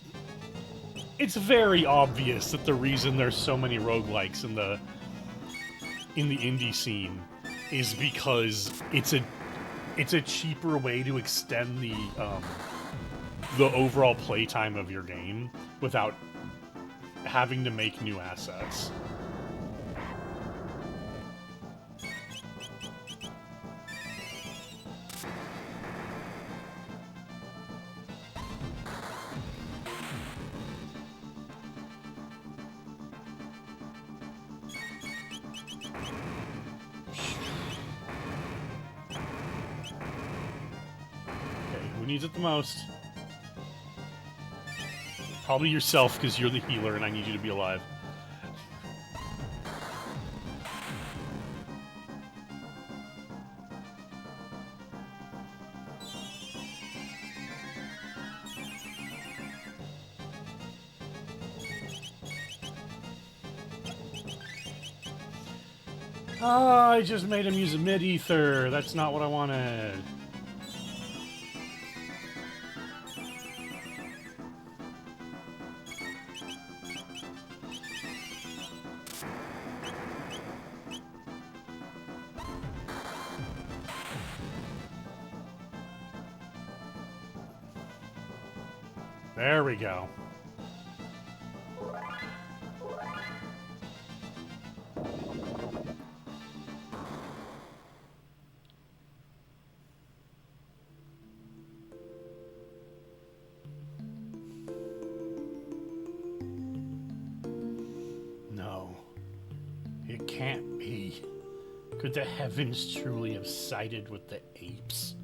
very obvious that the reason there's so many roguelikes in the indie scene is because it's a cheaper way to extend the overall playtime of your game without having to make new assets. Needs it the most. Probably yourself, because you're the healer and I need you to be alive. Oh, I just made him use a mid-ether. That's not what I wanted. There we go. No. It can't be. Could the heavens truly have sided with the apes?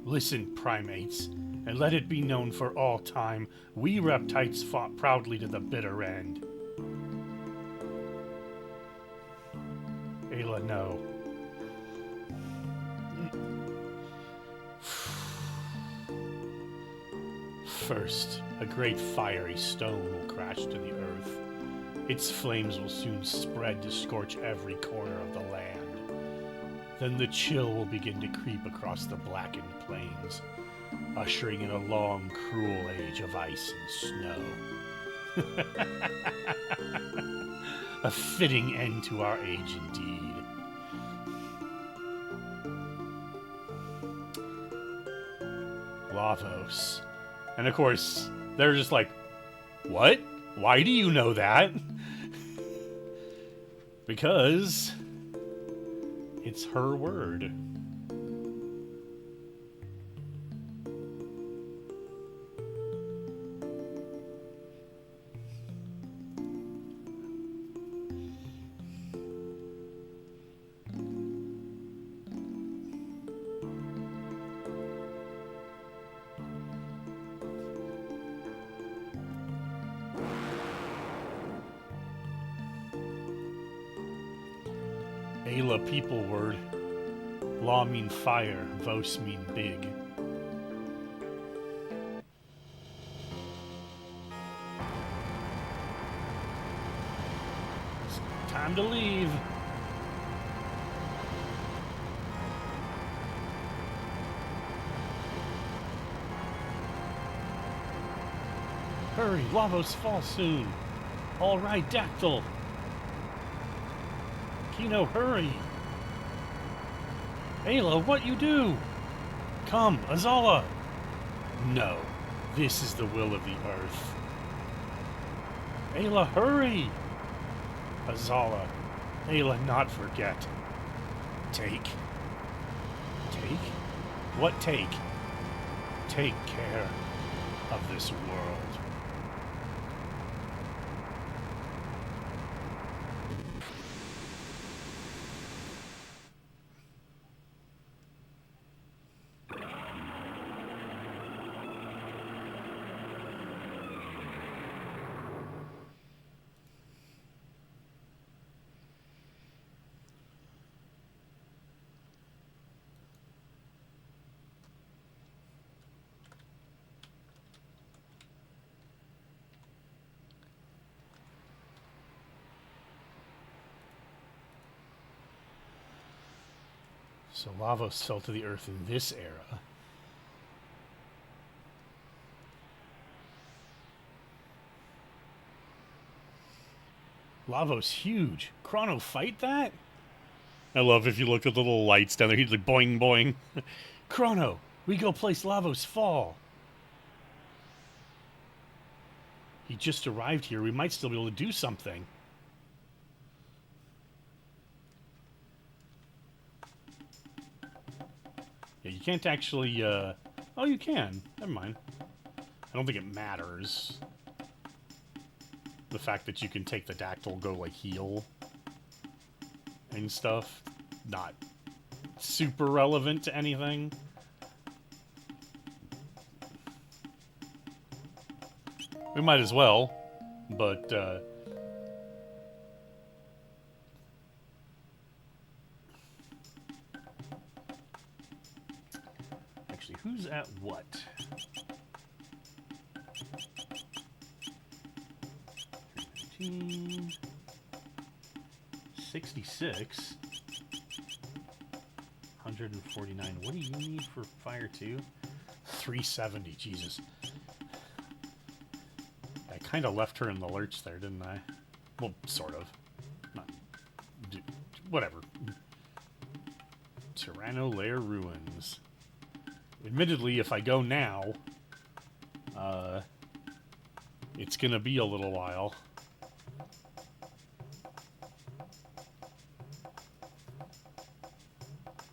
Listen, primates, and let it be known for all time, we reptites fought proudly to the bitter end. Ayla, no. First, a great fiery stone will crash to the earth. Its flames will soon spread to scorch every corner of the land. Then the chill will begin to creep across the blackened plains. ushering in a long, cruel age of ice and snow. A fitting end to our age indeed. Lavos. And of course, they're just like, what? Why do you know that? Because it's her word. Ayla people word. Law mean fire, Vos mean big. It's time to leave. Hurry, Lavos fall soon. All right, Dactyl. Kino, hurry! Ayla, what you do? Come, Azala! No, this is the will of the earth. Ayla, hurry! Azala, Ayla, not forget. Take. Take? What take? Take care of this world. So Lavos fell to the earth in this era. Lavos huge. Chrono fight that? I love if you look at the little lights down there. He's like boing boing. Chrono, we go place Lavos fall. He just arrived here. We might still be able to do something. Yeah, you can't actually, oh, you can. Never mind. I don't think it matters. The fact that you can take the Dactyl, go, like, heal and stuff. Not super relevant to anything. We might as well, but, actually, who's at what? 66. 149. What do you need for fire 2? 370. Jesus. I kind of left her in the lurch there, didn't I? Well, sort of. Not, whatever. Tyranno Lair Ruins. Admittedly, if I go now, it's gonna be a little while.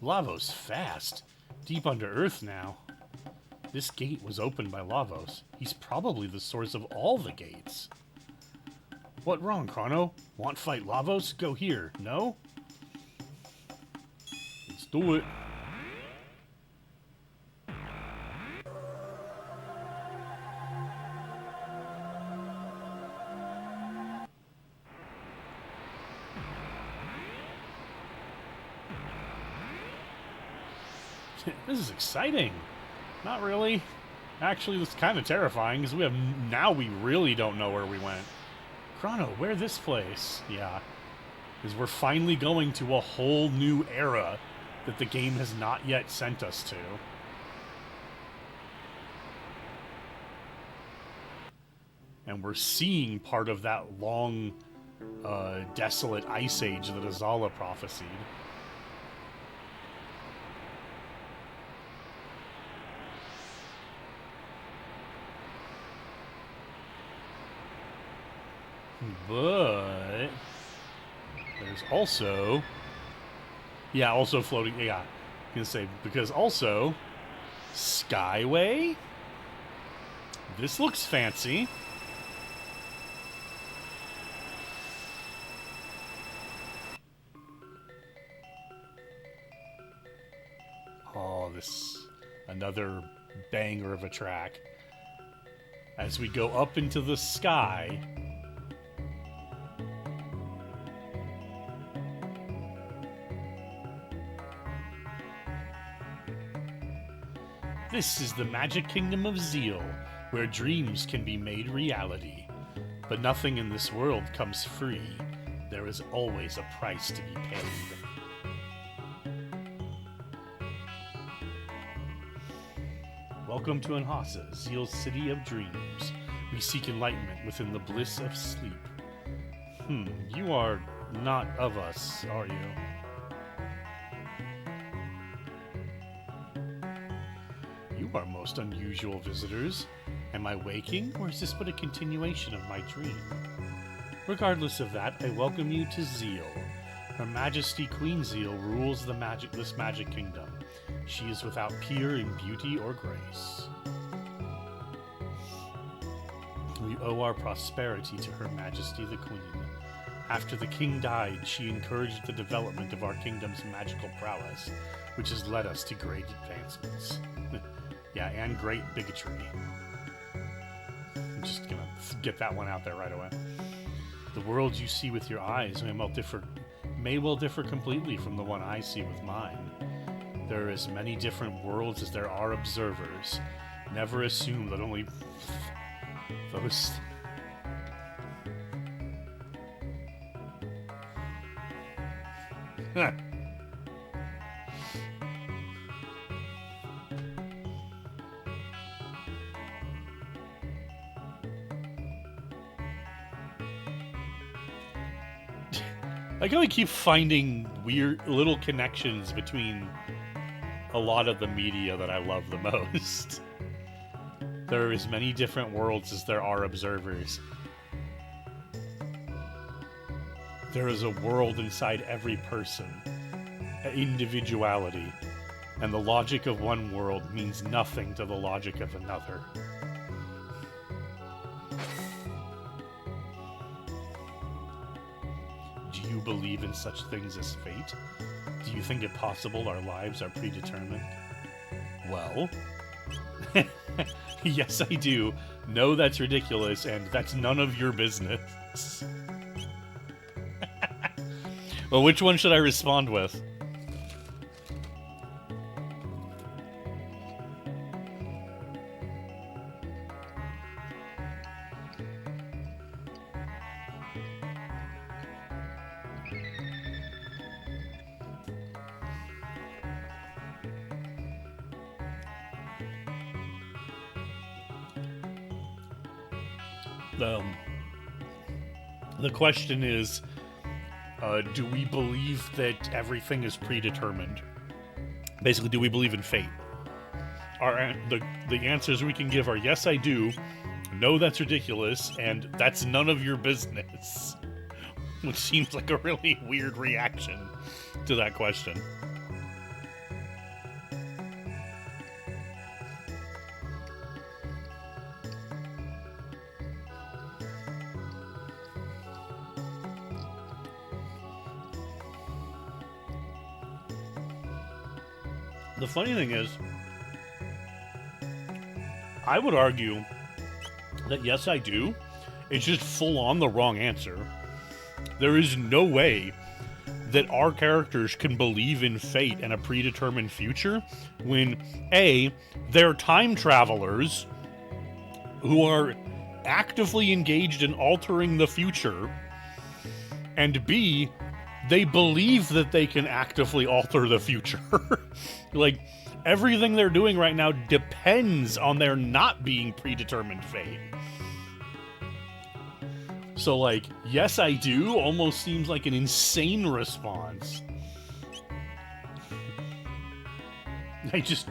Lavos fast. Deep under earth now. This gate was opened by Lavos. He's probably the source of all the gates. What wrong, Chrono? Want fight Lavos? Go here. No? Let's do it. This is exciting. Not really. Actually, it's kind of terrifying because we really don't know where we went. Chrono, where this place? Yeah. Because we're finally going to a whole new era that the game has not yet sent us to. And we're seeing part of that long, desolate ice age that Azala prophesied. But there's also, yeah, also floating, yeah, I'm gonna say, because also Skyway. This looks fancy. Oh, this another banger of a track. As we go up into the sky, this is the magic kingdom of Zeal, where dreams can be made reality. But nothing in this world comes free. There is always a price to be paid. Welcome to Anhasa, Zeal's city of dreams. We seek enlightenment within the bliss of sleep. You are not of us, are you? You are most unusual visitors. Am I waking, or is this but a continuation of my dream? Regardless of that, I welcome you to Zeal. Her Majesty Queen Zeal rules this magic kingdom. She is without peer in beauty or grace. We owe our prosperity to Her Majesty the Queen. After the king died, she encouraged the development of our kingdom's magical prowess, which has led us to great advancements. Yeah, and great bigotry. I'm just gonna get that one out there right away. The world you see with your eyes may well differ completely from the one I see with mine. There are as many different worlds as there are observers. Never assume that only those... I gotta keep finding weird little connections between a lot of the media that I love the most. There are as many different worlds as there are observers. There is a world inside every person, individuality, and the logic of one world means nothing to the logic of another. Do you believe in such things as fate? Do you think it possible our lives are predetermined? Well, yes, I do. No, that's ridiculous, and that's none of your business. Well, which one should I respond with? The question is, do we believe that everything is predetermined? Basically, do we believe in fate? The answers we can give are yes, I do, no, that's ridiculous, and that's none of your business. Which seems like a really weird reaction to that question. The funny thing is, I would argue that yes, I do. It's just full on the wrong answer. There is no way that our characters can believe in fate and a predetermined future when A, they're time travelers who are actively engaged in altering the future, and B, they believe that they can actively alter the future. Like, everything they're doing right now depends on there not being predetermined fate. So, like, yes, I do almost seems like an insane response. I just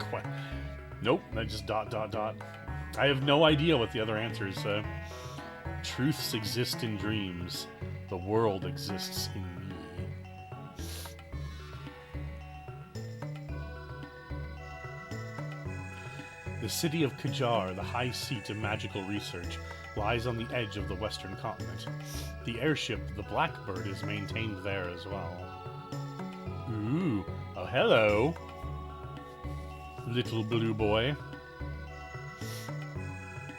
nope, I just ... I have no idea what the other answer is. Truths exist in dreams. The world exists in me. The city of Qajar, the high seat of magical research, lies on the edge of the western continent. The airship, the Blackbird, is maintained there as well. Ooh, oh hello, little blue boy.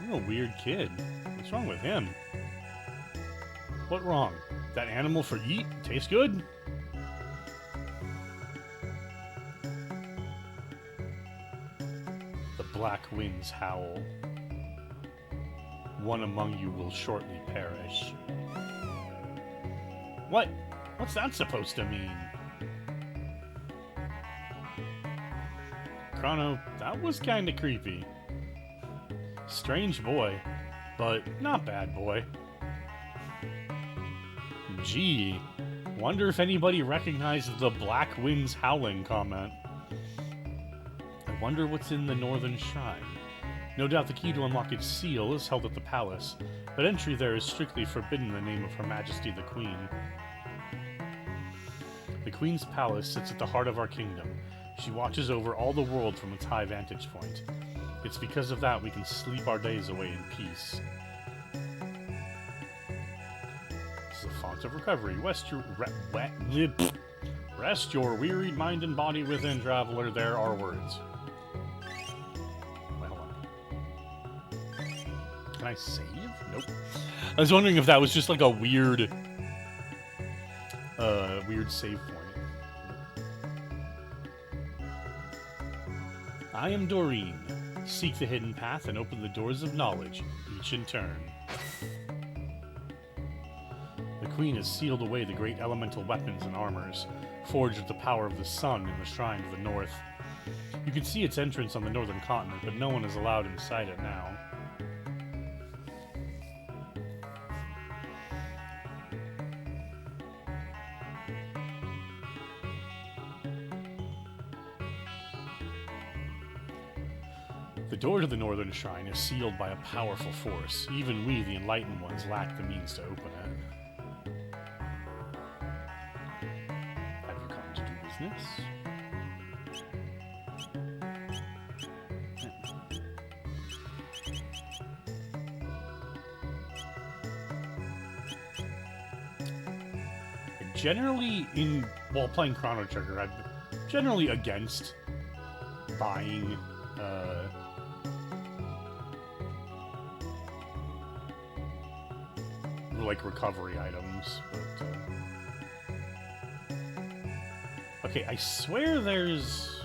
What a weird kid. What's wrong with him? What wrong? That animal for eat? Tastes good? The black winds howl. One among you will shortly perish. What? What's that supposed to mean? Chrono, that was kinda creepy. Strange boy, but not bad boy. Gee, wonder if anybody recognized the black winds howling comment. I wonder what's in the northern shrine. No doubt the key to unlock its seal is held at the palace, but entry there is strictly forbidden in the name of Her Majesty the Queen. The Queen's palace sits at the heart of our kingdom. She watches over all the world from its high vantage point. It's because of that we can sleep our days away in peace. This is a font of recovery. Rest your wearied mind and body within, traveler. There are words. Wait, hold on. Can I save? Nope. I was wondering if that was just like a weird save point. I am Doreen. Seek the hidden path and open the doors of knowledge, each in turn. The Queen has sealed away the great elemental weapons and armors, forged with the power of the sun in the shrine to the north. You can see its entrance on the northern continent, but no one is allowed inside it now. The door to the northern shrine is sealed by a powerful force. Even we, the enlightened ones, lack the means to open it. Have you come to do business? Generally, while playing Chrono Trigger, I'm generally against buying like recovery items, but okay, I swear there's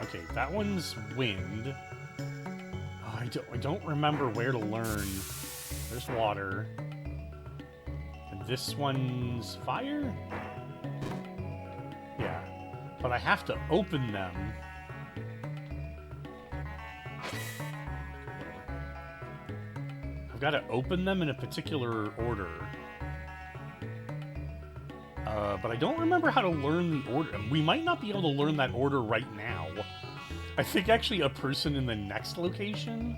okay, that one's wind. Oh, I don't remember where to learn. There's water. And this one's fire? Yeah. But I have to open them. I've got to open them in a particular order. But I don't remember how to learn the order. We might not be able to learn that order right now. I think actually a person in the next location.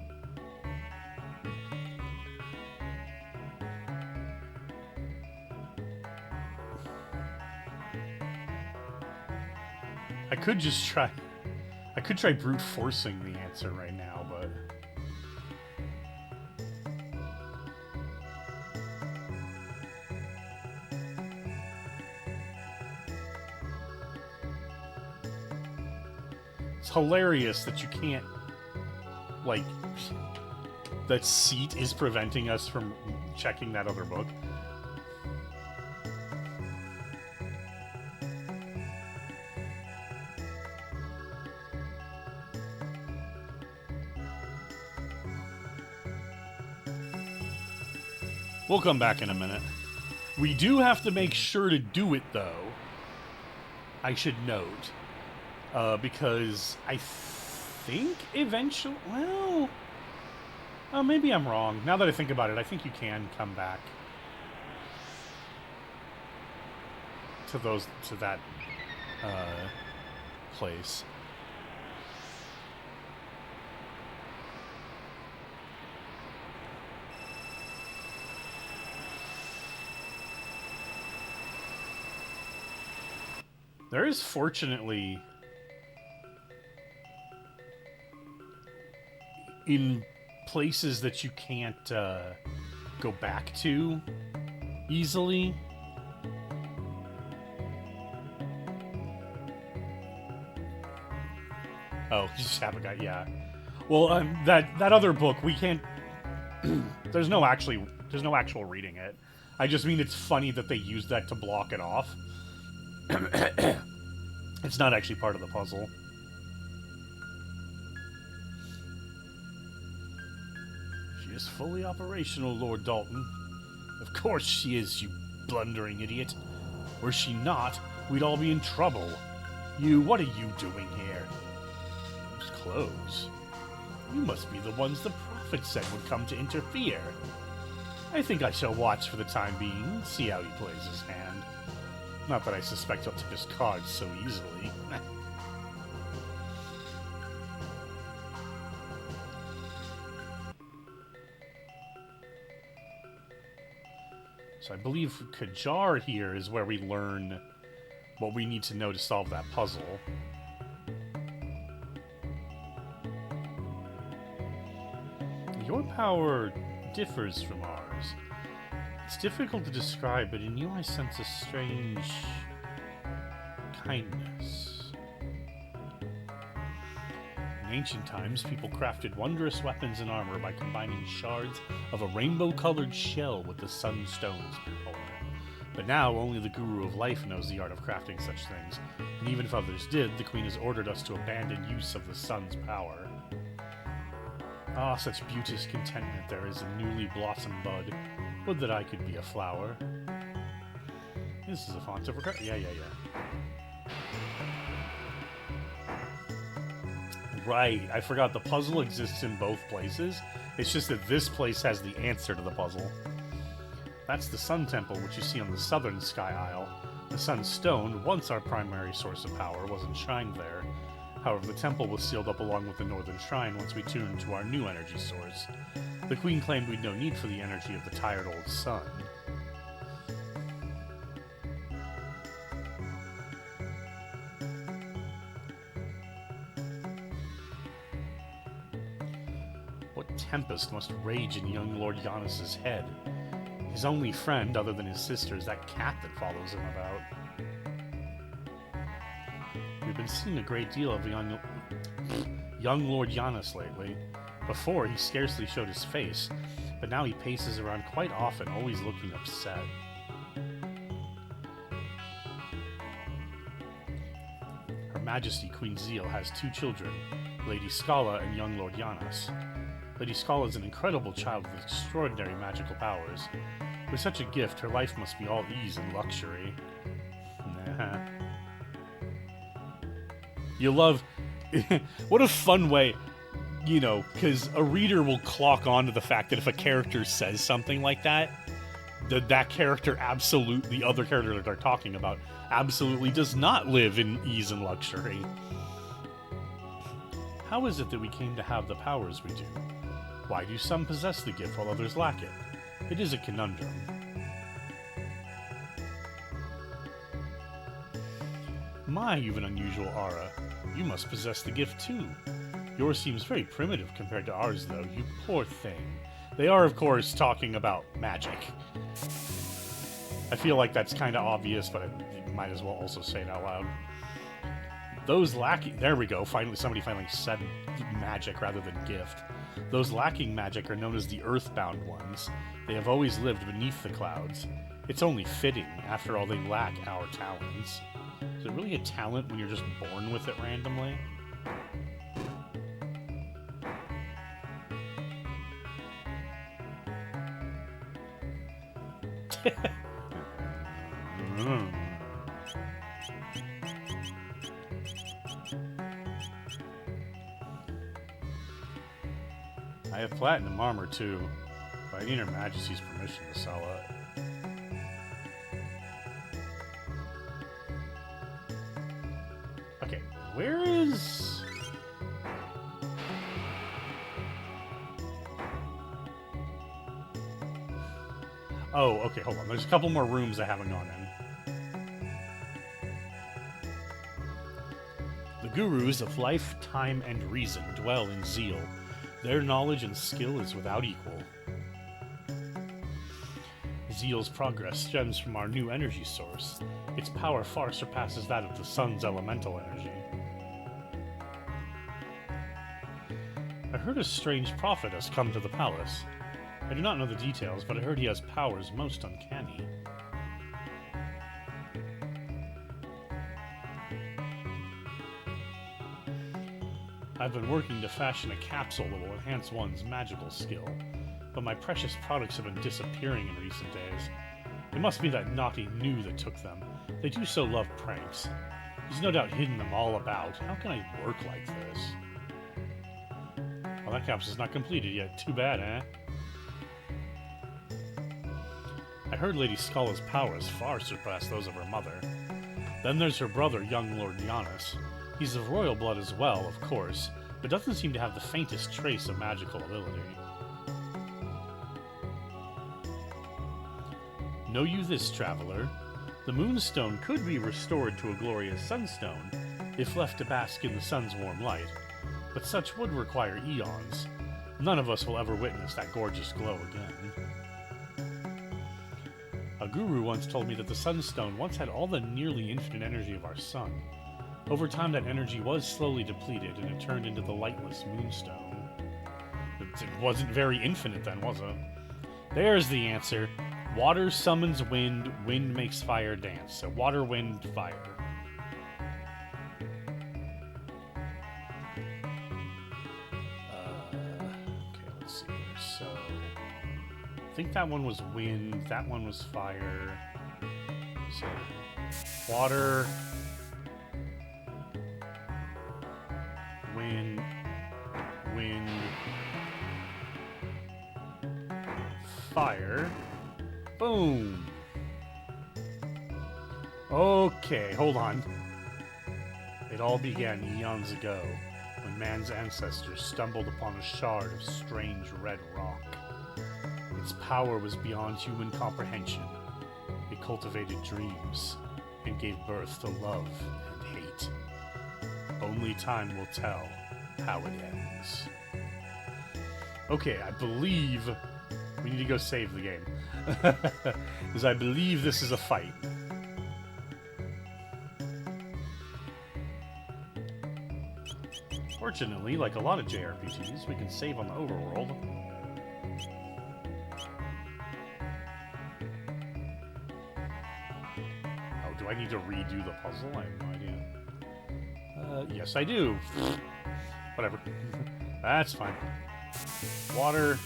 I could just try... I could try brute forcing the answer right now, but... It's hilarious that you can't... Like... That seat is preventing us from checking that other book. We'll come back in a minute. We do have to make sure to do it, though. I should note. Because I think eventually... Well... Oh, maybe I'm wrong. Now that I think about it, I think you can come back to that place. There is fortunately in places that you can't go back to easily. Oh, you just have a guy, yeah. Well, that other book we can't. there's no actual reading it. I just mean it's funny that they used that to block it off. It's not actually part of the puzzle. She is fully operational, Lord Dalton. Of course she is, you blundering idiot. Were she not, we'd all be in trouble. What are you doing here? Those clothes. You must be the ones the prophet said would come to interfere. I think I shall watch for the time being, see how he plays his hand. Not that I suspect he'll tip his cards so easily. So I believe Kajar here is where we learn what we need to know to solve that puzzle. Your power differs from ours. It's difficult to describe, but in you I sense a strange kindness. In ancient times, people crafted wondrous weapons and armor by combining shards of a rainbow-colored shell with the sun stones beholder. But now, only the Guru of Life knows the art of crafting such things, and even if others did, the Queen has ordered us to abandon use of the sun's power. Ah, such beauteous contentment there is in newly blossomed bud. Would that I could be a flower. This is a font of regret. Yeah. Right, I forgot the puzzle exists in both places. It's just that this place has the answer to the puzzle. That's the Sun Temple, which you see on the southern Sky Isle. The Sun Stone, once our primary source of power, was enshrined there. However, the temple was sealed up along with the northern shrine once we tuned to our new energy source. The Queen claimed we'd no need for the energy of the tired old sun. What tempest must rage in young Lord Giannis's head? His only friend, other than his sister, is that cat that follows him about. We've been seeing a great deal of young Lord Giannis lately. Before, he scarcely showed his face, but now he paces around quite often, always looking upset. Her Majesty Queen Zeal has 2 children, Lady Scala and young Lord Giannis. Lady Scala is an incredible child with extraordinary magical powers. With such a gift, her life must be all ease and luxury. Nah. You love... what a fun way... You know, because a reader will clock on to the fact that if a character says something like that, that character the other character that they're talking about, absolutely does not live in ease and luxury. How is it that we came to have the powers we do? Why do some possess the gift while others lack it? It is a conundrum. My, you've an unusual aura. You must possess the gift too. Yours seems very primitive compared to ours, though. You poor thing. They are, of course, talking about magic. I feel like that's kind of obvious, but I might as well also say it out loud. Those lacking... There we go. Somebody finally said magic rather than gift. Those lacking magic are known as the Earthbound ones. They have always lived beneath the clouds. It's only fitting. After all, they lack our talents. Is it really a talent when you're just born with it randomly? I have platinum armor too, but I need Her Majesty's permission to sell it. Okay, where is... Oh, okay, hold on. There's a couple more rooms I haven't gone in. The gurus of life, time, and reason dwell in Zeal. Their knowledge and skill is without equal. Zeal's progress stems from our new energy source. Its power far surpasses that of the sun's elemental energy. I heard a strange prophet has come to the palace. I do not know the details, but I heard he has powers most uncanny. I've been working to fashion a capsule that will enhance one's magical skill, but my precious products have been disappearing in recent days. It must be that naughty New that took them. They do so love pranks. He's no doubt hidden them all about. How can I work like this? Well, that capsule's not completed yet. Too bad, eh? I heard Lady Scala's powers far surpass those of her mother. Then there's her brother, young Lord Giannis. He's of royal blood as well, of course, but doesn't seem to have the faintest trace of magical ability. Know you this, traveler? The Moonstone could be restored to a glorious sunstone, if left to bask in the sun's warm light, but such would require eons. None of us will ever witness that gorgeous glow again. A guru once told me that the Sunstone once had all the nearly infinite energy of our sun. Over time, that energy was slowly depleted, and it turned into the lightless Moonstone. It wasn't very infinite then, was it? There's the answer. Water summons wind, wind makes fire dance. So water, wind, fire. Okay, let's see here. So... I think that one was wind, that one was fire. So, water, wind, fire. Boom! Okay, hold on. It all began eons ago, when man's ancestors stumbled upon a shard of strange red rock. Its power was beyond human comprehension. It cultivated dreams and gave birth to love and hate. Only time will tell how it ends. Okay, I believe we need to go save the game. Because I believe this is a fight. Fortunately, like a lot of JRPGs, we can save on the overworld. Do I need to redo the puzzle? I have no idea. Yes, I do. Whatever. That's fine. Water.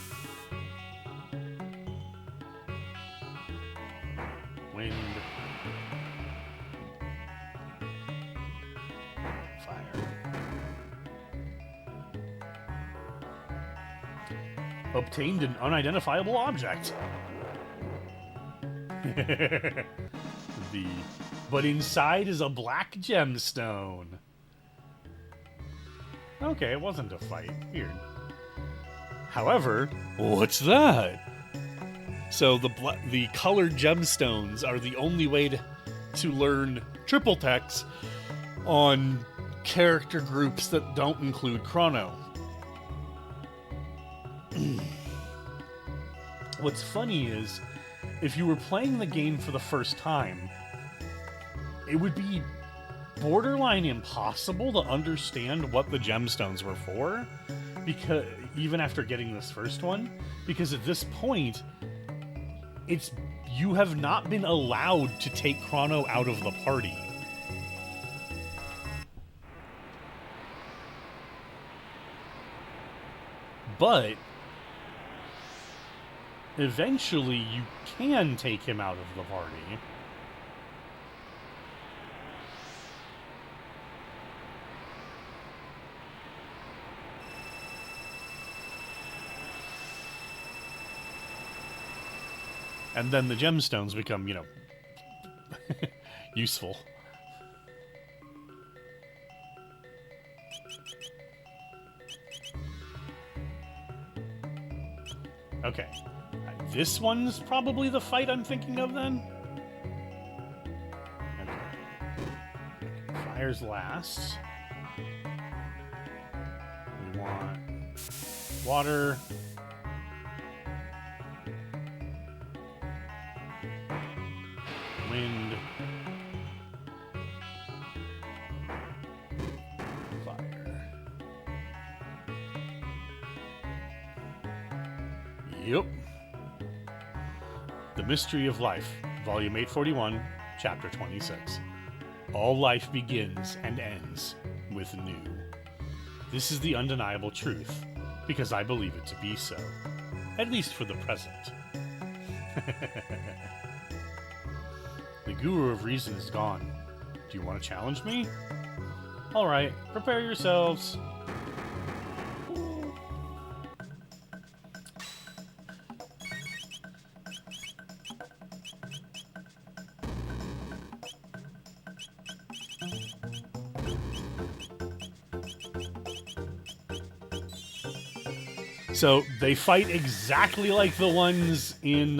Wind. Fire. Obtained an unidentifiable object. But inside is a black gemstone. Okay, it wasn't a fight. Weird. However, what's that? So the colored gemstones are the only way to learn triple text on character groups that don't include Chrono. What's funny is, if you were playing the game for the first time, it would be borderline impossible to understand what the gemstones were for, because even after getting this first one, because at this point, you have not been allowed to take Chrono out of the party. But eventually you can take him out of the party. And then the gemstones become, you know, useful. Okay. This one's probably the fight I'm thinking of, then? Okay. Fire's last. We want water. Wind. Fire. Yep. The Mystery of Life, Volume 841, Chapter 26. All life begins and ends with new. This is the undeniable truth, because I believe it to be so. At least for the present. The Guru of Reason is gone. Do you want to challenge me? Alright, prepare yourselves. So, they fight exactly like the ones in,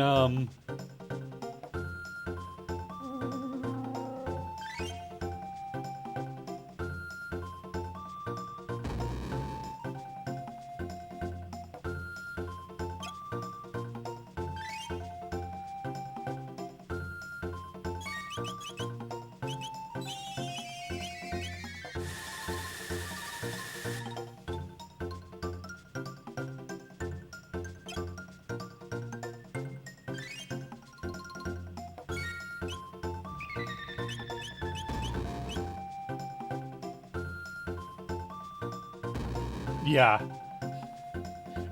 yeah.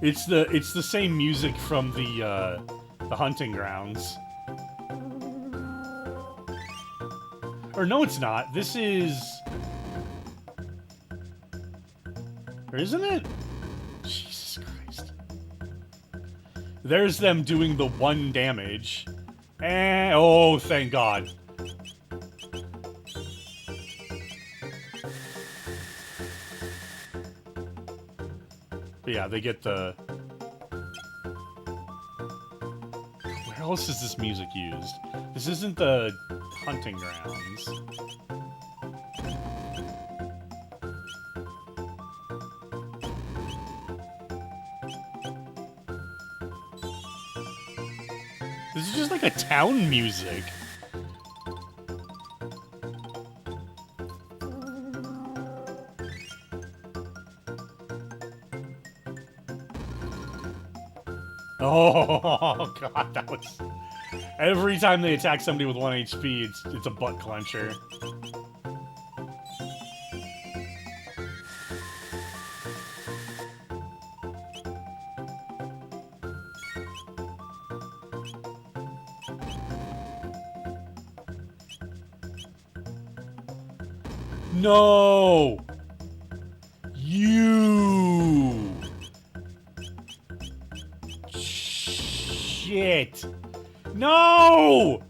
It's the same music from the hunting grounds. Or no, it's not. This is... Or isn't it? Jesus Christ. There's them doing the 1 damage. And... Oh, thank God. But yeah, they get the... Where else is this music used? This isn't the hunting grounds. This is just like a town music. Oh, God, that was... Every time they attack somebody with 1 HP, it's a butt clencher. No! You! Shit! No!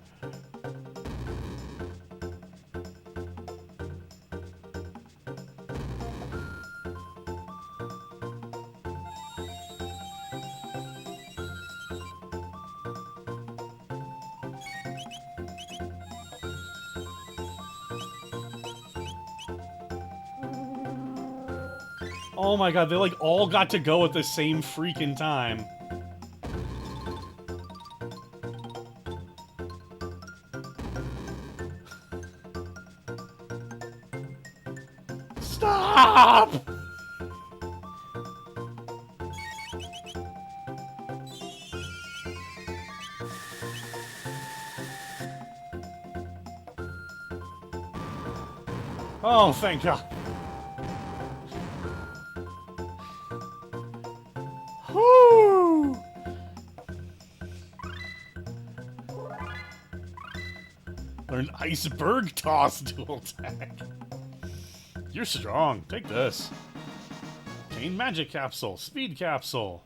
Oh my God, they like all got to go at the same freaking time. Stop! Oh, thank God. Whoo! Learn iceberg toss dual attack. You're strong. Take this. Chain magic capsule. Speed capsule.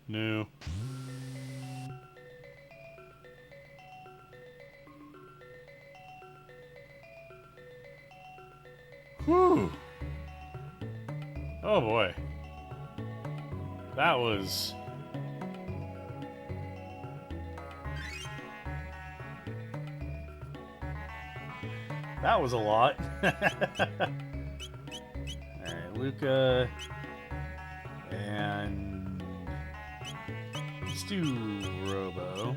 No. Oh boy. That was... That was a lot. Alright, Luca. And... let's do Robo.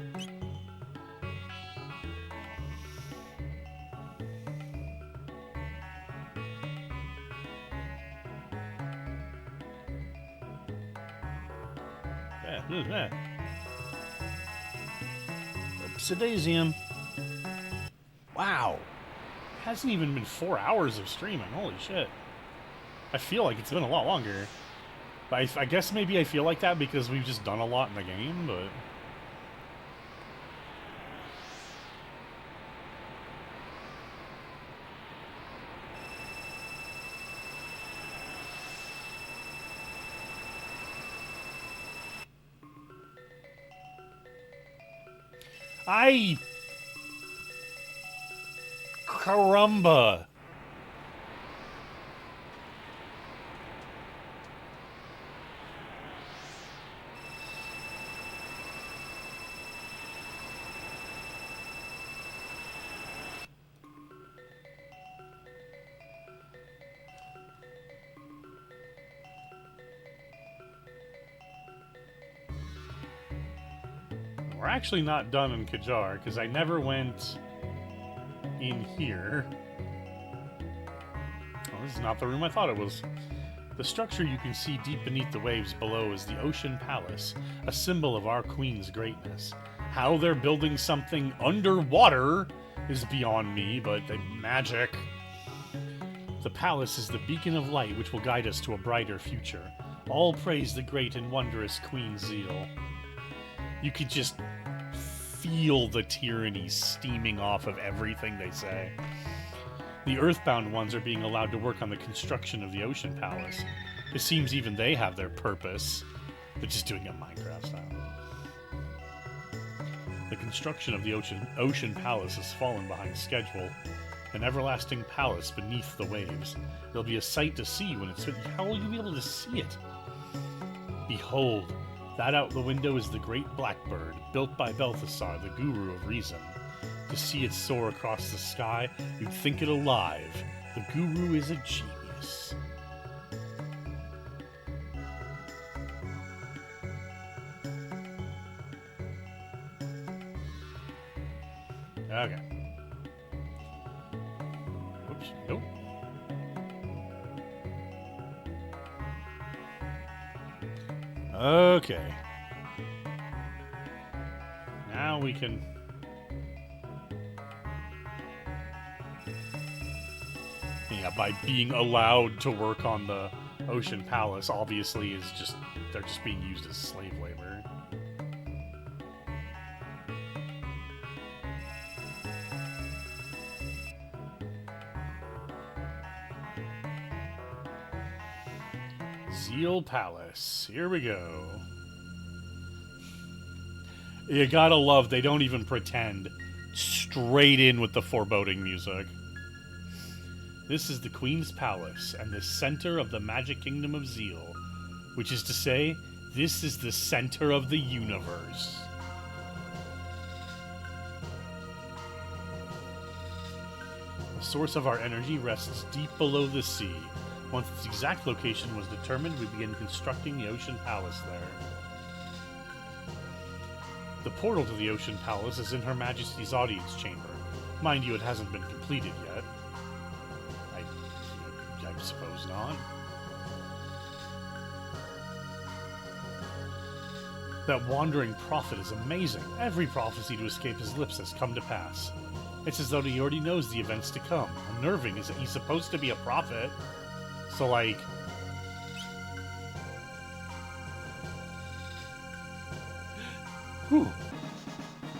Yeah. Obsidian. Wow. It hasn't even been 4 hours of streaming. Holy shit. I feel like it's been a lot longer. But I guess maybe I feel like that because we've just done a lot in the game, but... Caramba! We're actually not done in Kajar, because I never went in here. Oh, this is not the room I thought it was. The structure you can see deep beneath the waves below is the Ocean Palace, a symbol of our queen's greatness. How they're building something underwater is beyond me, but the magic. The palace is the beacon of light which will guide us to a brighter future. All praise the great and wondrous Queen's zeal. You could just feel the tyranny steaming off of everything they say. The Earthbound ones are being allowed to work on the construction of the Ocean Palace. It seems even they have their purpose. They're just doing it Minecraft style. The construction of the Ocean Palace has fallen behind schedule. An everlasting palace beneath the waves. It'll be a sight to see when it's... How will you be able to see it? Behold, that out the window is the great blackbird, built by Balthasar, the guru of reason. To see it soar across the sky, you'd think it alive. The guru is a genius. Okay. Oops, nope. Okay. Now we can... Yeah, by being allowed to work on the Ocean Palace, obviously, is just... They're just being used as slave labor. Zeal Palace. Here we go. You gotta love, they don't even pretend. Straight in with the foreboding music. This is the Queen's Palace, and the center of the magic kingdom of Zeal. Which is to say, this is the center of the universe. The source of our energy rests deep below the sea. Once its exact location was determined, we began constructing the Ocean Palace there. The portal to the Ocean Palace is in Her Majesty's audience chamber. Mind you, it hasn't been completed yet. I suppose not. That wandering prophet is amazing. Every prophecy to escape his lips has come to pass. It's as though he already knows the events to come. Unnerving is that he's supposed to be a prophet. So, like... Whew.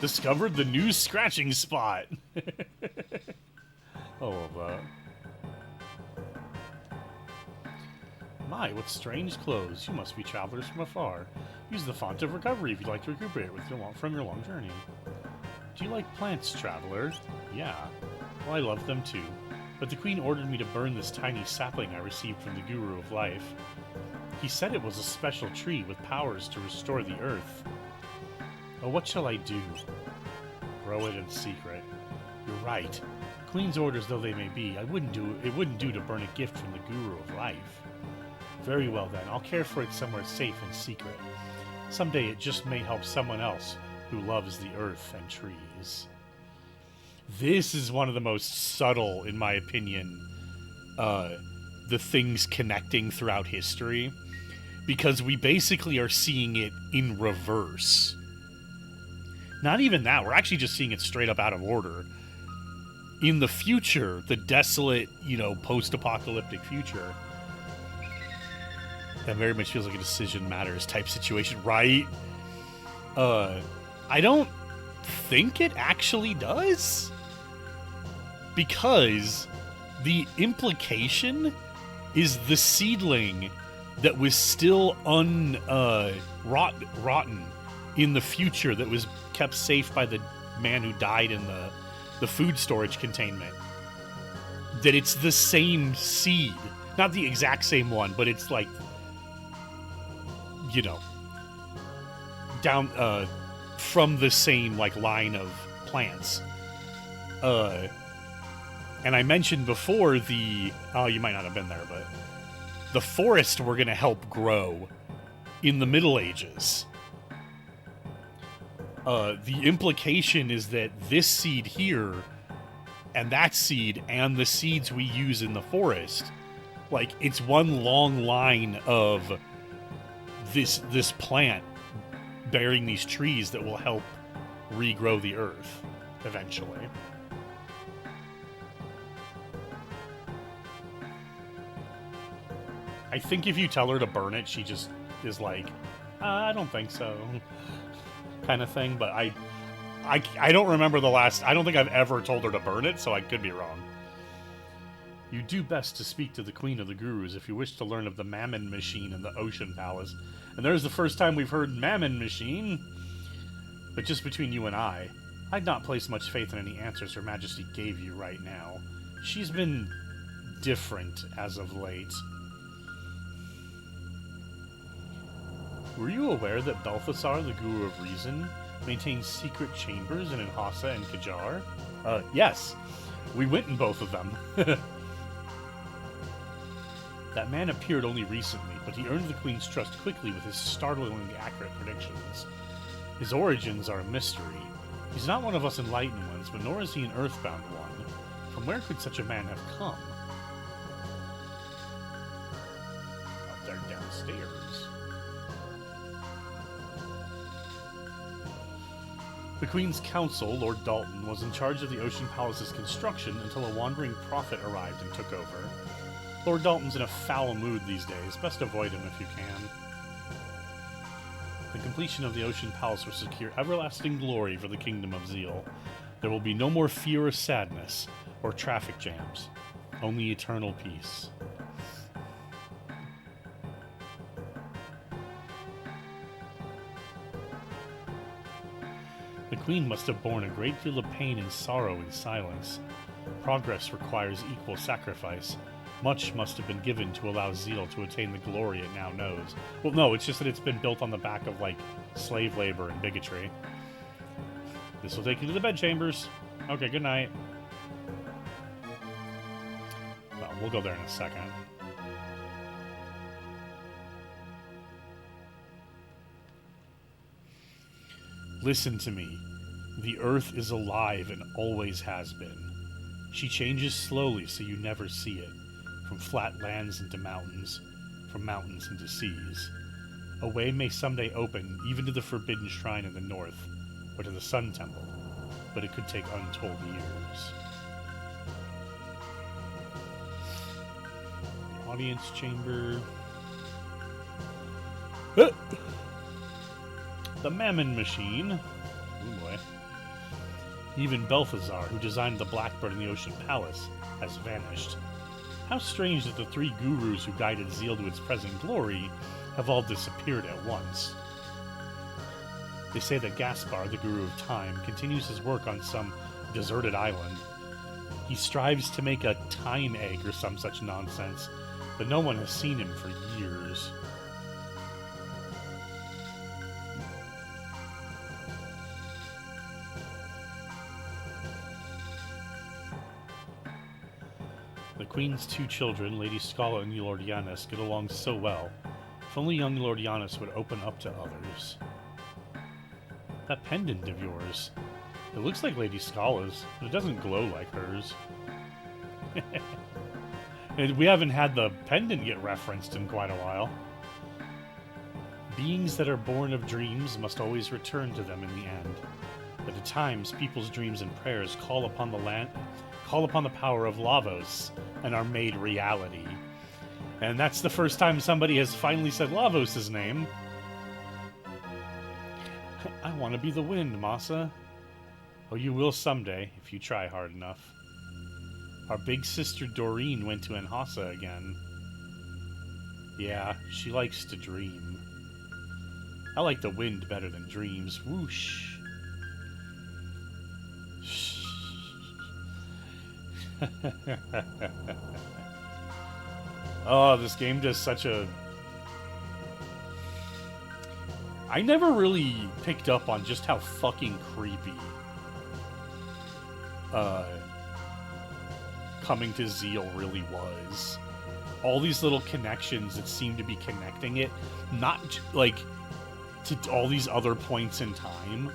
Discovered the new scratching spot. I love that. My, what strange clothes. You must be travelers from afar. Use the font of recovery if you'd like to recuperate from your long journey. Do you like plants, traveler? Yeah. Well, I love them too. but the Queen ordered me to burn this tiny sapling I received from the Guru of Life. He said it was a special tree with powers to restore the earth. Oh, what shall I do? Grow it in secret. You're right. Queen's orders though they may be, it wouldn't do to burn a gift from the Guru of Life. Very well then, I'll care for it somewhere safe and secret. Someday it just may help someone else who loves the earth and trees. This is one of the most subtle, in my opinion, the things connecting throughout history, because we basically are seeing it in reverse. Not even that, we're actually just seeing it straight up out of order. In the future, the desolate, post-apocalyptic future, that very much feels like a decision matters type situation, right? I don't think it actually does. Because the implication is the seedling that was still rotten in the future, that was kept safe by the man who died in the food storage containment. That it's the same seed. Not the exact same one, but it's like, down from the same line of plants. And I mentioned before you might not have been there, but the forest were going to help grow in the Middle Ages. The implication is that this seed here and that seed and the seeds we use in the forest, it's one long line of this plant bearing these trees that will help regrow the earth eventually. I think if you tell her to burn it, she just is like, I don't think so, kind of thing. But I don't remember I don't think I've ever told her to burn it, so I could be wrong. You do best to speak to the Queen of the Gurus if you wish to learn of the Mammon Machine in the Ocean Palace. And there's the first time we've heard Mammon Machine. But just between you and I'd not place much faith in any answers Her Majesty gave you right now. She's been different as of late. Were you aware that Balthasar, the Guru of Reason, maintains secret chambers in Lhasa and Qajar? Yes. We went in both of them. That man appeared only recently, but he earned the Queen's trust quickly with his startlingly accurate predictions. His origins are a mystery. He's not one of us enlightened ones, but nor is he an earthbound one. From where could such a man have come? Out there downstairs. The Queen's counsel, Lord Dalton, was in charge of the Ocean Palace's construction until a wandering prophet arrived and took over. Lord Dalton's in a foul mood these days. Best avoid him if you can. The completion of the Ocean Palace will secure everlasting glory for the Kingdom of Zeal. There will be no more fear or sadness, or traffic jams. Only eternal peace. The Queen must have borne a great deal of pain and sorrow in silence. Progress requires equal sacrifice. Much must have been given to allow Zeal to attain the glory it now knows. Well, no, it's just that it's been built on the back of, slave labor and bigotry. This will take you to the bedchambers. Okay, good night. Well, we'll go there in a second. Listen to me. The Earth is alive and always has been. She changes slowly so you never see it. From flat lands into mountains, from mountains into seas. A way may someday open even to the Forbidden Shrine in the north, or to the Sun Temple, but it could take untold years. The audience chamber. The Mammon Machine. Oh boy. Even Balthazar, who designed the Blackbird in the Ocean Palace, has vanished. How strange that the three gurus who guided Zeal to its present glory have all disappeared at once. They say that Gaspar, the Guru of Time, continues his work on some deserted island. He strives to make a time egg or some such nonsense, but no one has seen him for years. The Queen's two children, Lady Scala and Lord Yanis, get along so well. If only young Lord Yanis would open up to others. That pendant of yours. It looks like Lady Scala's, but it doesn't glow like hers. And we haven't had the pendant get referenced in quite a while. Beings that are born of dreams must always return to them in the end. But at times, people's dreams and prayers call upon the power of Lavos and are made reality. And that's the first time somebody has finally said Lavos' name. I want to be the wind, Masa. Oh, you will someday, if you try hard enough. Our big sister Doreen went to Enhasa again. Yeah, she likes to dream. I like the wind better than dreams. Whoosh. Oh, this game does such a... I never really picked up on just how fucking creepy Coming to Zeal really was. All these little connections that seem to be connecting it, not like to all these other points in time,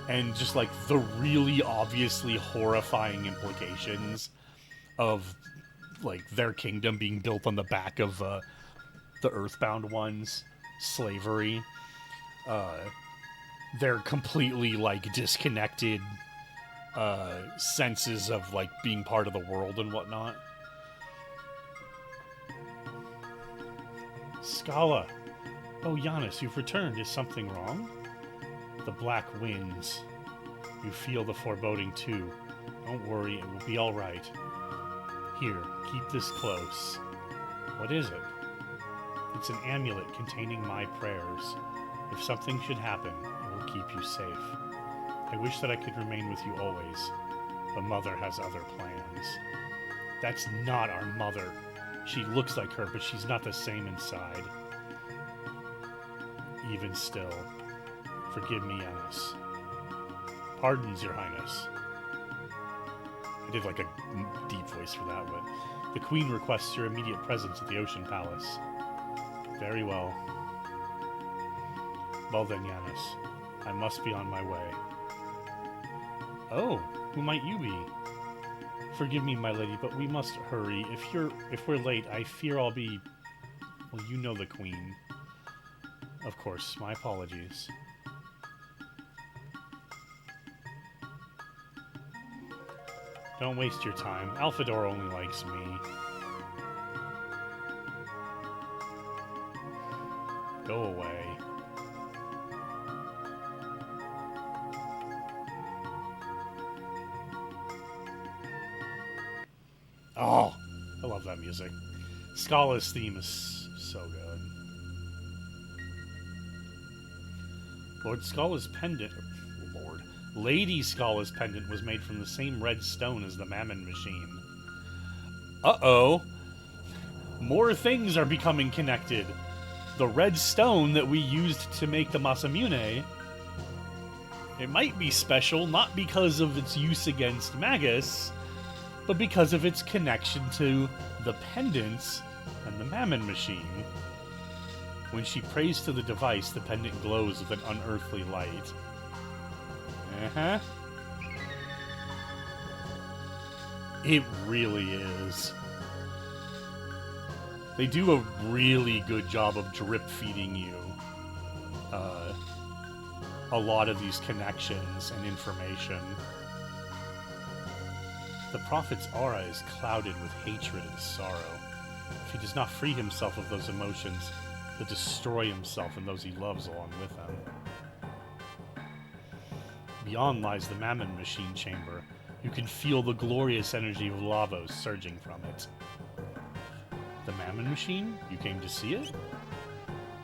and just like the really obviously horrifying implications of like their kingdom being built on the back of the Earthbound ones, slavery. They're completely like disconnected senses of like being part of the world and whatnot. Scala. Oh, Yanis, you've returned. Is something wrong? The black winds. You feel the foreboding too. Don't worry, it will be all right. Here, keep this close. What is it? It's an amulet containing my prayers. If something should happen, it will keep you safe. I wish that I could remain with you always, but Mother has other plans. That's not our mother. She looks like her, but she's not the same inside. Even still, forgive me, Yanis. Pardons, Your Highness. I did like a deep voice for that, but the Queen requests your immediate presence at the Ocean Palace. Very well. Well then, Yanis, I must be on my way. Oh, who might you be? Forgive me, my lady, but we must hurry. If we're late, I fear I'll be... Well, you know the Queen. Of course, my apologies. Don't waste your time. Alphador only likes me. Go away. Oh, I love that music. Scala's theme is so good. Lady Scala's pendant was made from the same red stone as the Mammon machine. Uh-oh. More things are becoming connected. The red stone that we used to make the Masamune, it might be special not because of its use against Magus, but because of its connection to the pendants and the Mammon machine. When she prays to the device, the pendant glows with an unearthly light. Uh-huh. It really is. They do a really good job of drip-feeding you a lot of these connections and information. The prophet's aura is clouded with hatred and sorrow. If he does not free himself of those emotions, he'll destroy himself and those he loves along with him. Beyond lies the Mammon machine chamber. You can feel the glorious energy of Lavos surging from it. The Mammon machine? You came to see it?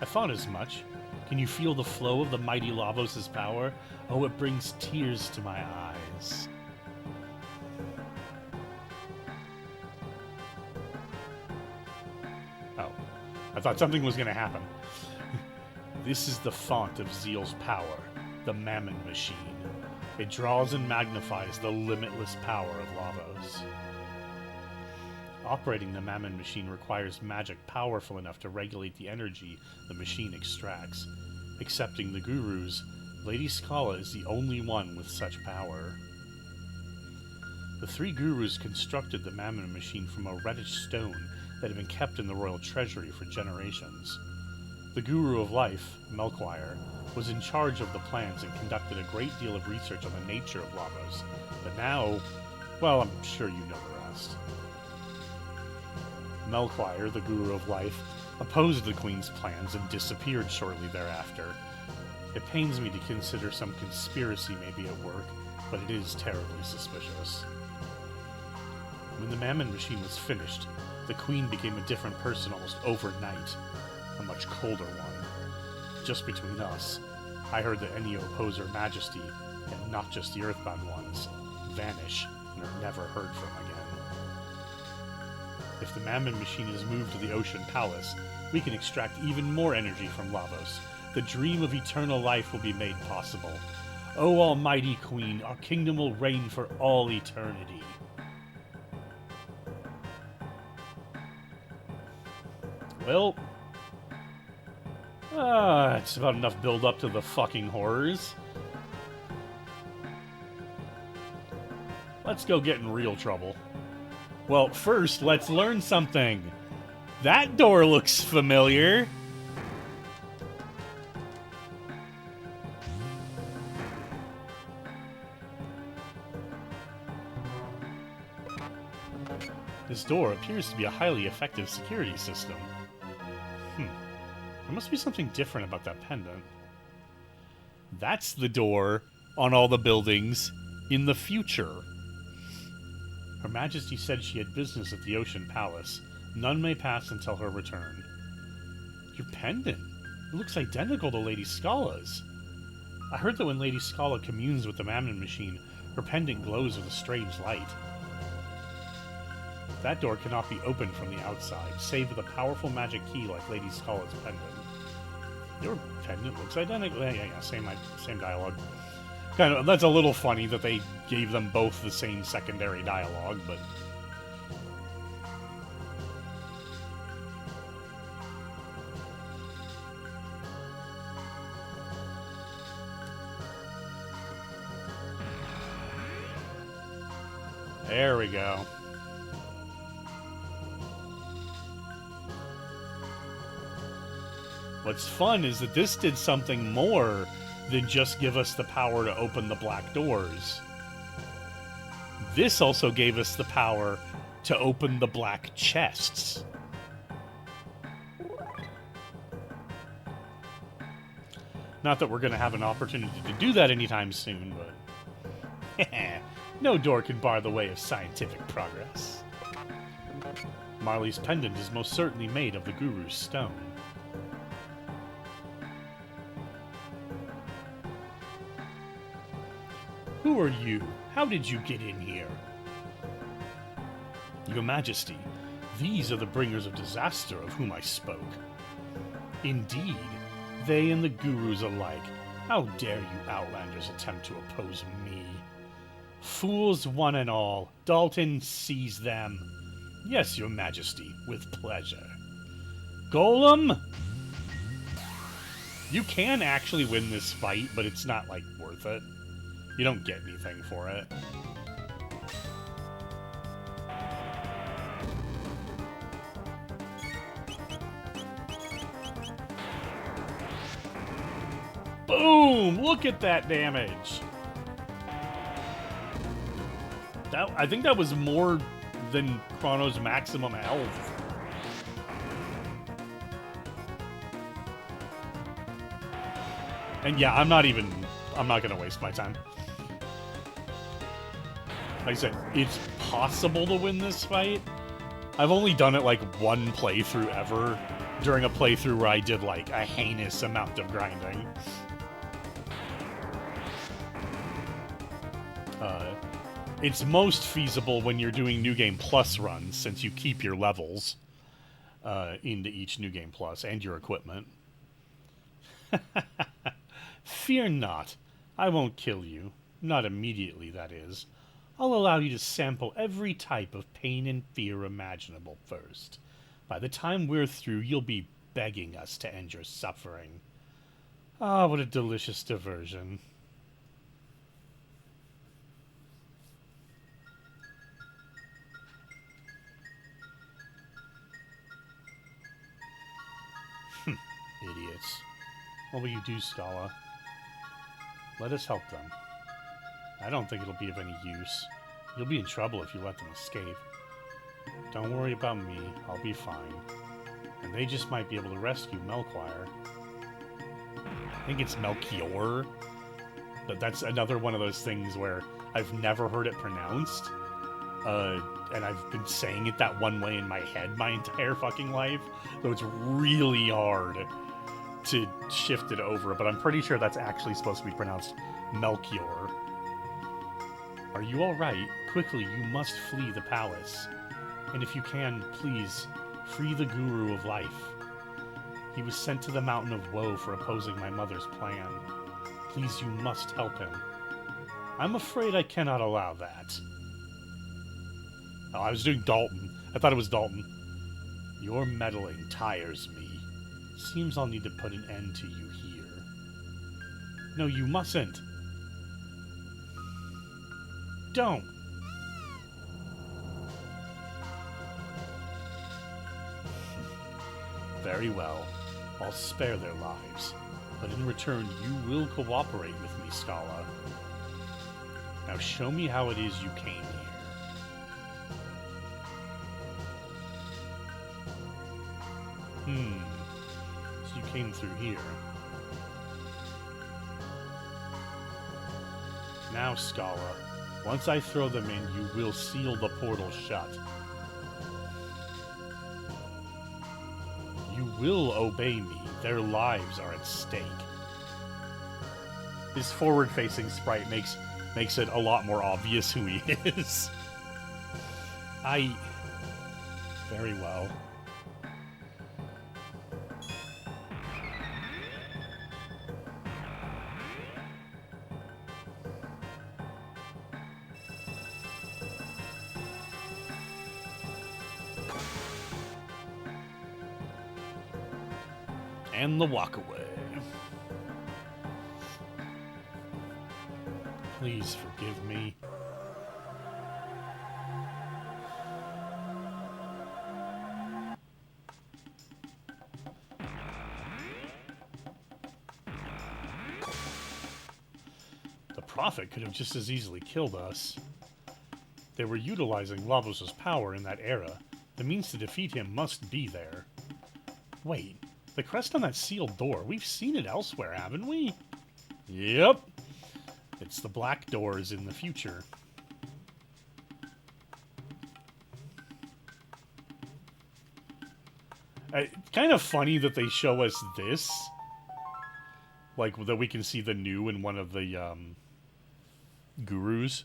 I thought as much. Can you feel the flow of the mighty Lavos' power? Oh, it brings tears to my eyes. thought something was going to happen. This is the font of Zeal's power, the Mammon Machine. It draws and magnifies the limitless power of Lavos. Operating the Mammon Machine requires magic powerful enough to regulate the energy the machine extracts. Excepting the gurus, Lady Scala is the only one with such power. The 3 gurus constructed the Mammon Machine from a reddish stone that had been kept in the royal treasury for generations. The Guru of Life, Melchior, was in charge of the plans and conducted a great deal of research on the nature of Lavos. But now, well, I'm sure you know the rest. Melchior, the Guru of Life, opposed the Queen's plans and disappeared shortly thereafter. It pains me to consider some conspiracy may be at work, but it is terribly suspicious. When the Mammon Machine was finished, the Queen became a different person almost overnight, a much colder one. Just between us, I heard that any who oppose Her Majesty, and not just the Earthbound ones, vanish and are never heard from again. If the Mammon Machine is moved to the Ocean Palace, we can extract even more energy from Lavos. The dream of eternal life will be made possible. O Almighty Queen, our kingdom will reign for all eternity. Well, it's about enough build up to the fucking horrors. Let's go get in real trouble. Well, first, let's learn something. That door looks familiar. This door appears to be a highly effective security system. There must be something different about that pendant. That's the door on all the buildings in the future. Her Majesty said she had business at the Ocean Palace. None may pass until her return. Your pendant? It looks identical to Lady Scala's. I heard that when Lady Scala communes with the Mammon Machine, her pendant glows with a strange light. That door cannot be opened from the outside, save with a powerful magic key like Lady Scala's pendant. Your pendant looks identical. Yeah, same dialogue. Kind of, that's a little funny that they gave them both the same secondary dialogue, but... There we go. What's fun is that this did something more than just give us the power to open the black doors. This also gave us the power to open the black chests. Not that we're going to have an opportunity to do that anytime soon, but... no door can bar the way of scientific progress. Marley's pendant is most certainly made of the Guru's stone. Who are you? How did you get in here? Your Majesty, these are the bringers of disaster of whom I spoke. Indeed, they and the Gurus alike. How dare you Outlanders attempt to oppose me? Fools one and all, Dalton seize them. Yes, Your Majesty, with pleasure. Golem? You can actually win this fight, but it's not, like, worth it. You don't get anything for it. Boom! Look at that damage! I think that was more than Chrono's maximum health. And yeah, I'm not gonna waste my time. Like I said, it's possible to win this fight. I've only done it like one playthrough ever, during a playthrough where I did like a heinous amount of grinding. It's most feasible when you're doing New Game Plus runs, since you keep your levels. into each New Game Plus and your equipment. Fear not. I won't kill you. Not immediately, that is. I'll allow you to sample every type of pain and fear imaginable first. By the time we're through, you'll be begging us to end your suffering. Ah, what a delicious diversion. Idiots. What will you do, Scala? Let us help them. I don't think it'll be of any use. You'll be in trouble if you let them escape. Don't worry about me. I'll be fine. And they just might be able to rescue Melchior. I think it's Melchior. But that's another one of those things where I've never heard it pronounced. And I've been saying it that one way in my head my entire fucking life. So it's really hard to shift it over. But I'm pretty sure that's actually supposed to be pronounced Melchior. Are you alright? Quickly, you must flee the palace. And if you can, please, free the Guru of Life. He was sent to the Mountain of Woe for opposing my mother's plan. Please, you must help him. I'm afraid I cannot allow that. Oh, I was doing Dalton. I thought it was Dalton. Your meddling tires me. Seems I'll need to put an end to you here. No, you mustn't. Don't. Very well. I'll spare their lives. But in return, you will cooperate with me, Scala. Now show me how it is you came here. So you came through here. Now, Scala, once I throw them in, you will seal the portal shut. You will obey me. Their lives are at stake. His forward-facing sprite makes it a lot more obvious who he is. Very well. And the walk away. Please forgive me. The Prophet could have just as easily killed us. They were utilizing Lavos' power in that era. The means to defeat him must be there. Wait. The crest on that sealed door. We've seen it elsewhere, haven't we? Yep. It's the black doors in the future. Kind of funny that they show us this. Like, that we can see the new in one of the, gurus.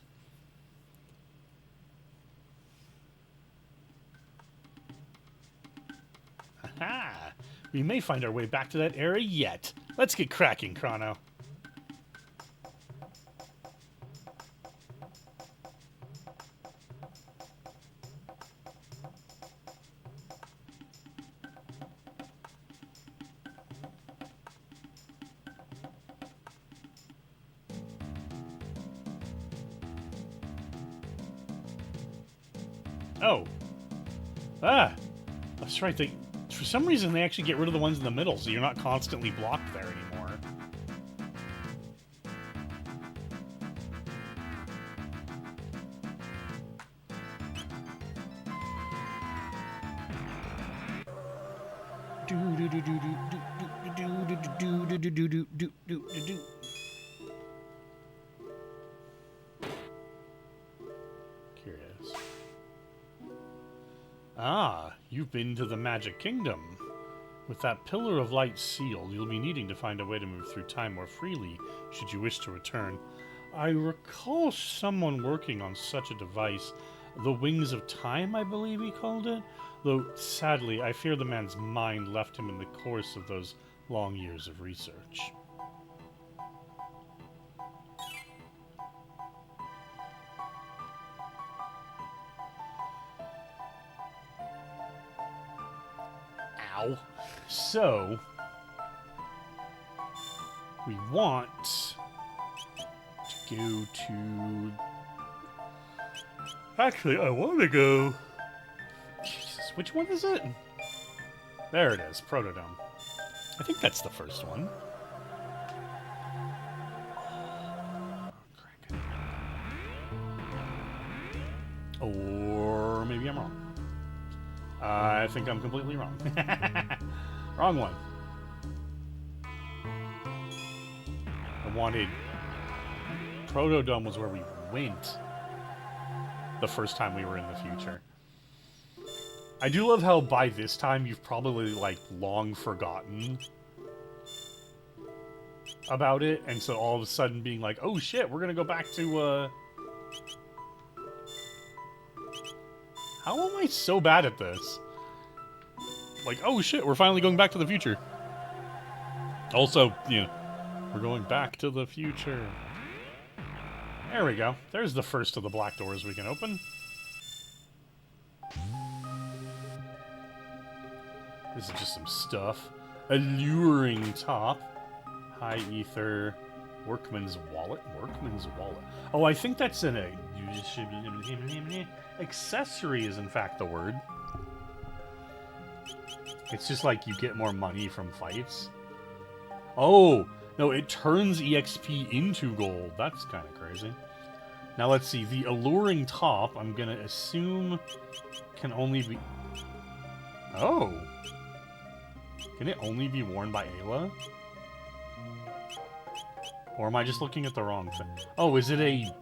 Aha! We may find our way back to that era yet. Let's get cracking, Chrono. Oh. Ah! That's right, for some reason, they actually get rid of the ones in the middle, so you're not constantly blocked there anymore. Curious. Ah, you've been to the Magic Kingdom. With that pillar of light sealed, you'll be needing to find a way to move through time more freely, should you wish to return. I recall someone working on such a device. The Wings of Time, I believe he called it. Though, sadly, I fear the man's mind left him in the course of those long years of research. Ow. So, we want to go to... Actually, I want to go... Jesus, which one is it? There it is, Protodome. I think that's the first one. Or maybe I'm wrong. I think I'm completely wrong. Wrong one. I wanted... Protodome was where we went the first time we were in the future. I do love how by this time you've probably, like, long forgotten about it, and so all of a sudden being like, oh shit, we're gonna go back to, How am I so bad at this? Like, oh shit, we're finally going back to the future. Also, you know, we're going back to the future. There we go. There's the first of the black doors we can open. This is just some stuff. Alluring top. High ether. Workman's wallet. Workman's wallet. Oh, I think that's an... accessory is in fact the word. It's just like you get more money from fights. Oh! No, it turns EXP into gold. That's kind of crazy. Now let's see. The alluring top, I'm going to assume, can only be... Oh! Can it only be worn by Ayla? Or am I just looking at the wrong thing? Oh, is it a...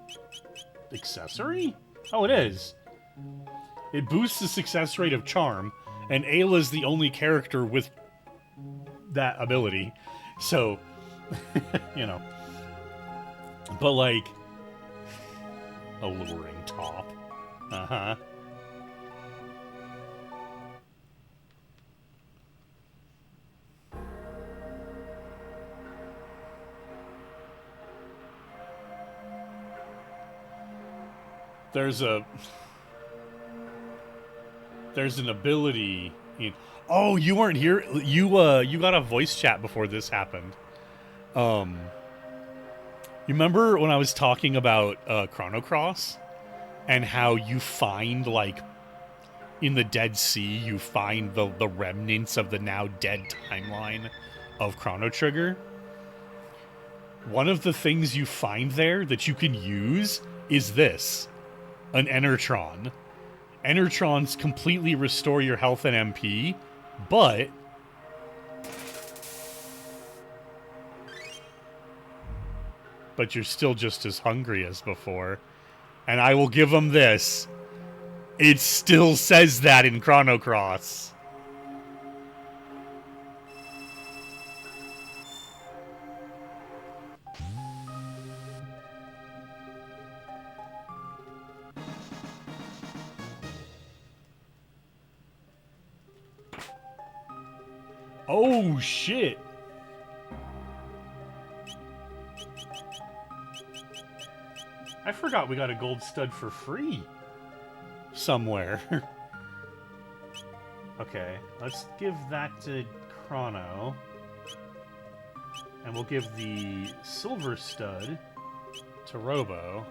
accessory? Oh, it is. It boosts the success rate of Charm, and Ayla's the only character with that ability. So, you know. But, like... alluring top. Uh-huh. There's an ability in... Oh, you weren't here. You got a voice chat before this happened. You remember when I was talking about Chrono Cross and how you find, like, in the Dead Sea, you find the remnants of the now dead timeline of Chrono Trigger? One of the things you find there that you can use is this. An Enertron. Enertrons completely restore your health and MP, but you're still just as hungry as before. And I will give them this. It still says that in Chrono Cross. Oh, shit. I forgot we got a gold stud for free. Somewhere. Okay, let's give that to Chrono. And we'll give the silver stud to Robo.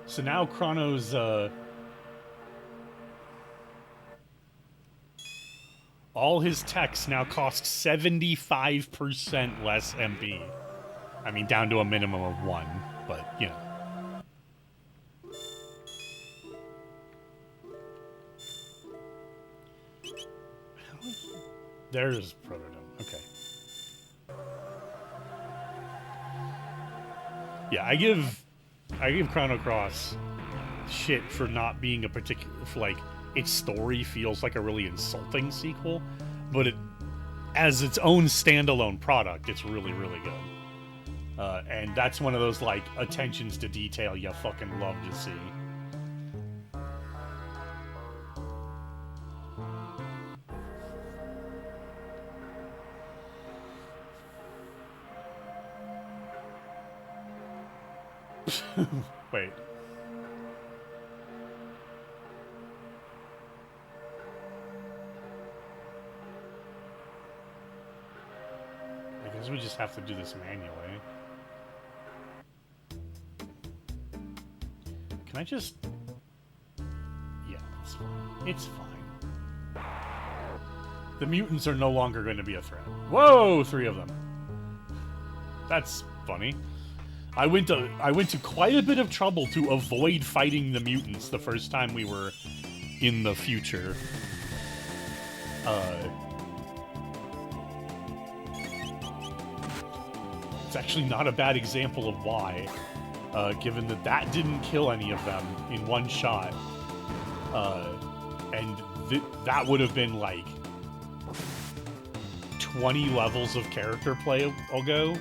So now Chrono's, all his techs now cost 75% less MP. I mean, down to a minimum of 1, but, you know. There's Protodome, okay. Yeah, I give Chrono Cross shit for not being a particular, like, its story feels like a really insulting sequel, but it as its own standalone product, it's really, really good. And that's one of those, like, attentions to detail you fucking love to see. Wait. I guess we just have to do this manually. Can I just... Yeah, it's fine. It's fine. The mutants are no longer going to be a threat. Whoa! 3 of them. That's funny. I went to quite a bit of trouble to avoid fighting the mutants the first time we were in the future. It's actually not a bad example of why, given that that didn't kill any of them in one shot. And that would have been like 20 levels of character play ago.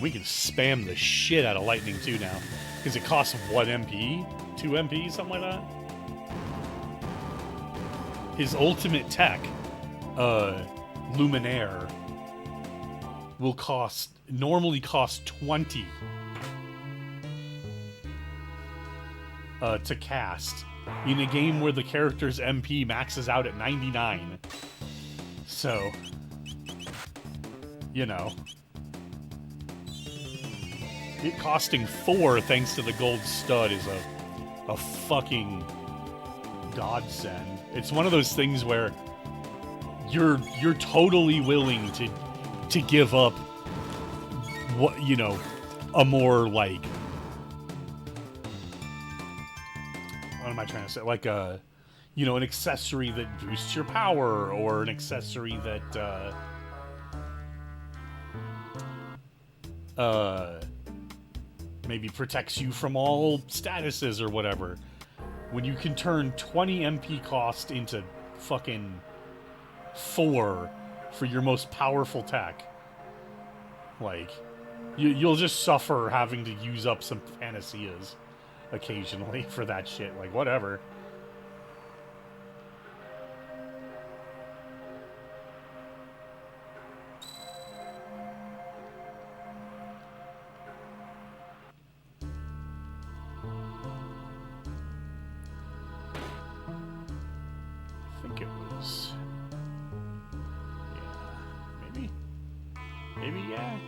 We can spam the shit out of lightning too now, because it costs 1 MP, 2 MP, something like that. His ultimate tech, Luminaire, will normally cost 20 to cast in a game where the character's MP maxes out at 99. So, you know. It costing 4 thanks to the gold stud is a fucking godsend. It's one of those things where you're totally willing to give up what, you know, a more like, what am I trying to say? Like a, you know, an accessory that boosts your power, or an accessory that maybe protects you from all statuses or whatever. When you can turn 20 MP cost into fucking 4 for your most powerful tech, like, you'll just suffer having to use up some panaceas occasionally for that shit. Like, whatever.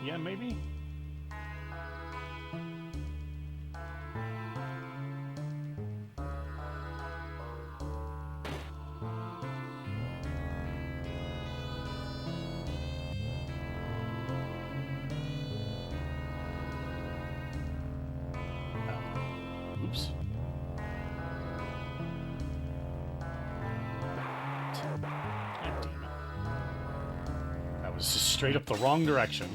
Yeah, maybe. Oops. God damn it. That was just straight up the wrong direction.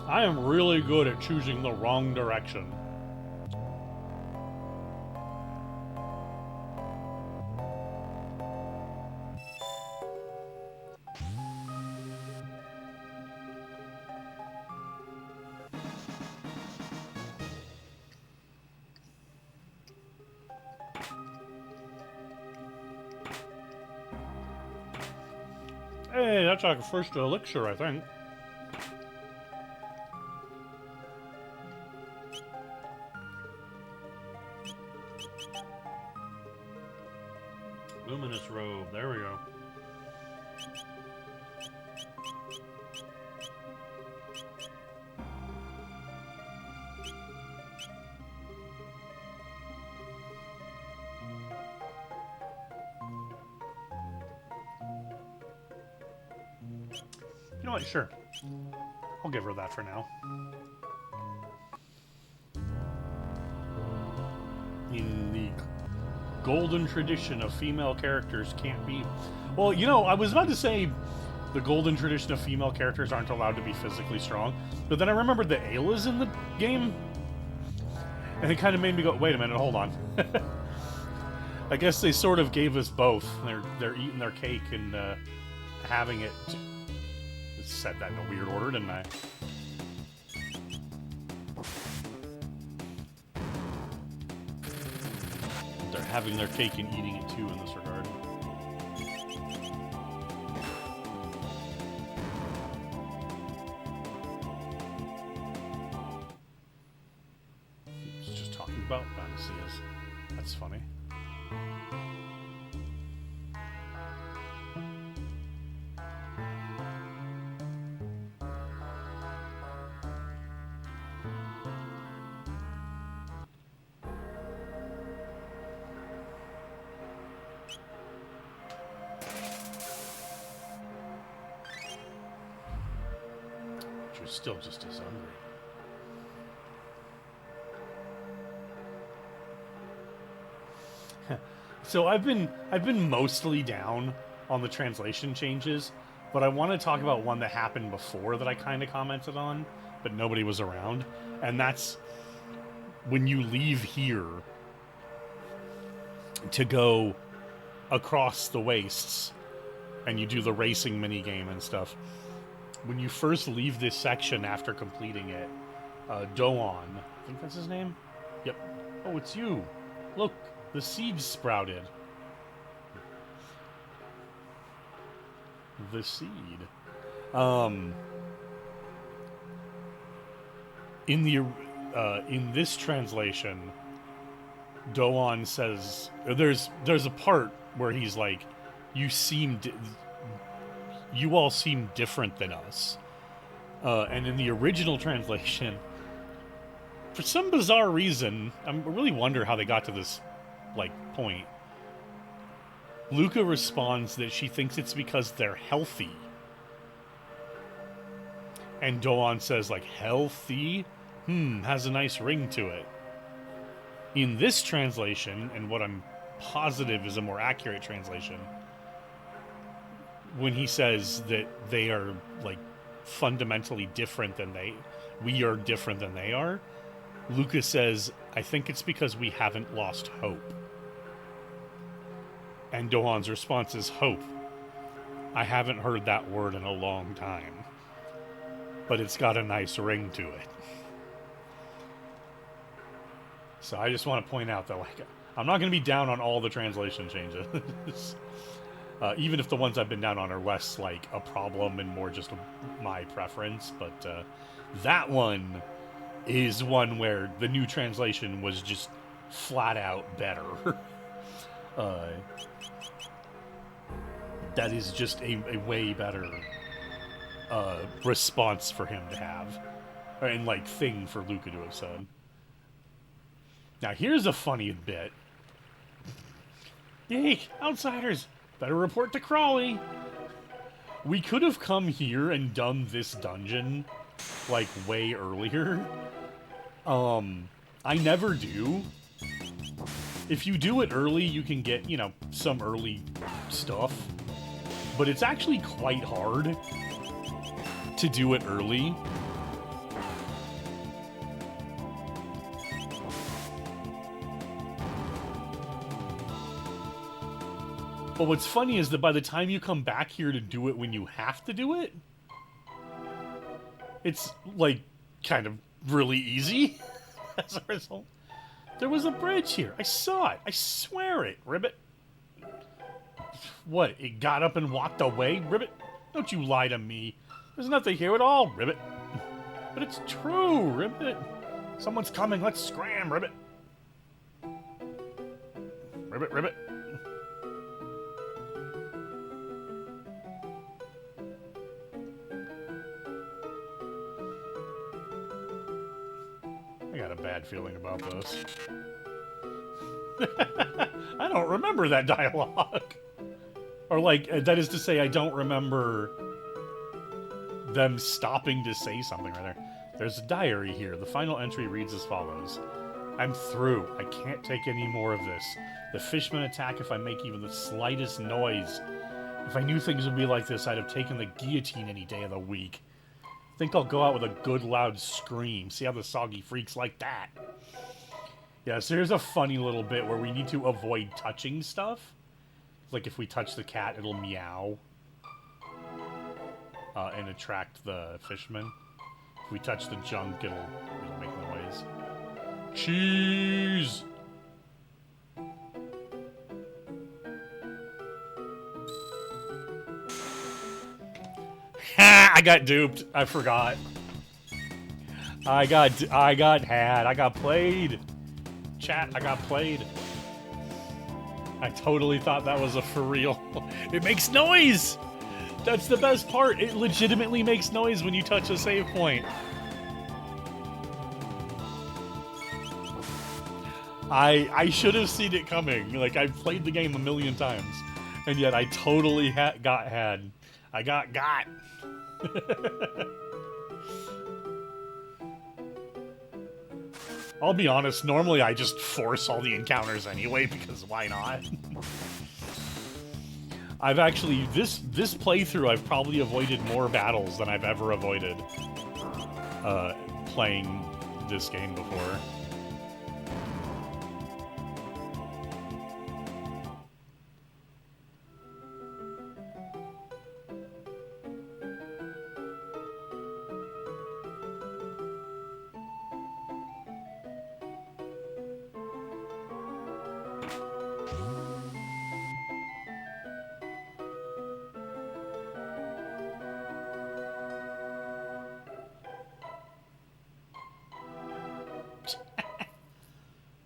I am really good at choosing the wrong direction. Hey, that's like a first elixir, I think. You know what? Sure. I'll give her that for now. In the golden tradition of female characters can't be... Well, you know, I was about to say the golden tradition of female characters aren't allowed to be physically strong, but then I remembered that Ayla's in the game, and it kind of made me go, wait a minute, hold on. I guess they sort of gave us both. They're eating their cake and having it... Said that in a weird order, didn't I? They're having their cake and eating it too in this regard. He's just talking about fantasias. That's funny. You're still just as hungry. So I've been mostly down on the translation changes, but I want to talk about one that happened before that I kind of commented on, but nobody was around, and that's when you leave here to go across the wastes and you do the racing minigame and stuff. When you first leave this section after completing it, Doan, I think that's his name? Yep. Oh, it's you. Look, the seeds sprouted. The seed. In this translation, Doan says there's a part where he's like, you all seem different than us. And in the original translation, for some bizarre reason, I really wonder how they got to this, point. Luca responds that she thinks it's because they're healthy. And Doan says, healthy? Has a nice ring to it. In this translation, and what I'm positive is a more accurate translation, when he says that they are, fundamentally different than we are different than they are, Lucas says, I think it's because we haven't lost hope. And Doan's response is hope. I haven't heard that word in a long time, but it's got a nice ring to it. So I just want to point out that, I'm not going to be down on all the translation changes. Even if the ones I've been down on are less a problem and more just my preference. But that one is one where the new translation was just flat out better. That is just a way better response for him to have. And thing for Luca to have said. Now here's a funny bit. Yay, outsiders! Better report to Crawley. We could have come here and done this dungeon, way earlier. I never do. If you do it early, you can get, some early stuff. But it's actually quite hard to do it early. But what's funny is that by the time you come back here to do it when you have to do it, it's, kind of really easy as a result. There was a bridge here. I saw it. I swear it, Ribbit. What, it got up and walked away, Ribbit? Don't you lie to me. There's nothing here at all, Ribbit. But it's true, Ribbit. Someone's coming. Let's scram, Ribbit. Ribbit, Ribbit. I got a bad feeling about this. I don't remember that dialogue. Or that is to say, I don't remember them stopping to say something right there. There's a diary here. The final entry reads as follows. I'm through. I can't take any more of this. The fishmen attack if I make even the slightest noise. If I knew things would be like this, I'd have taken the guillotine any day of the week. Think I'll go out with a good loud scream. See how the soggy freaks like that. Yeah, so here's a funny little bit where we need to avoid touching stuff. Like if we touch the cat, it'll meow. And attract the fishermen. If we touch the junk, it'll make noise. Cheese! Ha! I got duped. I forgot. I got had. I got played. Chat, I got played. I totally thought that was a for real. It makes noise! That's the best part. It legitimately makes noise when you touch a save point. I should have seen it coming. Like, I've played the game a million times. And yet I totally got had. I got. I'll be honest, normally I just force all the encounters anyway, because why not? I've actually, this playthrough, I've probably avoided more battles than I've ever avoided playing this game before.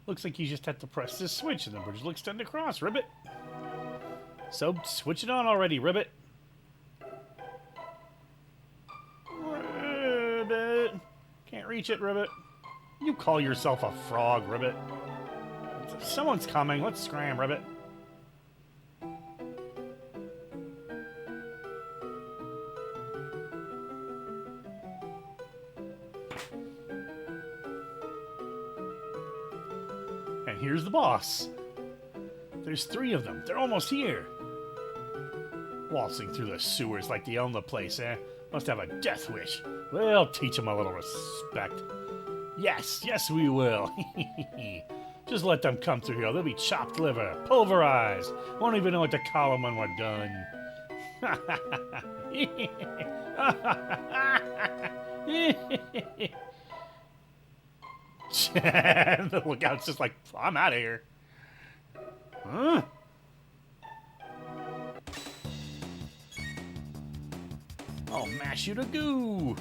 Looks like you just have to press this switch and the bridge will extend across, Ribbit. So, switch it on already, Ribbit. Ribbit. Can't reach it, Ribbit. You call yourself a frog, Ribbit. Someone's coming. Let's scram, Ribbit. And here's the boss. There's 3 of them. They're almost here. Waltzing through the sewers like they own the place, eh? Must have a death wish. Well, teach them a little respect. Yes, we will. Just let them come through here. They'll be chopped liver, pulverized. Won't even know what to call them when we're done. The lookout's just like, I'm out of here. Huh? I'll mash you to goo.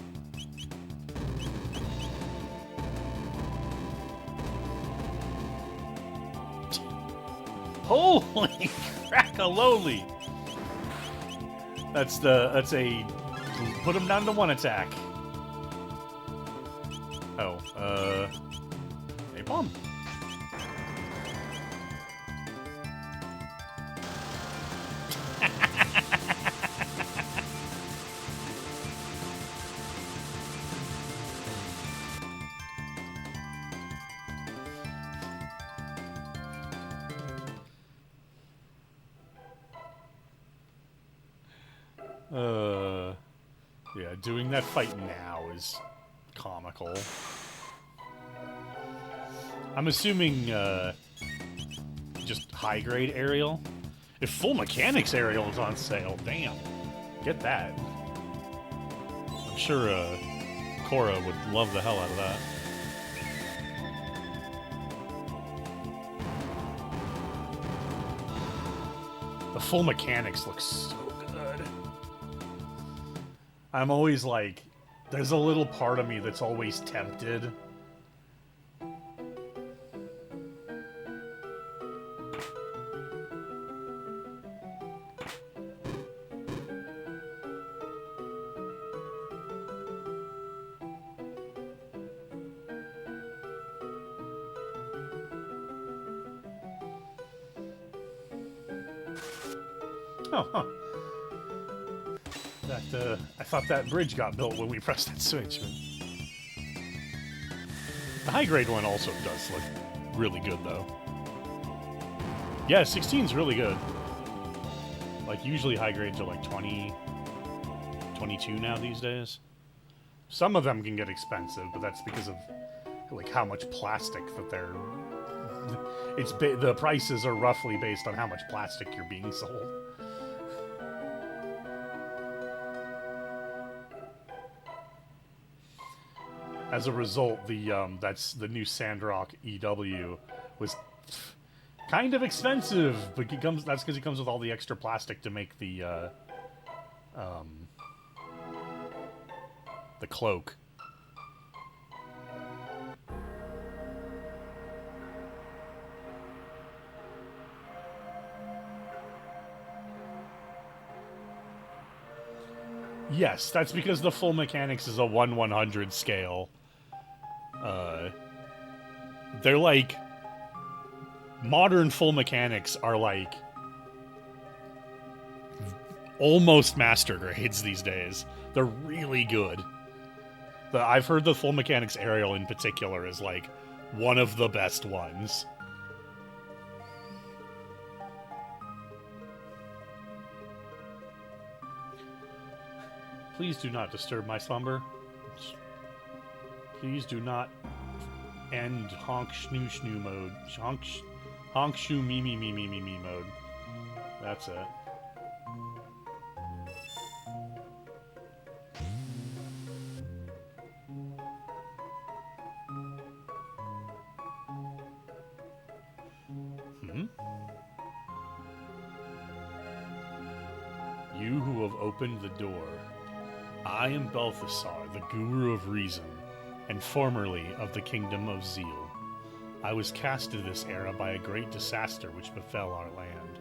Holy crack-a-loli. That's a put him down to 1 attack. Oh, a bomb. Yeah, doing that fight now is comical. I'm assuming, just high-grade aerial. If full mechanics aerial is on sale, damn. Get that. I'm sure, Cora would love the hell out of that. The full mechanics looks so good. I'm always like, there's a little part of me that's always tempted. Oh, huh. I thought that bridge got built when we pressed that switch. But... The high grade one also does look really good, though. Yeah, 16's really good. Like, usually high grades are like 20, 22 now these days. Some of them can get expensive, but that's because of like how much plastic that they're. The prices are roughly based on how much plastic you're being sold. As a result, that's the new Sandrock EW was kind of expensive, but that's because it comes with all the extra plastic to make the cloak. Yes, that's because the full mechanics is a 1/100 scale. They're like... Modern full mechanics are like... almost master grades these days. They're really good. I've heard the full mechanics aerial in particular is like one of the best ones. Please do not disturb my slumber. Please do not end honk snoo snoo mode. Honk shoo me me me me me me mode. That's it. You who have opened the door. I am Balthasar, the Guru of Reason, and formerly of the Kingdom of Zeal. I was cast to this era by a great disaster which befell our land.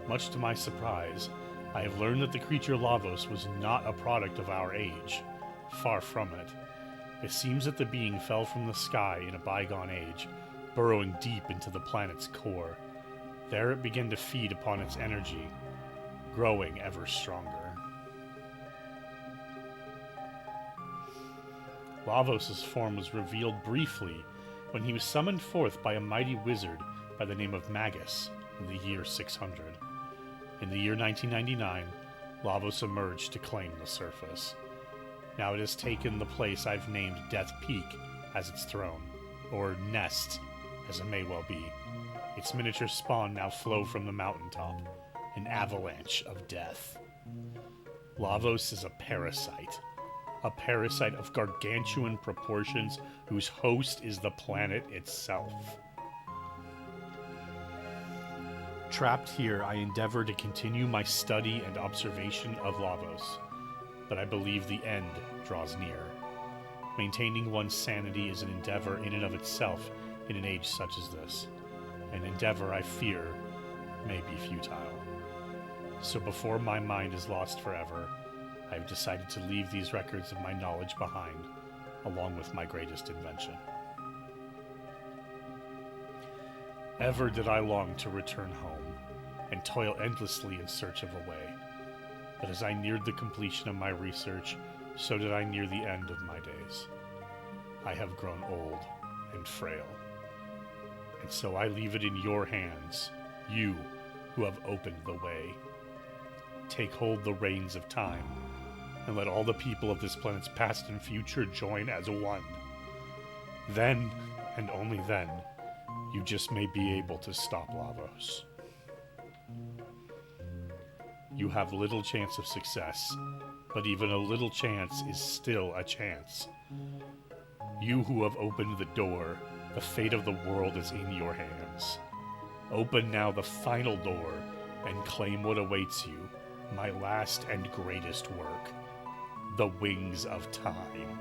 Much to my surprise, I have learned that the creature Lavos was not a product of our age. Far from it. It seems that the being fell from the sky in a bygone age, burrowing deep into the planet's core. There it began to feed upon its energy, growing ever stronger. Lavos' form was revealed briefly when he was summoned forth by a mighty wizard by the name of Magus in the year 600. In the year 1999, Lavos emerged to claim the surface. Now it has taken the place I've named Death Peak as its throne, or nest, as it may well be. Its miniature spawn now flow from the mountaintop, an avalanche of death. Lavos is a parasite of gargantuan proportions whose host is the planet itself. Trapped here, I endeavor to continue my study and observation of Lavos, but I believe the end draws near. Maintaining one's sanity is an endeavor in and of itself in an age such as this. An endeavor I fear may be futile. So before my mind is lost forever, I have decided to leave these records of my knowledge behind, along with my greatest invention. Ever did I long to return home, and toil endlessly in search of a way. But as I neared the completion of my research, so did I near the end of my days. I have grown old and frail, and so I leave it in your hands, you who have opened the way. Take hold the reins of time, and let all the people of this planet's past and future join as one. Then, and only then, you just may be able to stop Lavos. You have little chance of success, but even a little chance is still a chance. You who have opened the door, the fate of the world is in your hands. Open now the final door, and claim what awaits you, my last and greatest work. The Wings of Time.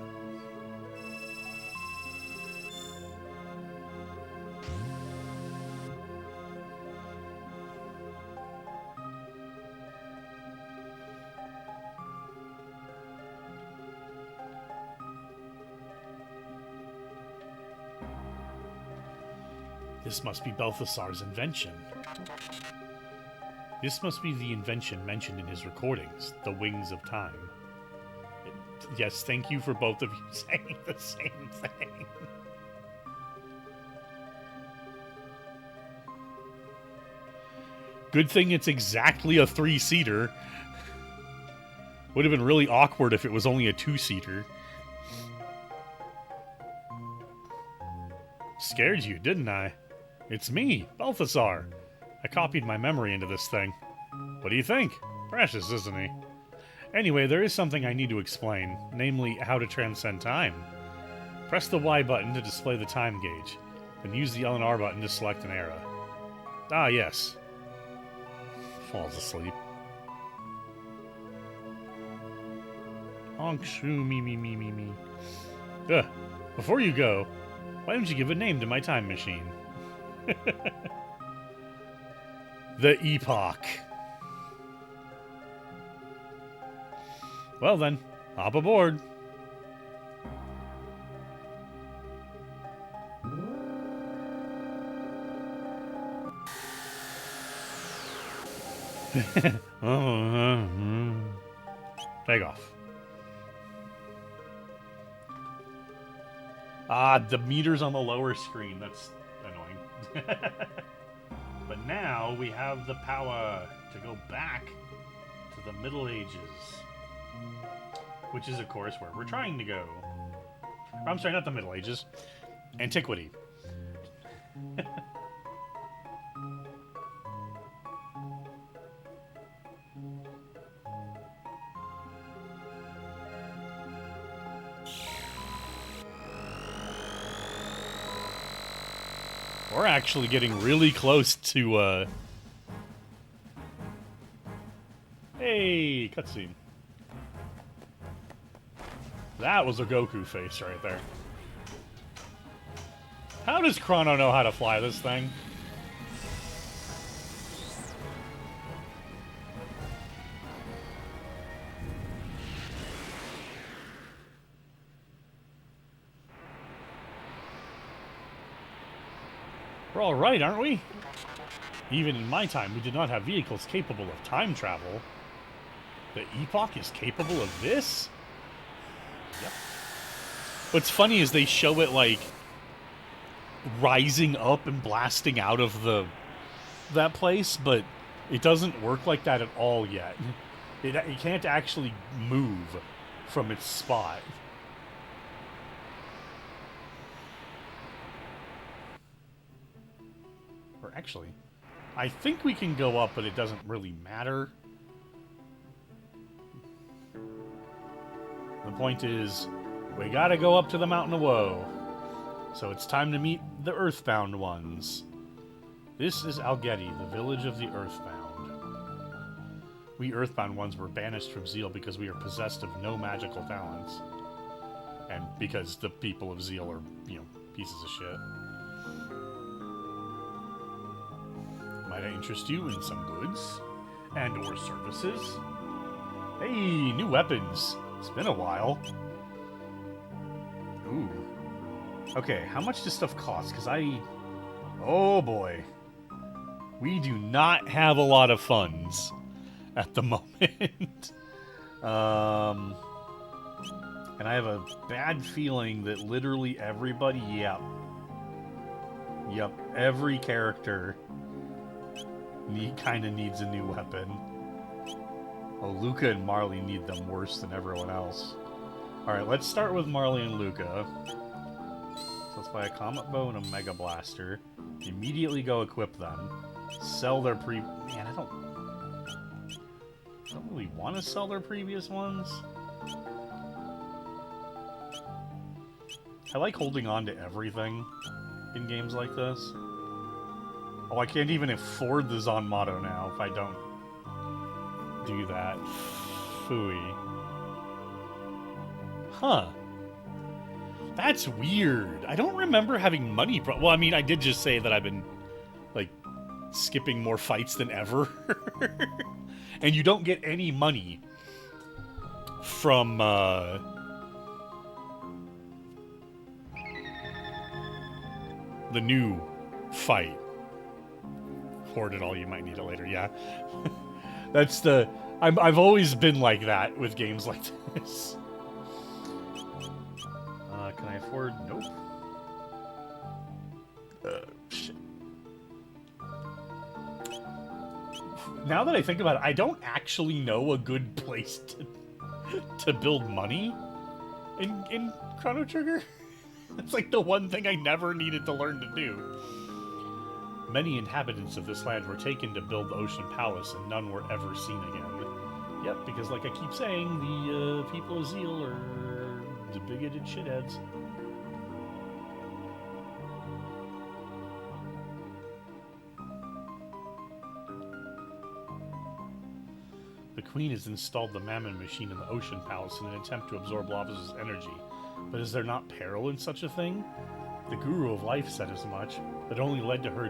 This must be Balthasar's invention. This must be the invention mentioned in his recordings, the Wings of Time. Yes, thank you for both of you saying the same thing. Good thing it's exactly a 3-seater. Would have been really awkward if it was only a 2-seater. Scared you, didn't I? It's me, Balthazar. I copied my memory into this thing. What do you think? Precious, isn't he? Anyway, there is something I need to explain, namely how to transcend time. Press the Y button to display the time gauge, then use the L and R button to select an era. Ah, yes. Falls asleep. Honk shoo me. Ugh. Before you go, why don't you give a name to my time machine? The Epoch. Well then, hop aboard. Take off. Ah, the meter's on the lower screen. That's annoying. But now we have the power to go back to the Middle Ages. Which is, of course, where we're trying to go. I'm sorry, not the Middle Ages. Antiquity. We're actually getting really close to, Hey, cutscene. That was a Goku face right there. How does Chrono know how to fly this thing? We're all right, aren't we? Even in my time, we did not have vehicles capable of time travel. The Epoch is capable of this? Yep. What's funny is they show it, like, rising up and blasting out of that place, but it doesn't work like that at all yet. It can't actually move from its spot. Or actually, I think we can go up, but it doesn't really matter. The point is, we gotta go up to the Mountain of Woe. So it's time to meet the Earthbound ones. This is Algeti, the village of the Earthbound. We Earthbound ones were banished from Zeal because we are possessed of no magical talents. And because the people of Zeal are, pieces of shit. Might I interest you in some goods? And or services? Hey, new weapons. It's been a while. Ooh. Okay, how much does stuff cost? Because oh boy. We do not have a lot of funds at the moment. And I have a bad feeling that literally everybody, yep, every character kind of needs a new weapon. Oh, Luca and Marley need them worse than everyone else. Alright, let's start with Marley and Luca. So let's buy a Comet Bow and a Mega Blaster. Immediately go equip them. Sell their Man, I don't really want to sell their previous ones. I like holding on to everything in games like this. Oh, I can't even afford the Zanmato now if I don't do that. Phooey. Huh. That's weird. I don't remember having money well, I mean, I did just say that I've been, like, skipping more fights than ever. And you don't get any money from, the new fight. hoard it all, you might need it later. Yeah. That's the... I've always been like that with games like this. Can I afford... Nope. Shit. Now that I think about it, I don't actually know a good place to build money in Chrono Trigger. It's like the one thing I never needed to learn to do. Many inhabitants of this land were taken to build the Ocean Palace, and none were ever seen again. Yep, because like I keep saying, the people of Zeal are the bigoted shitheads. The Queen has installed the Mammon machine in the Ocean Palace in an attempt to absorb Lavos' energy. But is there not peril in such a thing? The Guru of Life said as much, but it only led her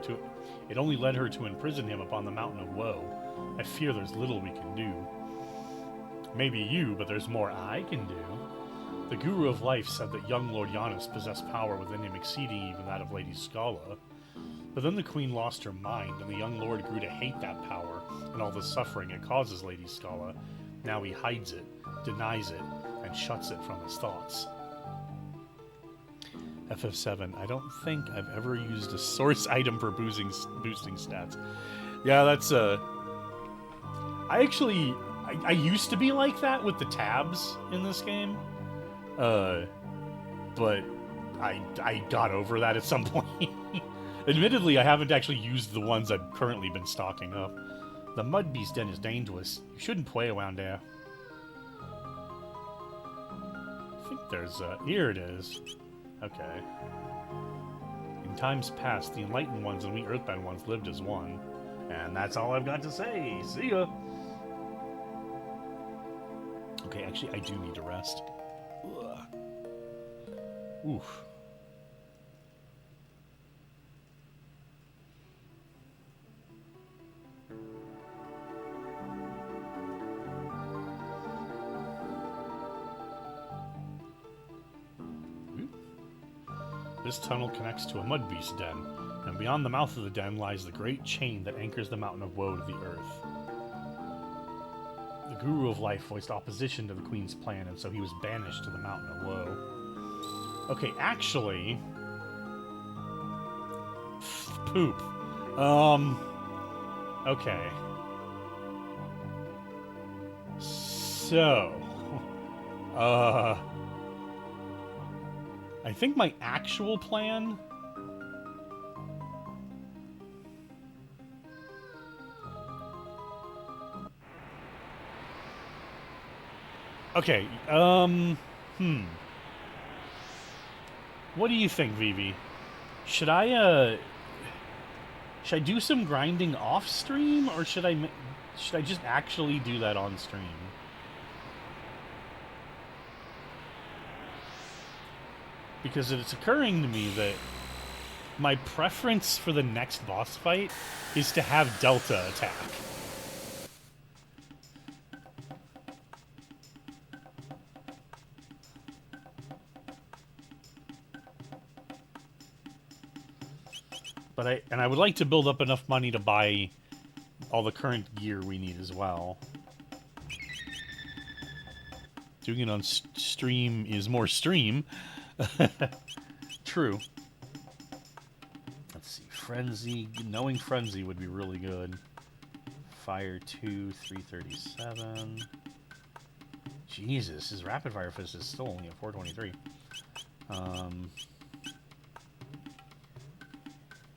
to imprison him upon the Mountain of Woe. I fear there's little we can do. Maybe you, but there's more I can do. The Guru of Life said that young Lord Giannis possessed power within him exceeding even that of Lady Scala. But then the Queen lost her mind, and the young Lord grew to hate that power and all the suffering it causes Lady Scala. Now he hides it, denies it, and shuts it from his thoughts. FF7, I don't think I've ever used a source item for boosting stats. Yeah, that's I used to be like that with the tabs in this game. But I got over that at some point. Admittedly, I haven't actually used the ones I've currently been stocking up. The Mud Beast Den is dangerous. You shouldn't play around there. I think there's here it is. Okay. In times past, the Enlightened Ones and we Earthbound Ones lived as one. And that's all I've got to say. See ya! Okay, actually, I do need to rest. Ugh. Oof. This tunnel connects to a mud beast den, and beyond the mouth of the den lies the great chain that anchors the Mountain of Woe to the earth. The Guru of Life voiced opposition to the Queen's plan, and so he was banished to the Mountain of Woe. Okay, actually... Poop. Okay. So... I think my actual plan... Okay, What do you think, Vivi? Should I do some grinding off stream, or should I just actually do that on stream? Because it's occurring to me that my preference for the next boss fight is to have Delta attack. But I would like to build up enough money to buy all the current gear we need as well. Doing it on stream is more stream. True. Let's see. Frenzy. Knowing Frenzy would be really good. Fire 2, 337. Jesus, his Rapid Fire Fist is still only at 423.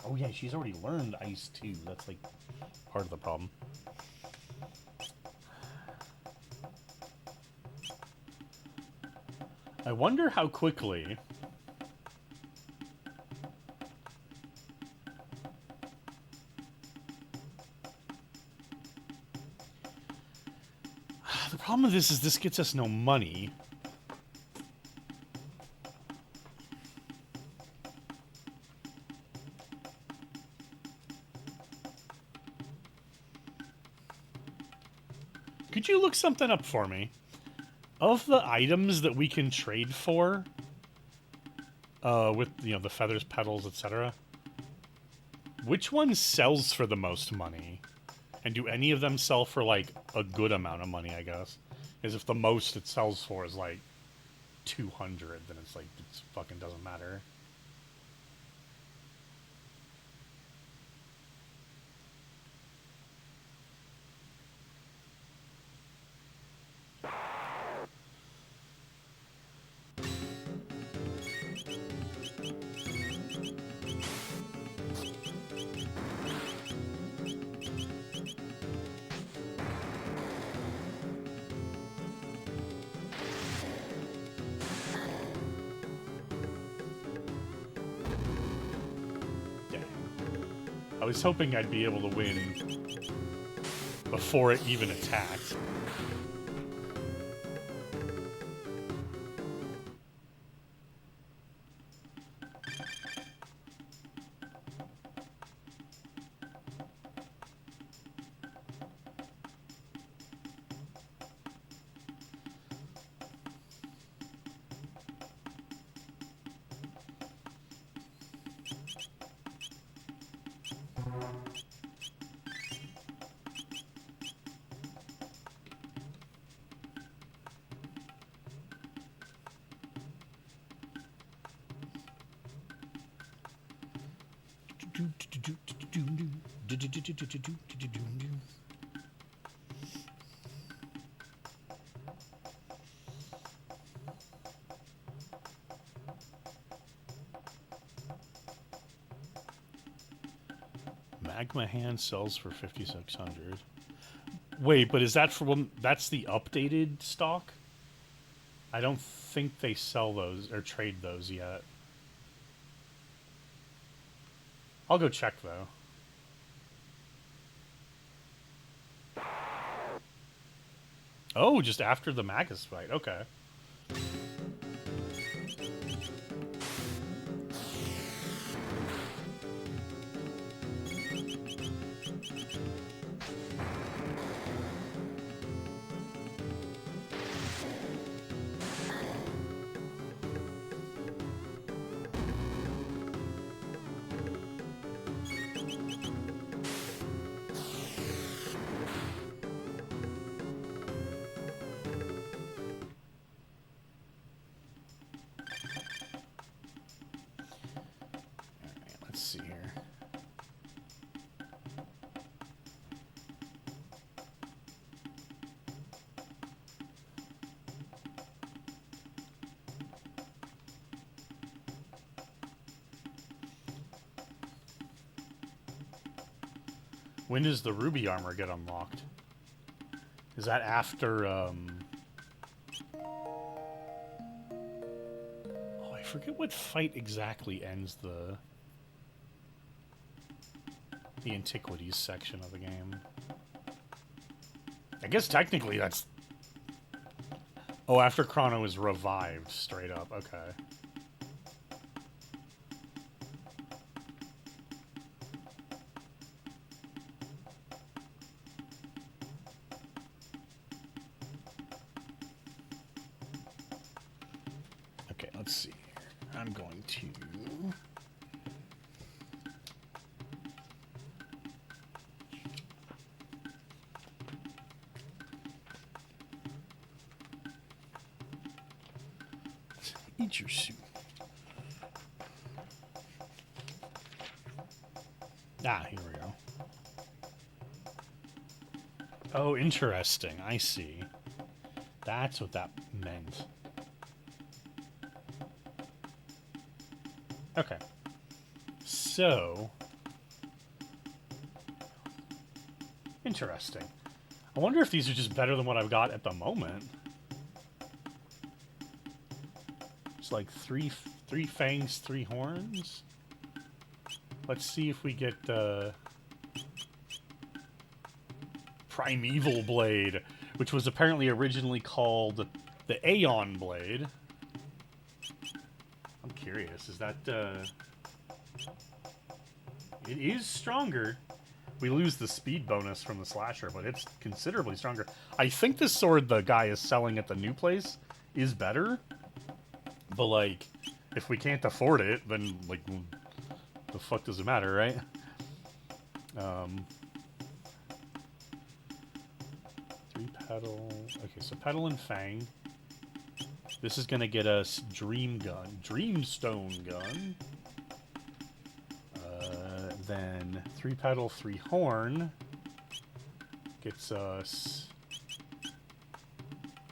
Oh yeah, she's already learned Ice too. That's like part of the problem. I wonder how quickly... The problem with this is this gets us no money. Could you look something up for me? Of the items that we can trade for, with, you know, the feathers, petals, etc., Which one sells for the most money? And do any of them sell for, like, a good amount of money, I guess? Because if the most it sells for is, like, 200, then it's like, it fucking doesn't matter. I was hoping I'd be able to win before it even attacked. Magma Hand sells for 5,600. Wait, but is that for when that's the updated stock? I don't think they sell those or trade those yet. I'll go check though. Oh, just after the Magus fight. Okay. Let's see here. When does the ruby armor get unlocked? Is that after, Oh, I forget what fight exactly ends the antiquities section of the game. I guess technically that's... Oh, after Chrono is revived, straight up. Okay. Okay, let's see here. I'm going to... Eat your soup. Ah, here we go. Oh, interesting. I see. That's what that meant. Okay. So... Interesting. I wonder if these are just better than what I've got at the moment. It's like three fangs, 3 horns. Let's see if we get Primeval Blade, which was apparently originally called the Aeon Blade. I'm curious, is that it is stronger. We lose the speed bonus from the slasher, but it's considerably stronger. I think the sword the guy is selling at the new place is better. But, like, if we can't afford it, then, like, the fuck does it matter, right? Three petal. Okay, so petal and fang. This is gonna get us dream gun, dreamstone gun. Then three petal, three horn gets us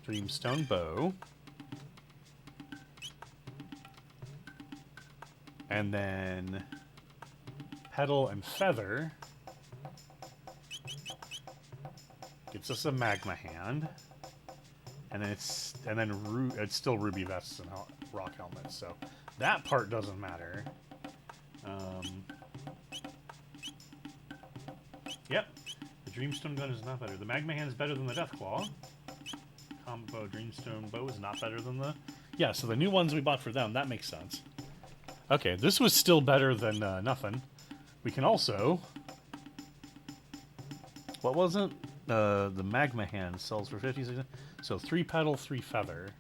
dreamstone bow. And then petal and feather gets us a magma hand. And then it's still ruby vests and rock helmets, so that part doesn't matter. Yep, the dreamstone gun is not better. The magma hand is better than the death claw. Combo dreamstone bow is not better than the... Yeah, so the new ones we bought for them, that makes sense. Okay, this was still better than nothing. We can also... What was it? The magma hand sells for 56. So 3 petal, 3 feather.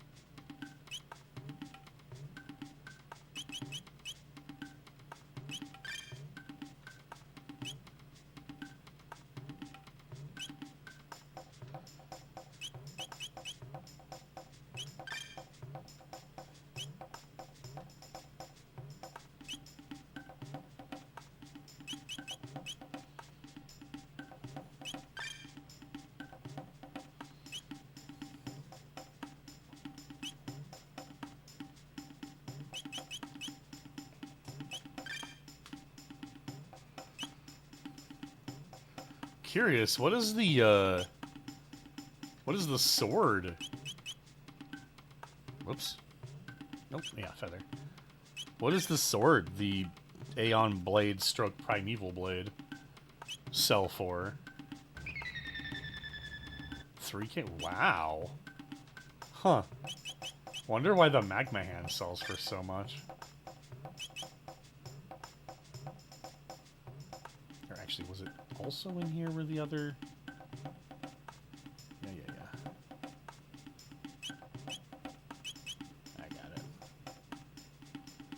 Curious, what is the sword? Whoops. Nope, yeah, feather. What is the sword, the Aeon Blade stroke Primeval Blade, sell for? 3K? Wow. Huh. Wonder why the magma hand sells for so much. Or actually, was it also in here where the other... Yeah. I got it.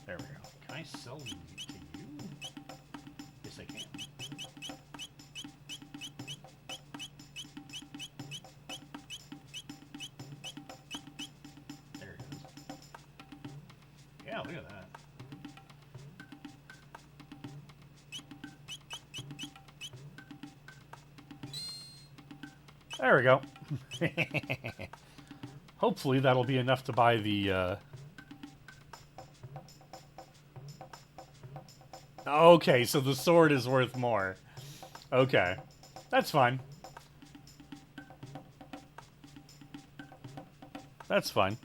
There we go. Can I sell them to you? Yes, I can. There it is. Yeah, look at that. There we go. Hopefully that'll be enough to buy the... Okay, so the sword is worth more. Okay. That's fine. That's fine.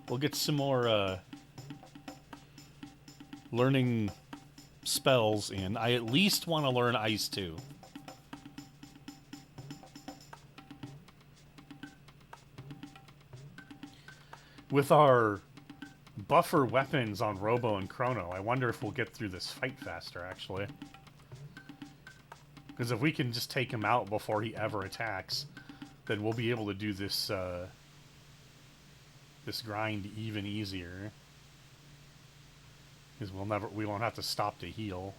We'll get some more, learning spells in. I at least want to learn Ice 2. With our buffer weapons on Robo and Chrono, I wonder if we'll get through this fight faster, actually. Because if we can just take him out before he ever attacks, then we'll be able to do this, this grind even easier. Because we won't have to stop to heal.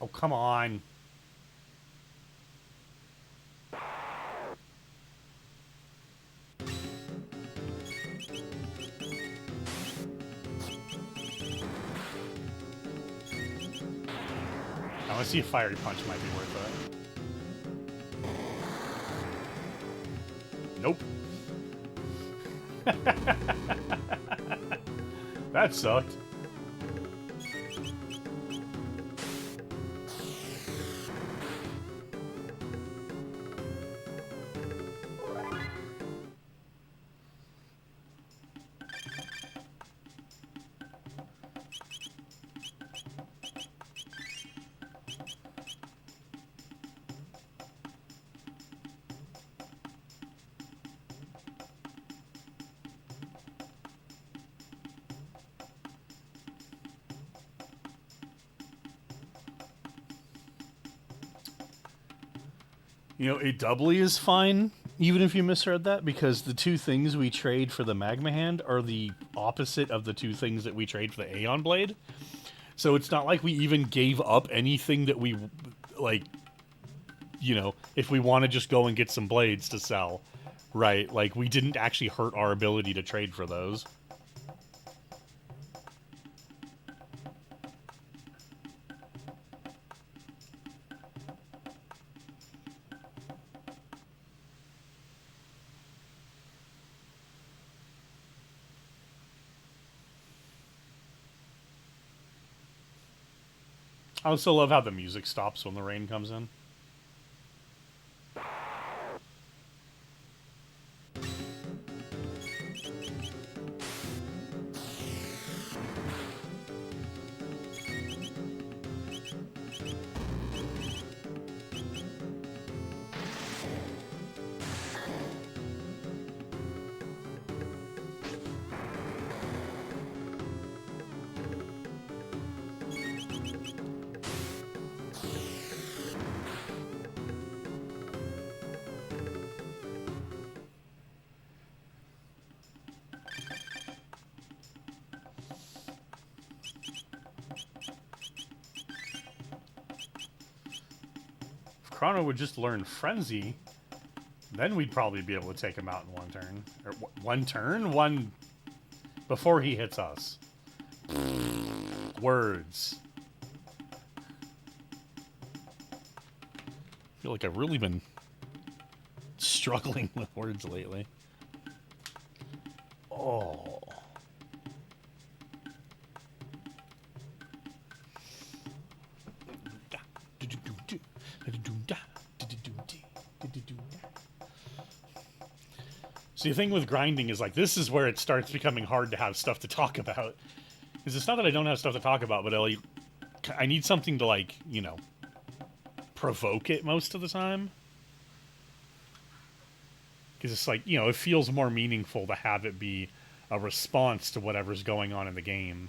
Oh, come on. I want to see if Fiery Punch might be worth it. Nope. That sucked. You know, a doubly is fine, Even if you misread that, because the two things we trade for the Magma Hand are the opposite of the two things that we trade for the Aeon Blade. So it's not like we even gave up anything that we, like, you know, if we want to just go and get some blades to sell, right? Like, we didn't actually hurt our ability to trade for those. I also love how the music stops when the rain comes in. Chrono would just learn Frenzy, then we'd probably be able to take him out in one turn. Or one turn? One... before he hits us. Words. I feel like I've really been struggling with words lately. Oh... So the thing with grinding is, like, this is where it starts becoming hard to have stuff to talk about. Because it's not that I don't have stuff to talk about, but I need something to, like, you know, provoke it most of the time. Because it's like, you know, it feels more meaningful to have it be a response to whatever's going on in the game.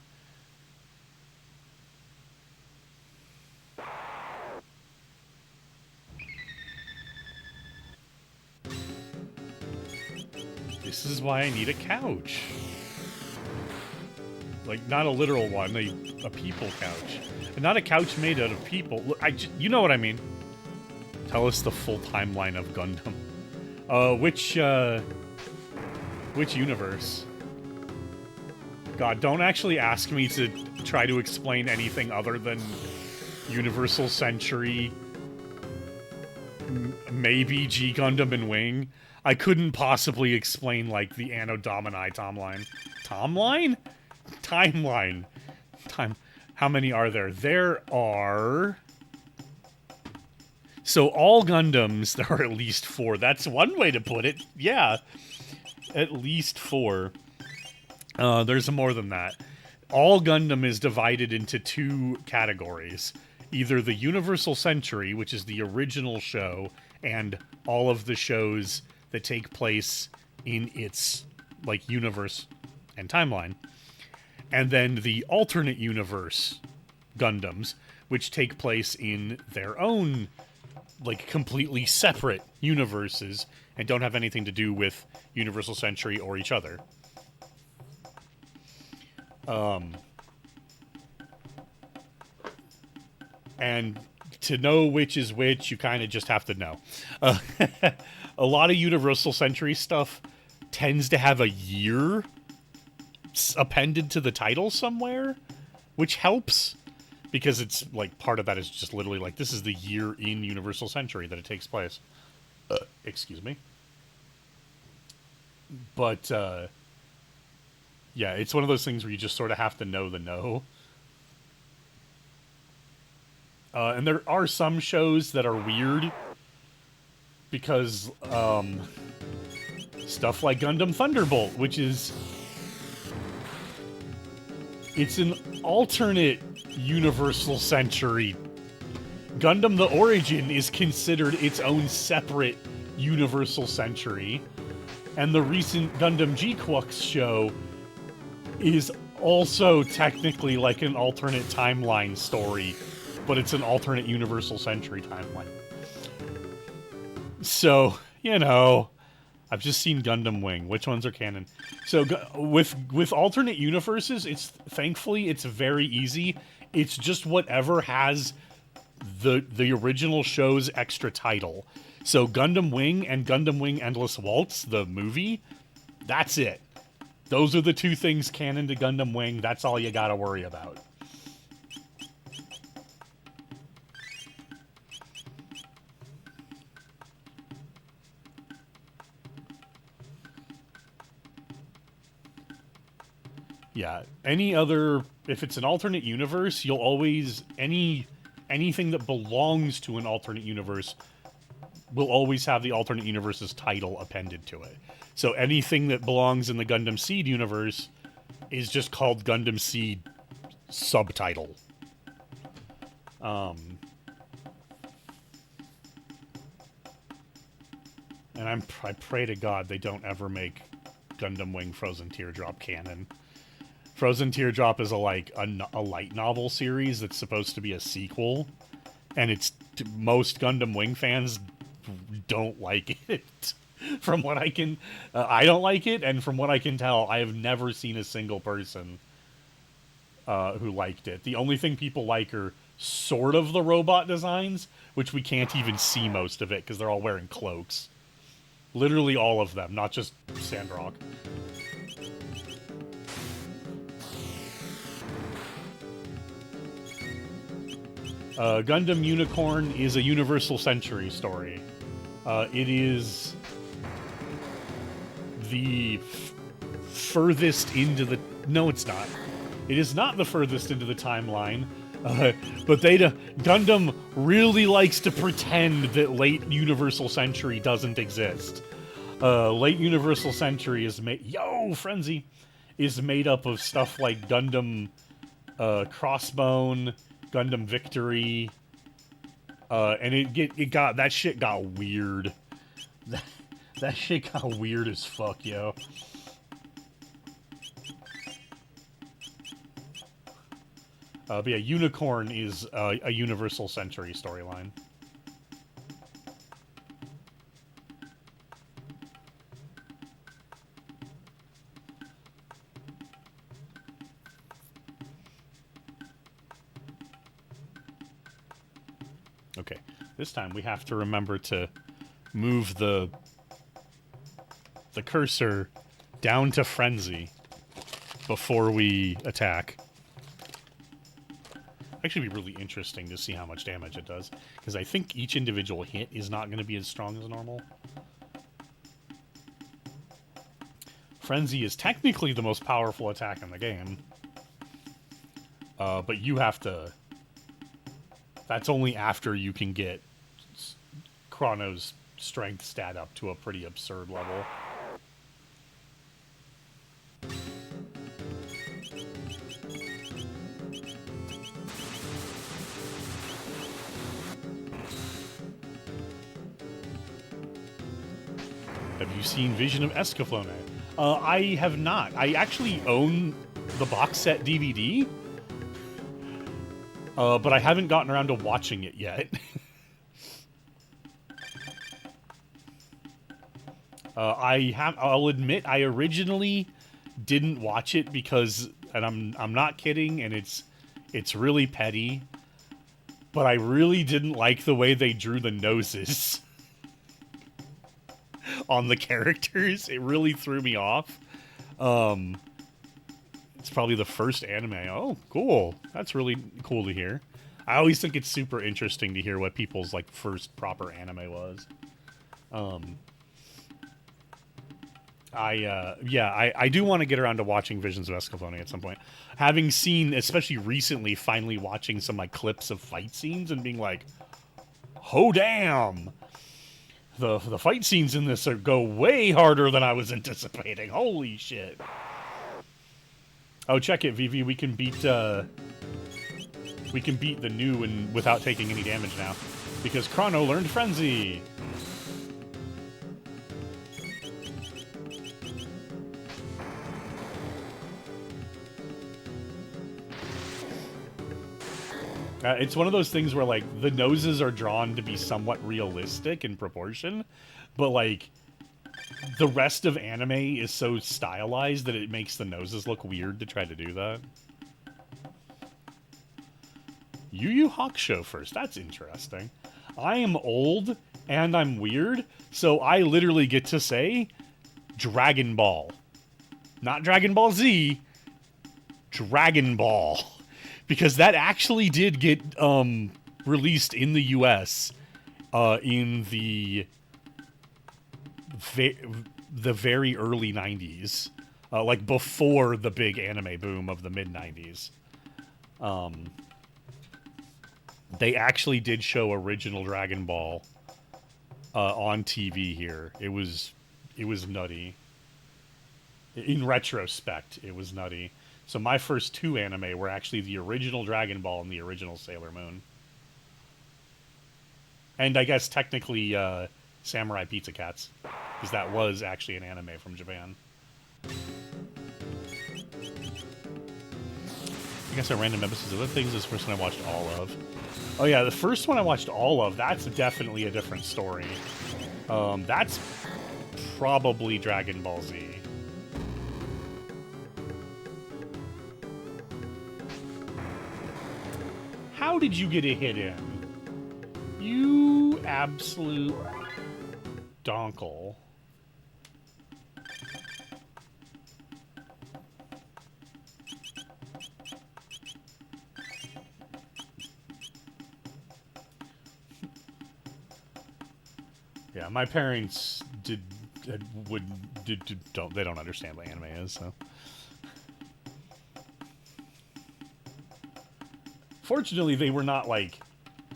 This is why I need a couch. Like, not a literal one, a people couch. And not a couch made out of people. Look, you know what I mean. Tell us the full timeline of Gundam. Which universe? God, don't actually ask me to try to explain anything other than Universal Century, maybe G Gundam and Wing. I couldn't possibly explain, like, the Anno Domini timeline. Timeline? How many are there? There are... So all Gundams, there are at least 4. That's one way to put it. Yeah. At least 4. There's more than that. All Gundam is divided into 2 categories. Either the Universal Century, which is the original show, and all of the shows that take place in its, like, universe and timeline. And then the alternate universe Gundams, which take place in their own, like, completely separate universes and don't have anything to do with Universal Century or each other. And to know which is which, you kind of just have to know. A lot of Universal Century stuff tends to have a year appended to the title somewhere, which helps, because it's, like, part of that is just literally, like, this is the year in Universal Century that it takes place. Excuse me. But, yeah, it's one of those things where you just sort of have to know the know. And there are some shows that are weird, because, stuff like Gundam Thunderbolt, which is... It's an alternate Universal Century. Gundam the Origin is considered its own separate Universal Century. And the recent Gundam G-Quux show is also technically like an alternate timeline story, but it's an alternate Universal Century timeline. So, you know, I've just seen Gundam Wing. Which ones are canon? So with alternate universes, thankfully it's very easy. It's just whatever has the original show's extra title. So Gundam Wing and Gundam Wing Endless Waltz, the movie, that's it. Those are the two things canon to Gundam Wing. That's all you gotta worry about. Yeah, if it's an alternate universe, you'll always, anything that belongs to an alternate universe will always have the alternate universe's title appended to it. So anything that belongs in the Gundam Seed universe is just called Gundam Seed subtitle. And I pray to God they don't ever make Gundam Wing Frozen Teardrop canon. Frozen Teardrop is a light novel series that's supposed to be a sequel, and most Gundam Wing fans don't like it. From what I can, I don't like it, and from what I can tell, I have never seen a single person who liked it. The only thing people like are sort of the robot designs, which we can't even see most of it because they're all wearing cloaks. Literally all of them, not just Sandrock. Gundam Unicorn is a Universal Century story. It is the furthest into the... No, it's not. It is not the furthest into the timeline. But Gundam really likes to pretend that late Universal Century doesn't exist. Late Universal Century is made... Yo, Frenzy! Is made up of stuff like Gundam Crossbone, Gundam Victory, and that shit got weird. That shit got weird as fuck, yo. But yeah, Unicorn is a Universal Century storyline. Okay, this time we have to remember to move the cursor down to Frenzy before we attack. Actually, be really interesting to see how much damage it does, because I think each individual hit is not going to be as strong as normal. Frenzy is technically the most powerful attack in the game, but you have to... That's only after you can get Chrono's strength stat up to a pretty absurd level. Have you seen Vision of Escaflowne? I have not. I actually own the box set DVD, but I haven't gotten around to watching it yet. I'll admit, I originally didn't watch it because, and I'm not kidding, and it's really petty, but I really didn't like the way they drew the noses on the characters. It really threw me off. It's probably the first anime. Oh, cool. That's really cool to hear. I always think it's super interesting to hear what people's like first proper anime was. I do want to get around to watching Visions of Escaflowne at some point. Having seen, especially recently, finally watching some like clips of fight scenes and being like, oh damn! The fight scenes in this go way harder than I was anticipating. Holy shit. Oh, check it, Vivi. We can beat the new and without taking any damage now. Because Chrono learned Frenzy. It's one of those things where, like, the noses are drawn to be somewhat realistic in proportion, but, like, the rest of anime is so stylized that it makes the noses look weird to try to do that. Yu Yu Hakusho first. That's interesting. I am old and I'm weird, so I literally get to say Dragon Ball. Not Dragon Ball Z, Dragon Ball. Because that actually did get released in the US in the very early 90s. Like before the big anime boom of the mid-90s. They actually did show original Dragon Ball on TV here. It was nutty. In retrospect, it was nutty. So my first two anime were actually the original Dragon Ball and the original Sailor Moon. And I guess technically Samurai Pizza Cats, because that was actually an anime from Japan. I guess I random episodes of other things. This first one I watched all of. Oh yeah, the first one I watched all of, that's definitely a different story. That's probably Dragon Ball Z. How did you get a hit in? You absolute donkle. Yeah, my parents don't understand what anime is, so. Fortunately, they were not like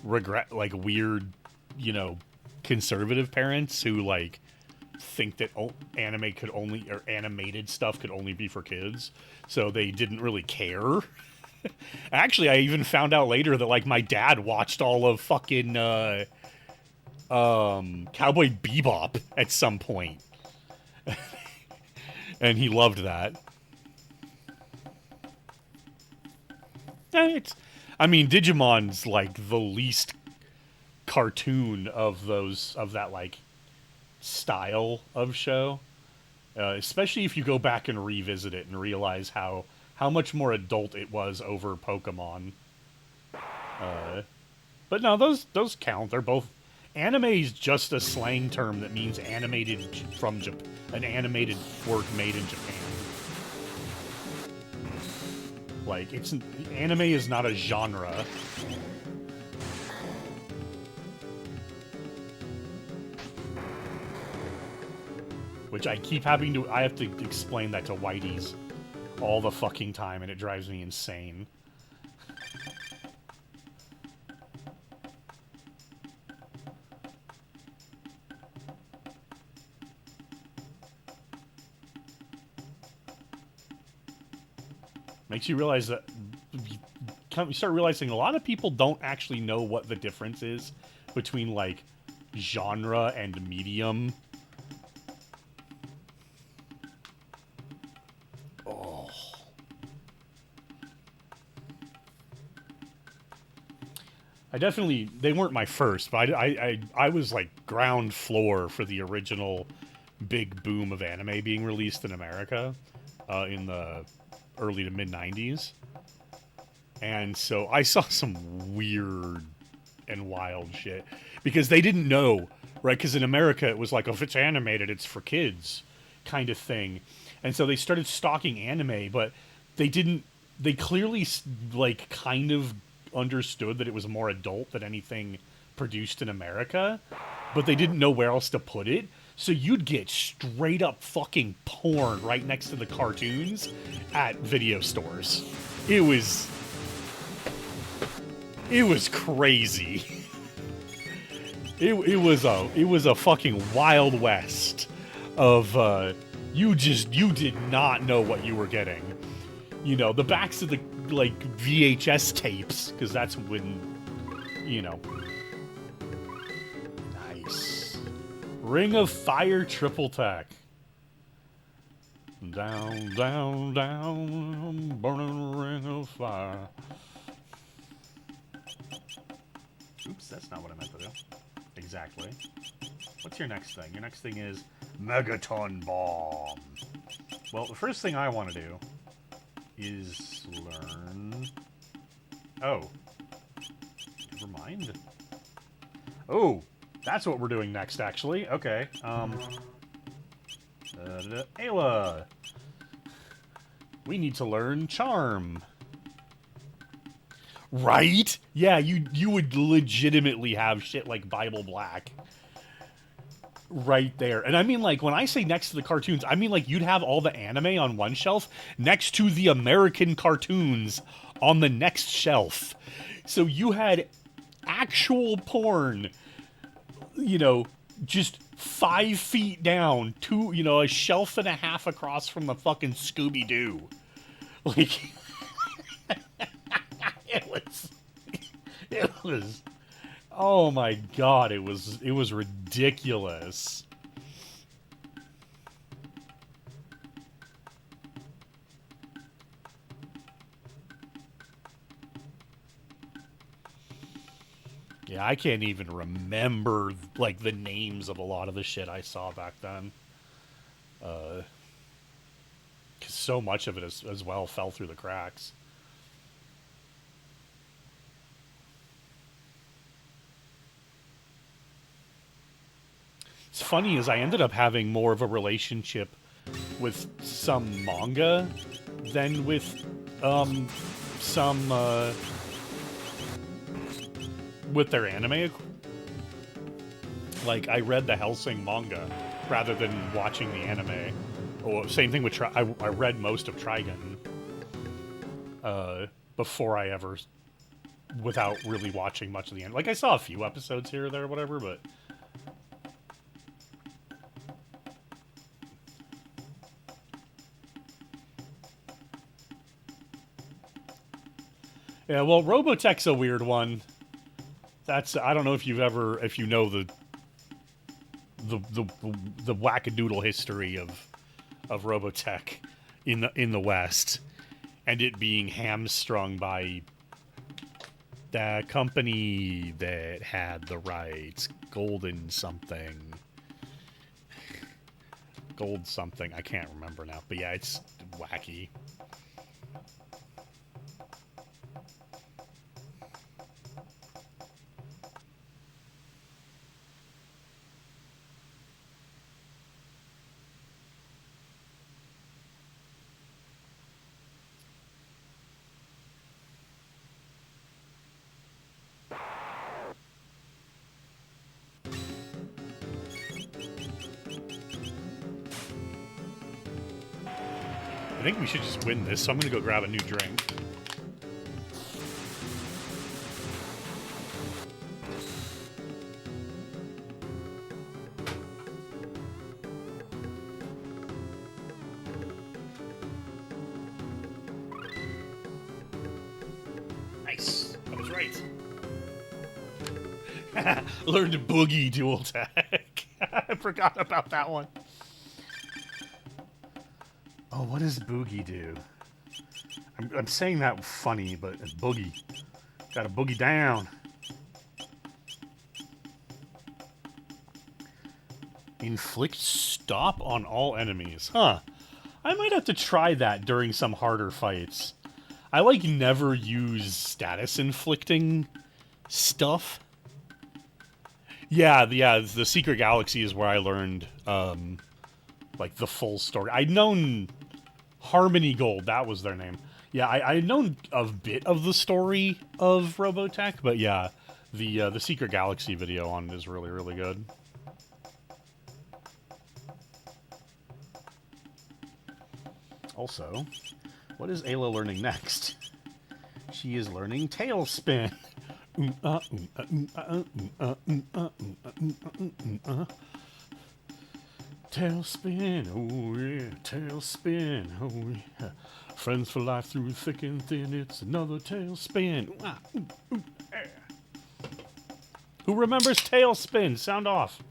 weird, you know, conservative parents who like think that anime could only, or animated stuff could only be for kids. So they didn't really care. Actually, I even found out later that like my dad watched all of fucking Cowboy Bebop at some point. And he loved that. I mean, Digimon's like the least cartoon of that like style of show. Especially if you go back and revisit it and realize how much more adult it was over Pokemon. But no, those count. They're both. Anime is just a slang term that means animated from Japan, an animated work made in Japan. Like, anime is not a genre. Which I have to explain that to Whiteys all the fucking time, and it drives me insane. Makes you realize that you start realizing a lot of people don't actually know what the difference is between like genre and medium. Oh. They weren't my first, but I was like ground floor for the original big boom of anime being released in America in the early to mid-90s. And so I saw some weird and wild shit. Because they didn't know, right? Because in America it was like, oh, if it's animated, it's for kids kind of thing. And so they started stocking anime, but they clearly, like, kind of understood that it was more adult than anything produced in America. But they didn't know where else to put it. So you'd get straight up fucking porn right next to the cartoons at video stores. It was crazy. It was a fucking Wild West of you did not know what you were getting. You know, the backs of the like VHS tapes, because that's when, you know. Nice. Ring of Fire triple tech. Down, down, down, burning ring of fire. Oops, that's not what I meant to do. Exactly. What's your next thing? Your next thing is Megaton Bomb. Well, the first thing I want to do is learn... Oh. Never mind. Oh, that's what we're doing next, actually. Okay. Ayla. We need to learn Charm. Right? Yeah, you would legitimately have shit like Bible Black right there. And I mean, like, when I say next to the cartoons, I mean, like, you'd have all the anime on one shelf next to the American cartoons on the next shelf. So you had actual porn, you know, just 5 feet down, a shelf and a half across from the fucking Scooby-Doo. Like, it was, oh my god, it was ridiculous. Yeah, I can't even remember, like, the names of a lot of the shit I saw back then. Because so much of it as well fell through the cracks. It's funny is I ended up having more of a relationship with some manga than with some with their anime. Like, I read the Hellsing manga rather than watching the anime. Or same thing with I read most of Trigun before I ever, without really watching much of the anime. Like, I saw a few episodes here or there or whatever, but yeah, well, Robotech's a weird one. That's, I don't know if you know the wackadoodle history of Robotech in the West, and it being hamstrung by the company that had the rights, Gold something, I can't remember now, but yeah, it's wacky. I think we should just win this, so I'm gonna go grab a new drink. Nice. I was right. Learned Boogie Dual Tech. I forgot about that one. Oh, what does Boogie do? I'm saying that funny, but it's Boogie. Gotta boogie down. Inflict stop on all enemies. Huh. I might have to try that during some harder fights. I, like, never use status inflicting stuff. Yeah, the Secret Galaxy is where I learned, like, the full story. I'd known Harmony Gold, that was their name. Yeah, I'd known a bit of the story of Robotech, but yeah, the Secret Galaxy video on it is really, really good. Also, what is Ayla learning next? She is learning Tailspin. Tailspin, oh yeah, tailspin, oh yeah. Friends for life through thick and thin, it's another tailspin. Who remembers Tailspin? Sound off.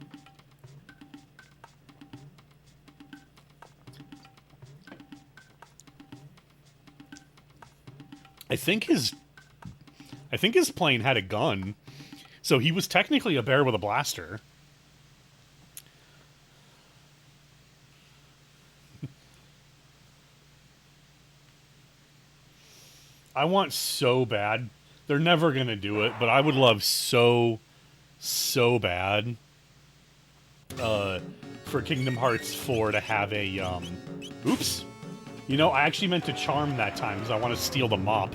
I think his plane had a gun, so he was technically a bear with a blaster. I want so bad. They're never gonna do it, but I would love so bad for Kingdom Hearts 4 to have a oops. You know, I actually meant to charm that time because I want to steal the mop.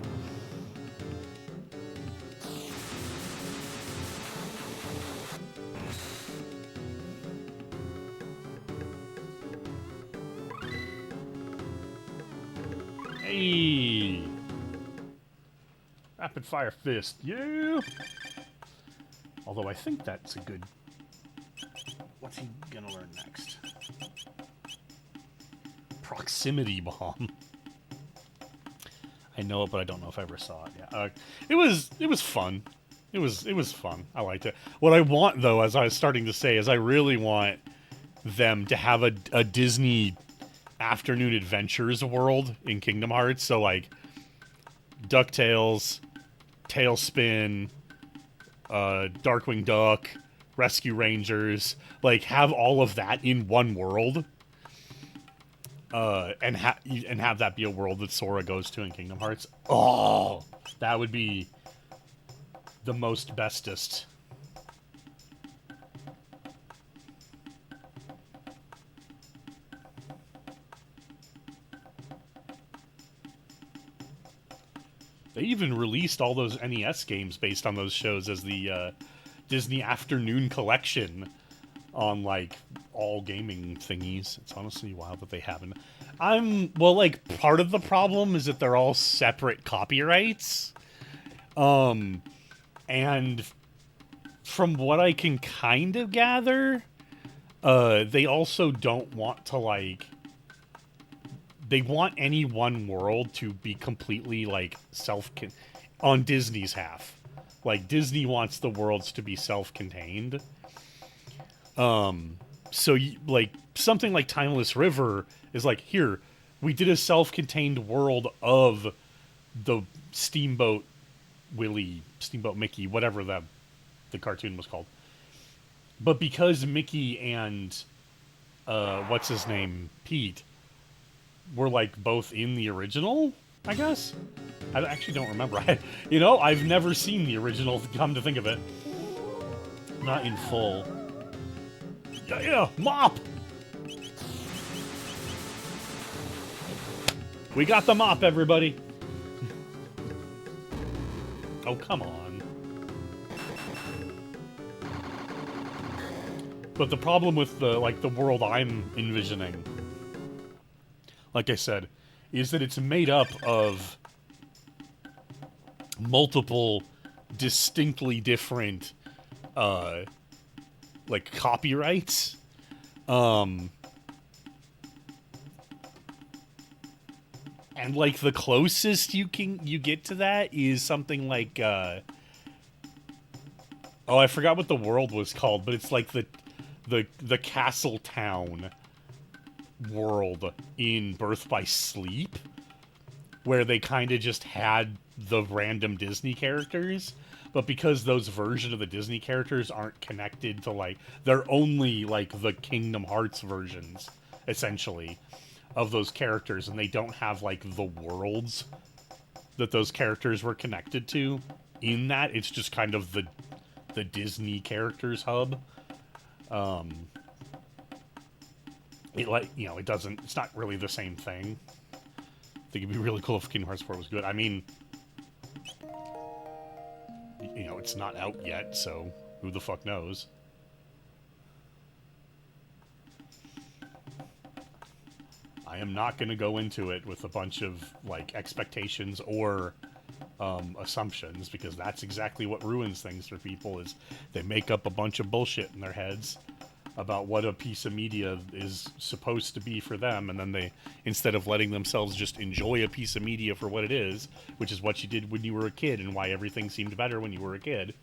Hey! Rapid Fire Fist, yeah! Although I think that's a good... What's he gonna learn next? Proximity Bomb. I know it, but I don't know if I ever saw it. Yeah, it was fun. It was fun. I liked it. What I want, though, as I was starting to say, is I really want them to have a Disney afternoon adventures world in Kingdom Hearts. So like DuckTales, Tailspin, Darkwing Duck, Rescue Rangers, like have all of that in one world. And have that be a world that Sora goes to in Kingdom Hearts. Oh, that would be the most bestest. They even released all those NES games based on those shows as the Disney Afternoon Collection on, like, all gaming thingies. It's honestly wild that they haven't. Well, like, part of the problem is that they're all separate copyrights. And from what I can kind of gather, they also don't want to, like... They want any one world to be completely, like, on Disney's half. Like, Disney wants the worlds to be self-contained. So, like, something like Timeless River is like, here, we did a self-contained world of the Steamboat Willie, Steamboat Mickey, whatever the cartoon was called. But because Mickey and, what's his name, Pete, were, like, both in the original, I guess? I actually don't remember. You know, I've never seen the original, come to think of it. Not in full. Yeah, mop! We got the mop, everybody! Oh, come on. But the problem with the world I'm envisioning, like I said, is that it's made up of multiple distinctly different like copyrights. And like the closest you get to that is something like oh, I forgot what the world was called, but it's like the castle town world in Birth by Sleep, where they kind of just had the random Disney characters, but because those version of the Disney characters aren't connected to, like, they're only like the Kingdom Hearts versions essentially of those characters, and they don't have like the worlds that those characters were connected to in that. It's just kind of the Disney characters hub. It, like, you know, it's not really the same thing. I think it'd be really cool if Kingdom Hearts 4 was good. I mean, you know, it's not out yet, so who the fuck knows? I am not going to go into it with a bunch of, like, expectations or assumptions, because that's exactly what ruins things for people, is they make up a bunch of bullshit in their heads about what a piece of media is supposed to be for them, and then they, instead of letting themselves just enjoy a piece of media for what it is, which is what you did when you were a kid and why everything seemed better when you were a kid.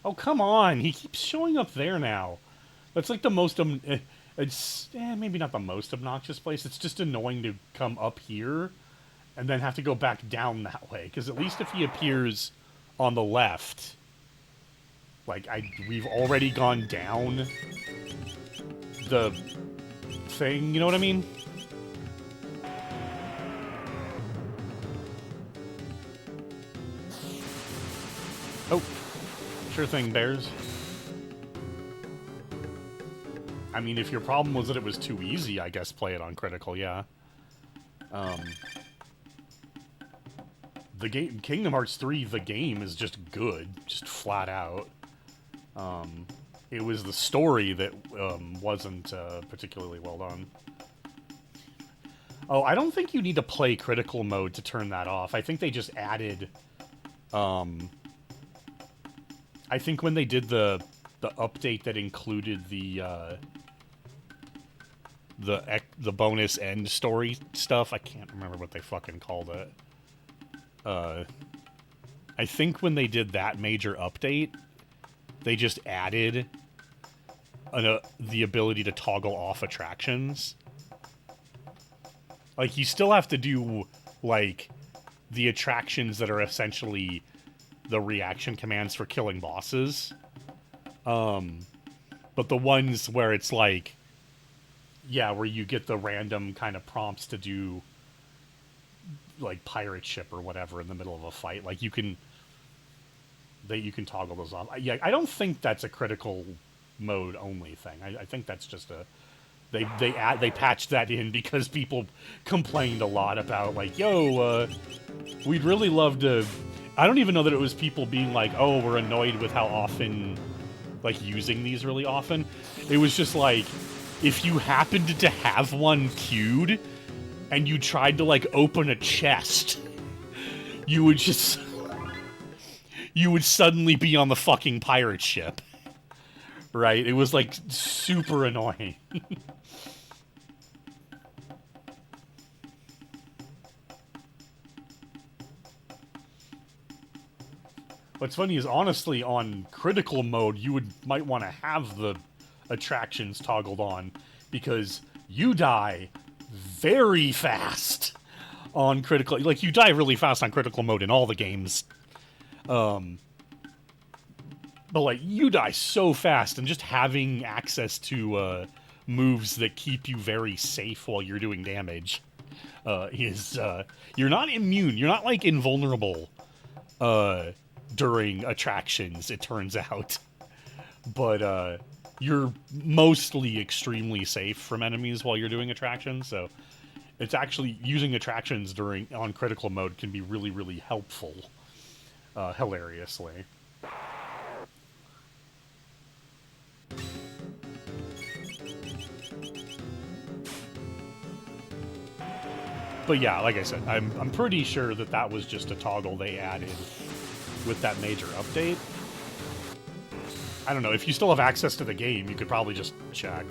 Oh, come on! He keeps showing up there now. That's like the most it's maybe not the most obnoxious place. It's just annoying to come up here and then have to go back down that way. Because at least if he appears on the left, like we've already gone down the thing. You know what I mean? Oh, sure thing, bears. I mean, if your problem was that it was too easy, I guess play it on critical, yeah. The game, Kingdom Hearts 3, the game is just good, just flat out. It was the story that wasn't particularly well done. Oh, I don't think you need to play critical mode to turn that off. I think they just added... I think when they did the update that included the bonus end story stuff, I can't remember what they fucking called it. I think when they did that major update, they just added the ability to toggle off attractions. Like, you still have to do, like, the attractions that are essentially the reaction commands for killing bosses. But the ones where it's like, yeah, where you get the random kind of prompts to do, like, pirate ship or whatever in the middle of a fight, like, you can toggle those off. Yeah, I don't think that's a critical mode only thing. I think that's just a... They patched that in because people complained a lot about, like, yo, we'd really love to... I don't even know that it was people being like, oh, we're annoyed with how often, like, using these really often. It was just like, if you happened to have one queued and you tried to, like, open a chest, you would just... you would suddenly be on the fucking pirate ship. Right? It was, like, super annoying. What's funny is, honestly, on critical mode, you might want to have the attractions toggled on, because you die very fast on critical... Like, you die really fast on critical mode in all the games. But, like, you die so fast, and just having access to moves that keep you very safe while you're doing damage is... you're not immune. You're not, like, invulnerable during attractions, it turns out. But you're mostly extremely safe from enemies while you're doing attractions, so it's actually... using attractions on critical mode can be really, really helpful, hilariously. But yeah, like I said, I'm pretty sure that was just a toggle they added with that major update. I don't know, if you still have access to the game, you could probably just check.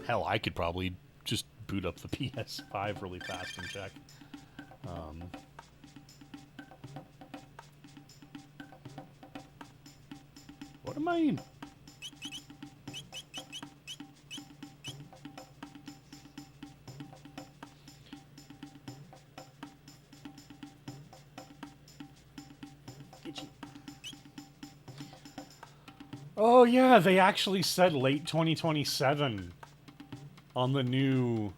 Hell, I could probably just boot up the PS5 really fast and check. What am I... Oh yeah, they actually said late 2027 on the new...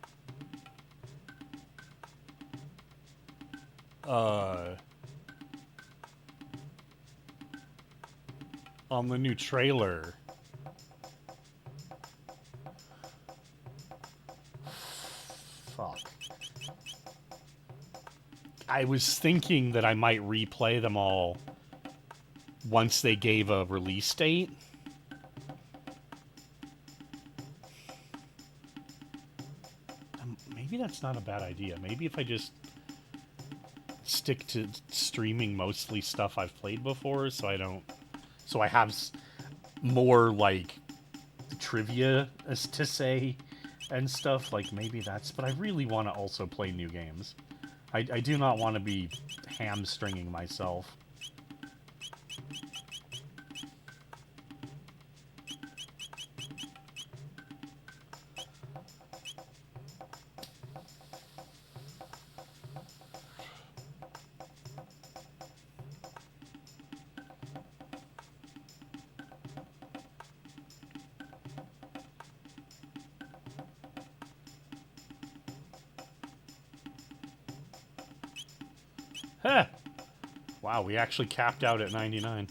on the new trailer. Fuck. I was thinking that I might replay them all once they gave a release date. Maybe that's not a bad idea. Maybe if I just stick to streaming mostly stuff I've played before, so I have more, like, trivia to say and stuff. Like, maybe that's... But I really want to also play new games. I do not want to be hamstringing myself. Wow, we actually capped out at 99.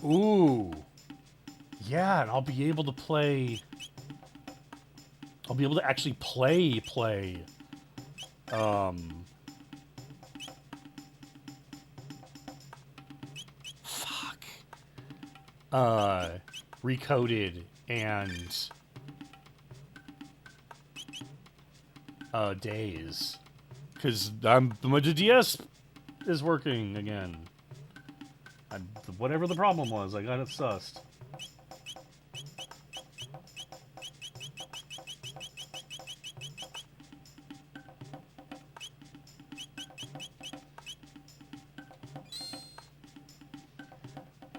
Ooh. Yeah, and I'll be able to play... I'll be able to actually play. Fuck. Recoded and... Days. Because the DS is working again. Whatever the problem was, I got it sussed.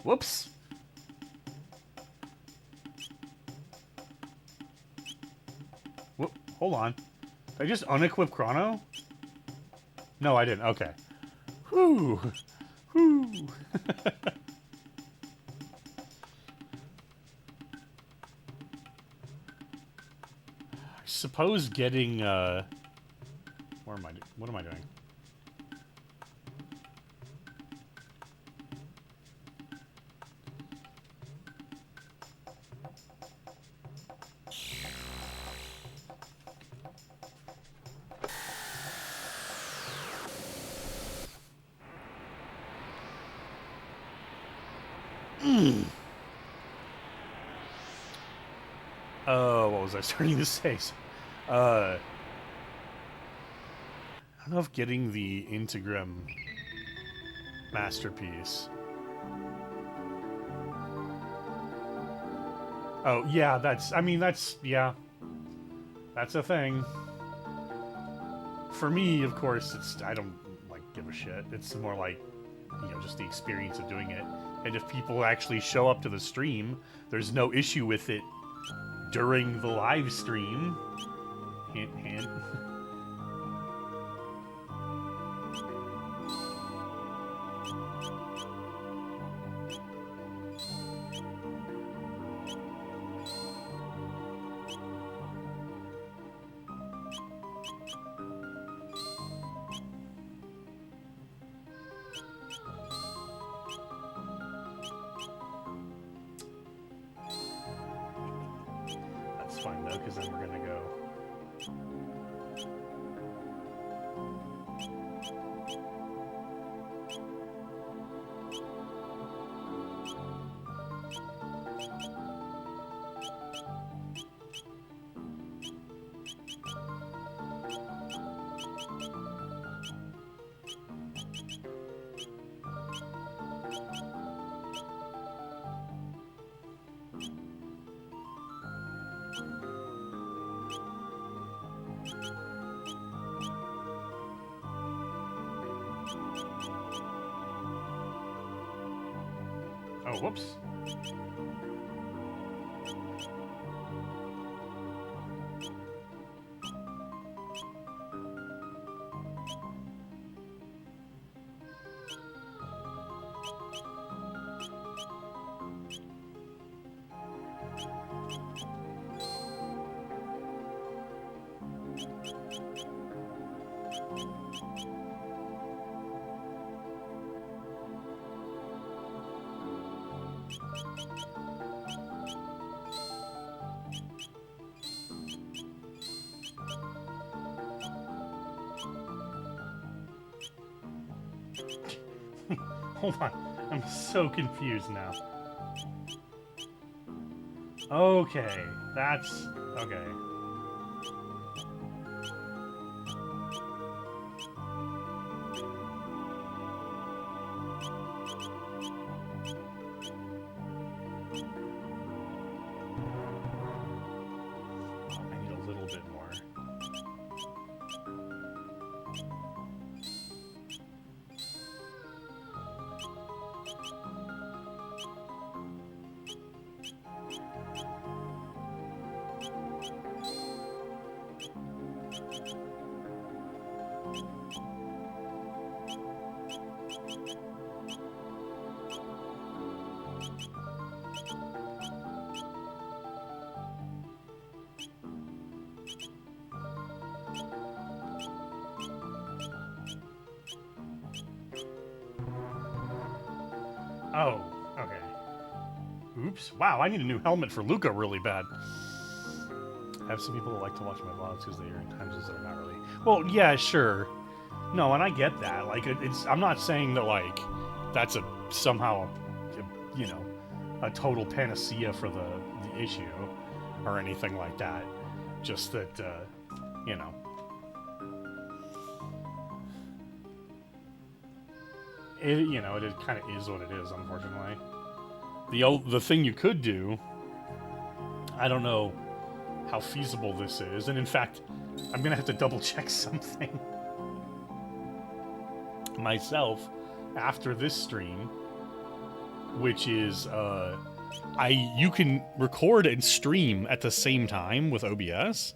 Whoops. Whoop. Hold on. Did I just unequip Chrono? No, I didn't. Okay. Whew. Whew. I suppose getting, what am I doing? What was I starting to say? I don't know if getting the Integrum masterpiece. Oh, yeah, yeah. That's a thing. For me, of course, I don't, like, give a shit. It's more like, just the experience of doing it. And if people actually show up to the stream, there's no issue with it during the live stream. Hint, hint. That's fine though, because then we're gonna go. Oh, whoops. Hold on. I'm so confused now. Okay. That's... okay. I need a little bit more. Oh, okay. Oops. Wow, I need a new helmet for Luca really bad. I have some people that like to watch my vlogs because they are in time zones that are not really... Well, yeah, sure. No, and I get that. Like, it's... I'm not saying that, like, that's a somehow, you know, a total panacea for the issue or anything like that. Just that, you know... you know, it kind of is what it is, unfortunately. The thing you could do, I don't know how feasible this is, and in fact, I'm gonna have to double check something myself after this stream, which is you can record and stream at the same time with OBS.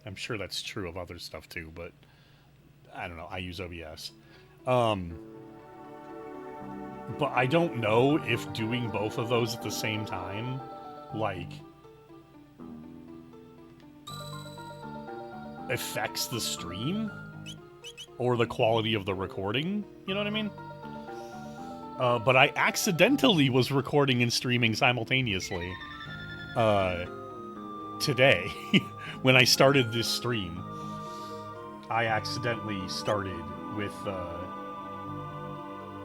I'm sure that's true of other stuff too, but I don't know. I use OBS. But I don't know if doing both of those at the same time, like, affects the stream or the quality of the recording. You know what I mean? But I accidentally was recording and streaming simultaneously today. When I started this stream, I accidentally started with...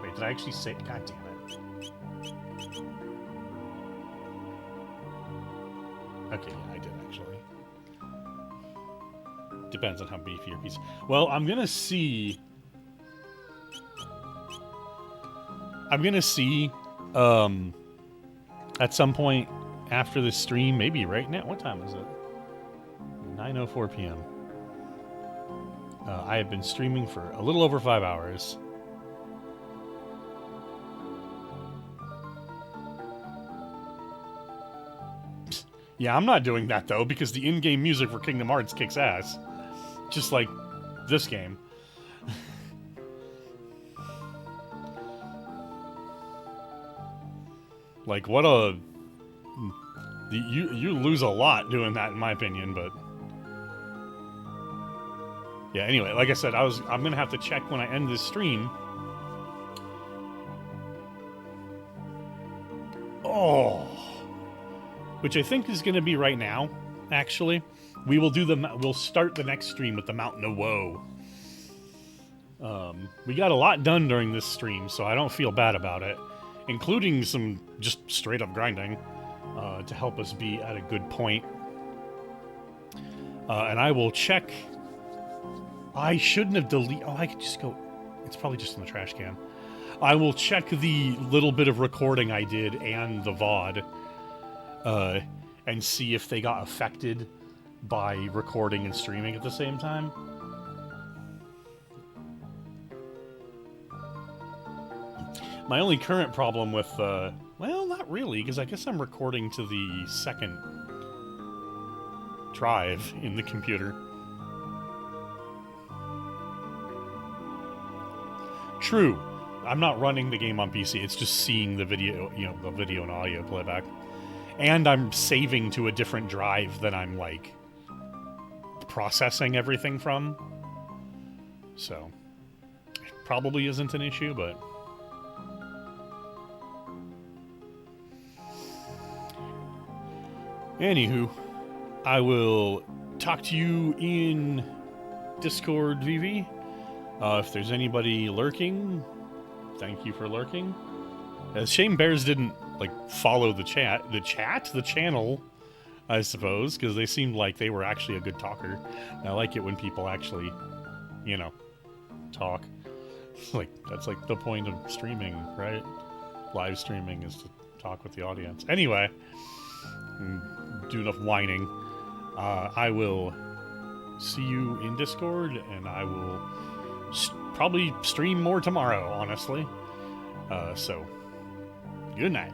Wait, did I actually say... God damn it. Okay, yeah, I did actually. Depends on how beefy your piece... Well, I'm gonna see... at some point after this stream, maybe right now. What time is it? 9:04 p.m. I have been streaming for a little over 5 hours. Yeah, I'm not doing that, though, because the in-game music for Kingdom Hearts kicks ass. Just like this game. Like, what a... You lose a lot doing that, in my opinion, but... Yeah, anyway, like I said, I'm gonna have to check when I end this stream. Oh... Which I think is gonna be right now, actually. We'll start the next stream with the Mountain of Woe. We got a lot done during this stream, so I don't feel bad about it. Including some just straight-up grinding to help us be at a good point. And I will check... I shouldn't have deleted... Oh, I could just go... It's probably just in the trash can. I will check the little bit of recording I did and the VOD and see if they got affected by recording and streaming at the same time. My only current problem with, well, not really, because I guess I'm recording to the second drive in the computer. True. I'm not running the game on PC, it's just seeing the video, you know, the video and audio playback. And I'm saving to a different drive that I'm, like, processing everything from. So, it probably isn't an issue, but... Anywho, I will talk to you in Discord VV. If there's anybody lurking, thank you for lurking. Shame Bears didn't, like, follow the channel, I suppose, because they seemed like they were actually a good talker. And I like it when people actually, you know, talk. Like, that's like the point of streaming, right? Live streaming is to talk with the audience. Anyway, do enough whining. I will see you in Discord, and I will probably stream more tomorrow, honestly. So, good night.